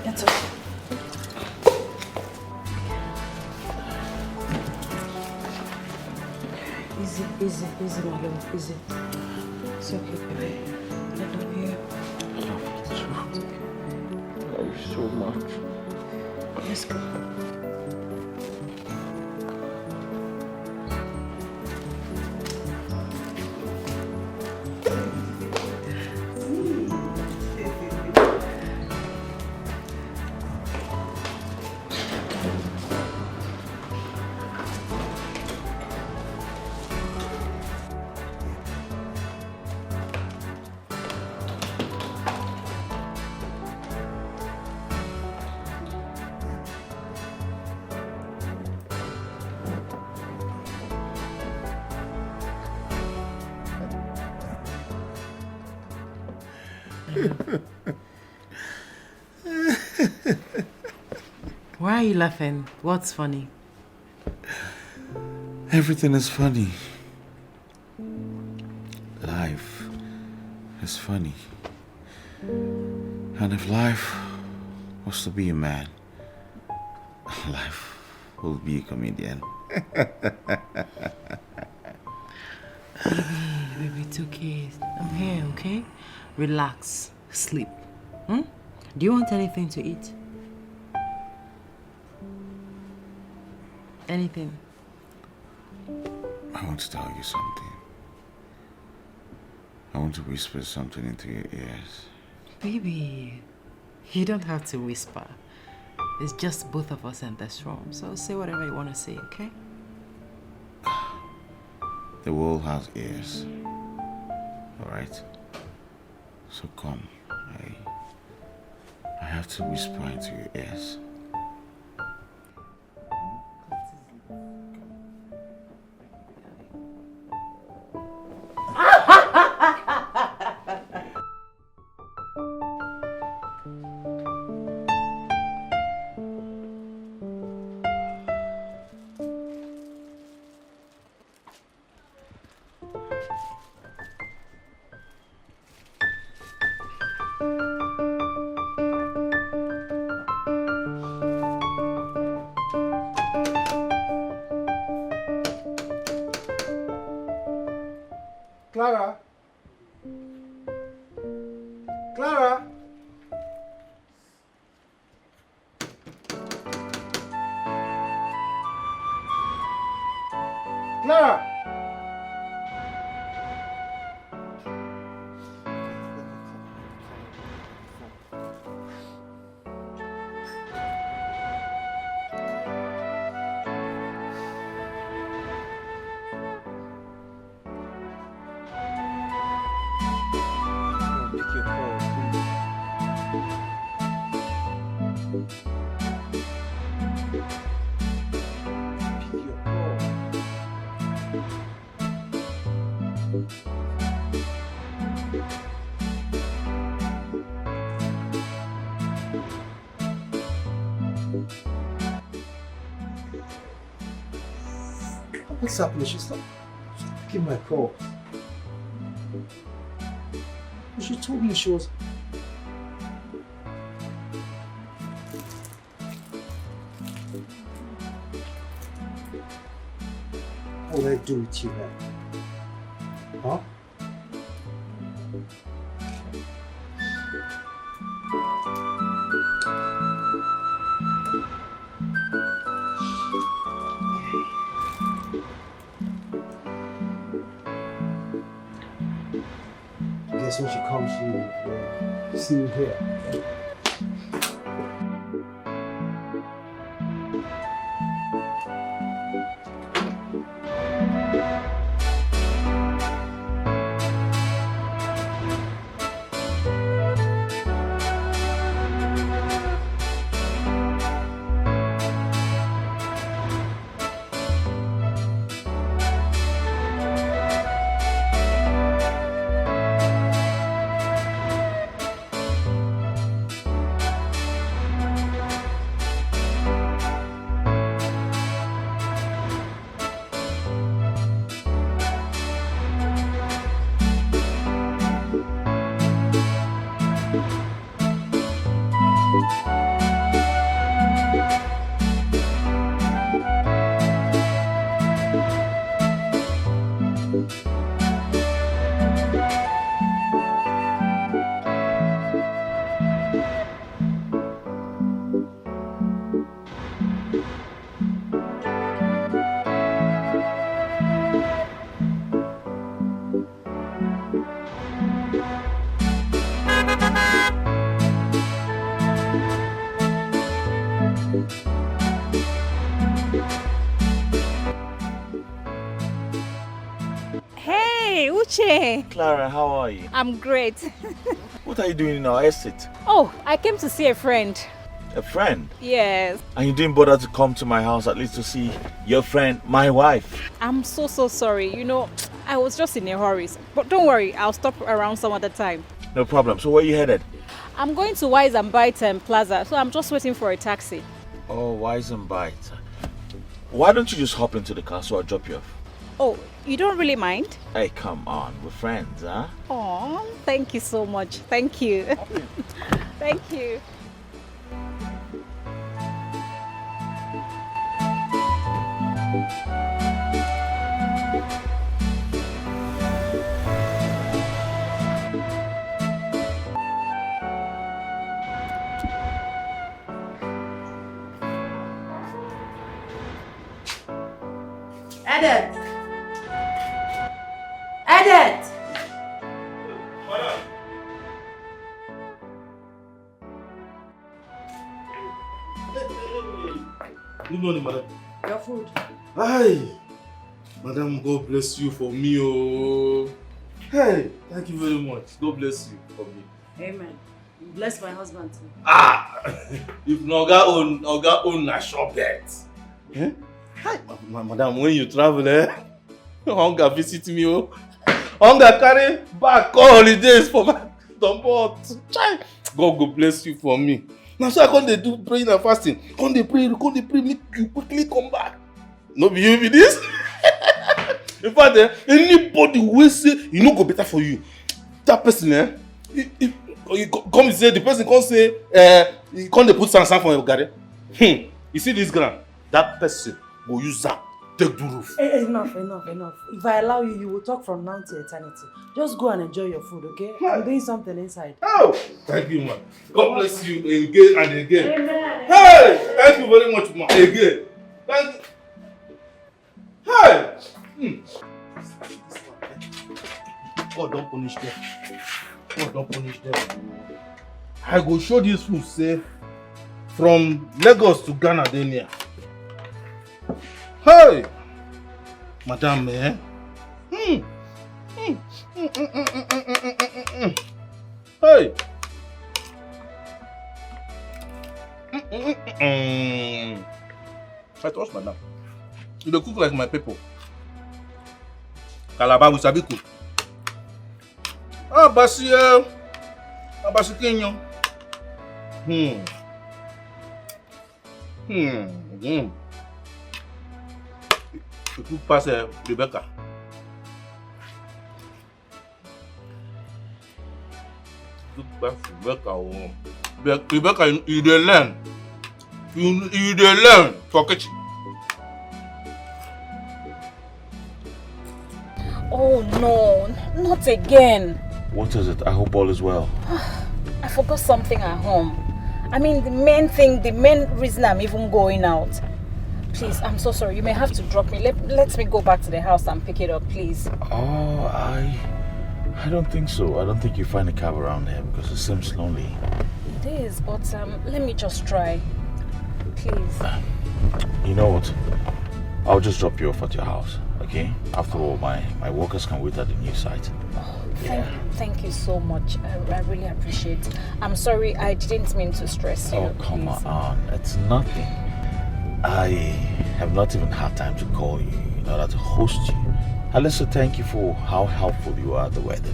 It's okay. Easy, my love, easy. It's okay, baby. I love you. I love you so much. Let's go. Why are you laughing? What's funny? Everything is funny. Life is funny. And if life was to be a man, life will be a comedian. Baby, it's okay. I'm here, okay? Relax. Sleep. Do you want anything to eat? Anything? I want to tell you something. I want to whisper something into your ears. Baby, you don't have to whisper. It's just both of us in this room. So say whatever you want to say, okay? The world has ears. Alright? So come. I have to whisper into your ears. Clara? Clara? Clara? What's happening? She's not picking my call. She told me she was... What will I do with you now? Huh? Guess when she comes, she will see you here. Clara, how are you? I'm great. What are you doing in our estate? Oh, I came to see a friend. A friend? Yes. And you didn't bother to come to my house at least to see your friend, my wife? I'm so sorry. You know, I was just in a hurry. But don't worry, I'll stop around some other time. No problem. So where are you headed? I'm going to Wise and Bite Plaza, so I'm just waiting for a taxi. Oh, Wise and Bite. Why don't you just hop into the car so I'll drop you off? Oh, you don't really mind? Hey, come on. We're friends, huh? Oh, thank you so much. Thank you. Thank you. Edith! Edith! Good morning, madam. Your food. Hi! Madam, God bless you for me, oh. Hey, thank you very much. God bless you for me. Amen. Bless my husband too. Ah! If Oga own a shop bet. Eh? Hi, madam, when you travel, hunger visit me, oh. Hunger carry back all holidays for my support. God go bless you for me. Now, so I can't do praying and fasting. Can't they pray, make you quickly come back. No be you be this. In fact, anybody who say you no go better for you, that person, if you come say the person can't say, you can't put sand for your garden. You see this ground? That person will use that take the roof. Enough. If I allow you, you will talk from now to eternity. Just go and enjoy your food, okay? I'm doing something inside. Oh, thank you, man. God bless you again and again. Amen. Hey, thank you very much, man. Again. Thank you. Hey. God don't punish them. God don't punish them. I go show this food, say, from Lagos to Ghana, then here. Hey, madam, eh? Hey. I trust madam. You dey cook like my people. Calabar with sabi cook. Abasi Kenyan. You cook pass Rebecca. Cook pass Rebecca. Rebecca, you dey learn. You dey learn for kitchen. Oh no, not again. What is it? I hope all is well. I forgot something at home. I mean, the main reason I'm even going out. Please, I'm so sorry. You may have to drop me. Let me go back to the house and pick it up, please. Oh, I don't think so. I don't think you find a cab around here because it seems lonely. It is, but let me just try. Please. You know what? I'll just drop you off at your house, okay? After all, my workers can wait at the new site. Oh, thank you so much. I really appreciate it. I'm sorry, I didn't mean to stress you. Oh, come on. It's nothing. I have not even had time to call you in order to host you. I'll also thank you for how helpful you are at the wedding.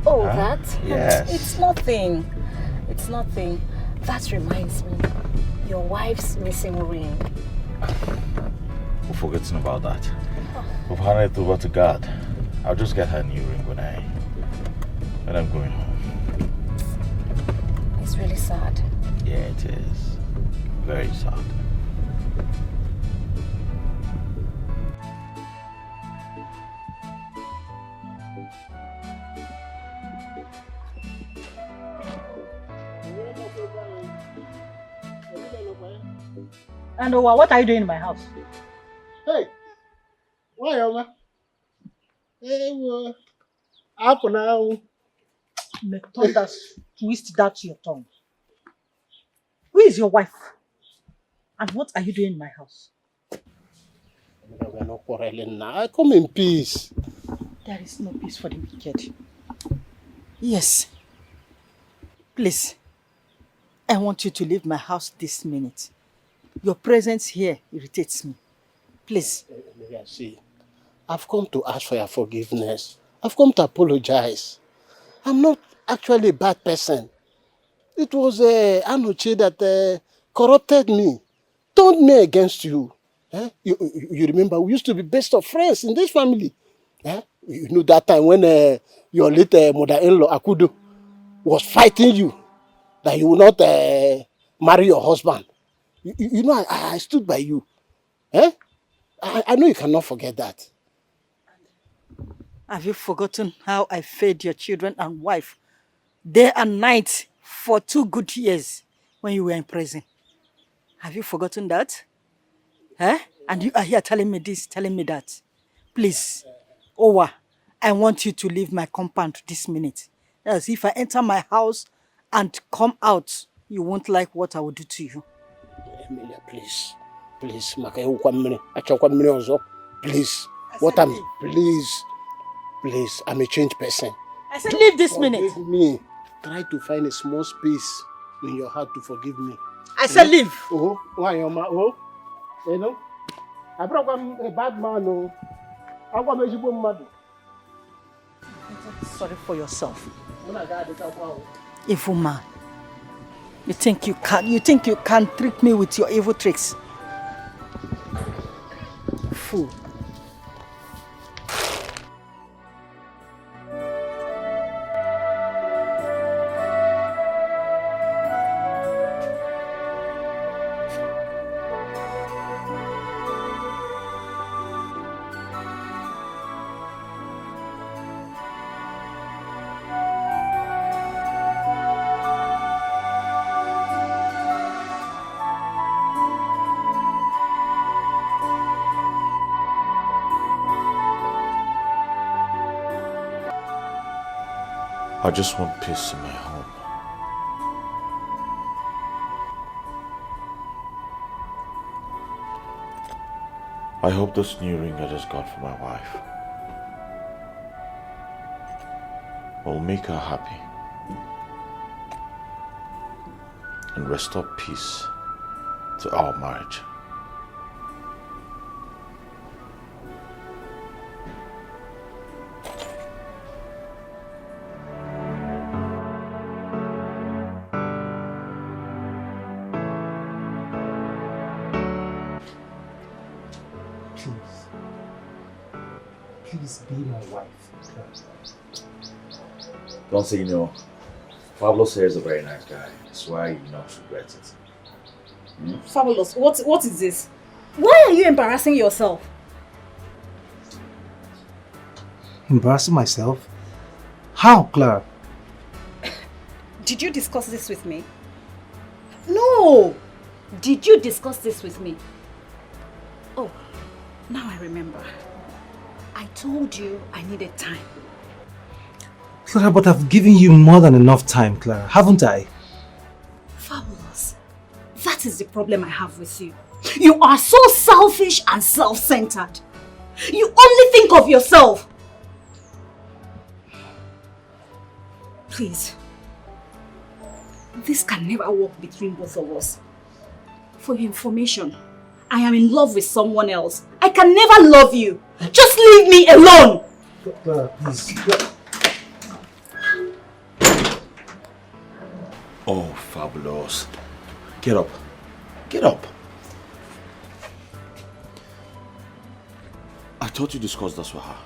Oh, that? Yes. It's nothing. It's nothing. That reminds me. Your wife's missing ring. We're forgetting about that. We've handed it over to God. I'll just get her a new ring when I'm going home. It's really sad. Yeah, it is. Very sad. And what are you doing in my house? Hey, why am I? Hey, up now. May thunder twist that your tongue. Who is your wife? And what are you doing in my house? We are not quarreling now. I come in peace. There is no peace for the wicked. Yes. Please, I want you to leave my house this minute. Your presence here irritates me. Please. See, I've come to ask for your forgiveness. I've come to apologize. I'm not actually a bad person. It was Anoche that corrupted me, turned me against you. You remember, we used to be best of friends in this family. You know that time when your late mother-in-law, Akudo, was fighting you, that you will not marry your husband. You know, I stood by you. I I know you cannot forget that. Have you forgotten how I fed your children and wife day and night for 2 good years when you were in prison? Have you forgotten that? Huh? And you are here telling me this, telling me that. Please, Owa, I want you to leave my compound this minute. Else, if I enter my house and come out, you won't like what I will do to you. Emilia, please. Please, please. Please, I'm a changed person. I said leave this minute. Forgive me. Try to find a small space in your heart to forgive me. I said leave. Oh, why am I? Oh, you know, I brought a bad man. Oh, I want to be mad. Sorry for yourself. Evil man. You think you can trick me with your evil tricks? Fool. I just want peace in my home. I hope this new ring I just got for my wife will make her happy and restore peace to our marriage. Please be my wife. Don't say no. Fabulous here is a very nice guy. That's why you not regret it. Fabulous, what is this? Why are you embarrassing yourself? Embarrassing myself? How, Clara? Did you discuss this with me? No! Did you discuss this with me? Oh, now I remember. I told you I needed time. Clara, but I've given you more than enough time, Clara, haven't I? Fabulous. That is the problem I have with you. You are so selfish and self-centered. You only think of yourself. Please. This can never work between both of us. For your information, I am in love with someone else. I can never love you. Just leave me alone. Clara, please. Oh, Fabulous. Get up. Get up. I thought you discussed this with her.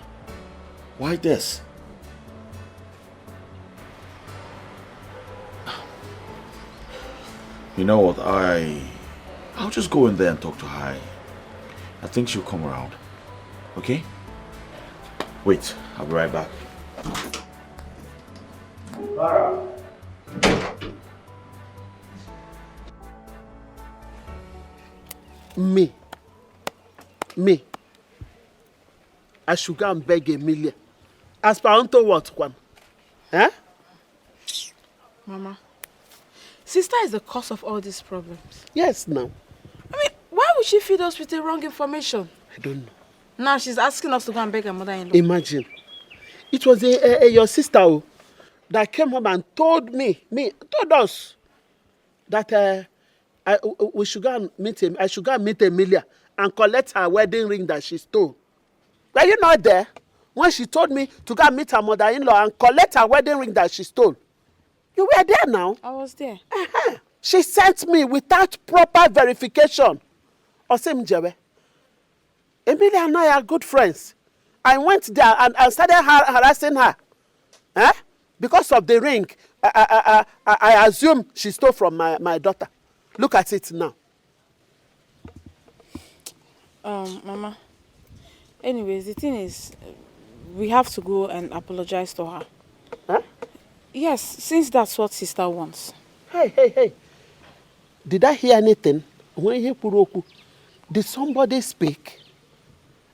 Why this? You know what? I'll just go in there and talk to her. I think she'll come around. Okay? Wait, I'll be right back. Clara. Me. I should go and beg Emilia. As per unto what, Kwan? Eh? Mama, sister is the cause of all these problems. Yes, now. I mean, why would she feed us with the wrong information? I don't know. Now she's asking us to go and beg her mother-in-law. Imagine. It was your sister that came home and told us that we should go and meet him. I should go and meet Emilia and collect her wedding ring that she stole. Were you not there when she told me to go and meet her mother-in-law and collect her wedding ring that she stole? You were there now. I was there. She sent me without proper verification. Osim Jewe. Emilia and I are good friends. I went there and started harassing her. Because of the ring, I assume she stole from my daughter. Look at it now. Mama, Anyways, the thing is, we have to go and apologize to her. Huh? Yes, since that's what sister wants. Hey. Did I hear anything? When you put did somebody speak?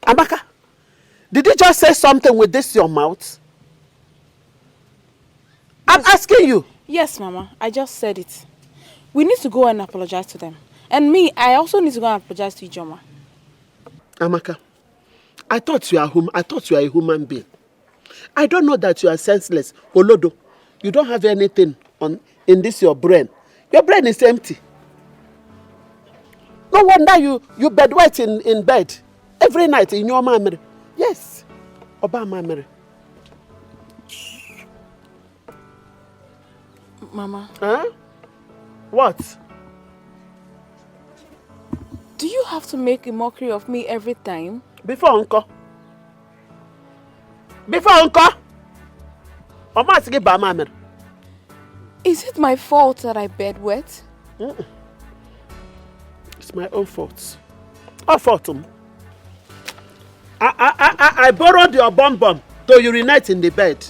Amaka, did you just say something with this your mouth? I'm asking you. Yes, Mama, I just said it. We need to go and apologize to them. And me, I also need to go and apologize to Ijoma. Amaka, I thought you are a human being. I don't know that you are senseless. Olodo, you don't have anything in this your brain. Your brain is empty. No wonder you bedwet in bed every night in your memory. Yes, Oba memory. Mama. Huh? What? Do you have to make a mockery of me every time? Before Uncle. Is it my fault that I bedwet? It's my own fault. Our fault. I borrowed your bomb to urinate in the bed.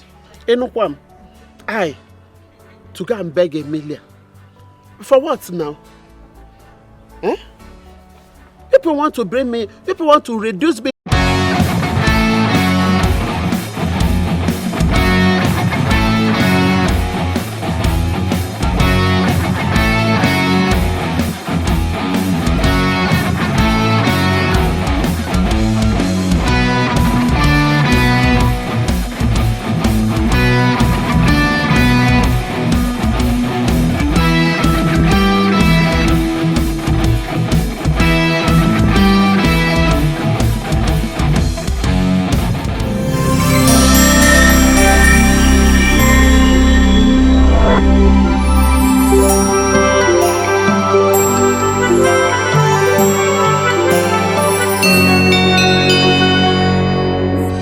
To go and beg Emilia. For what now? Eh? People want to reduce me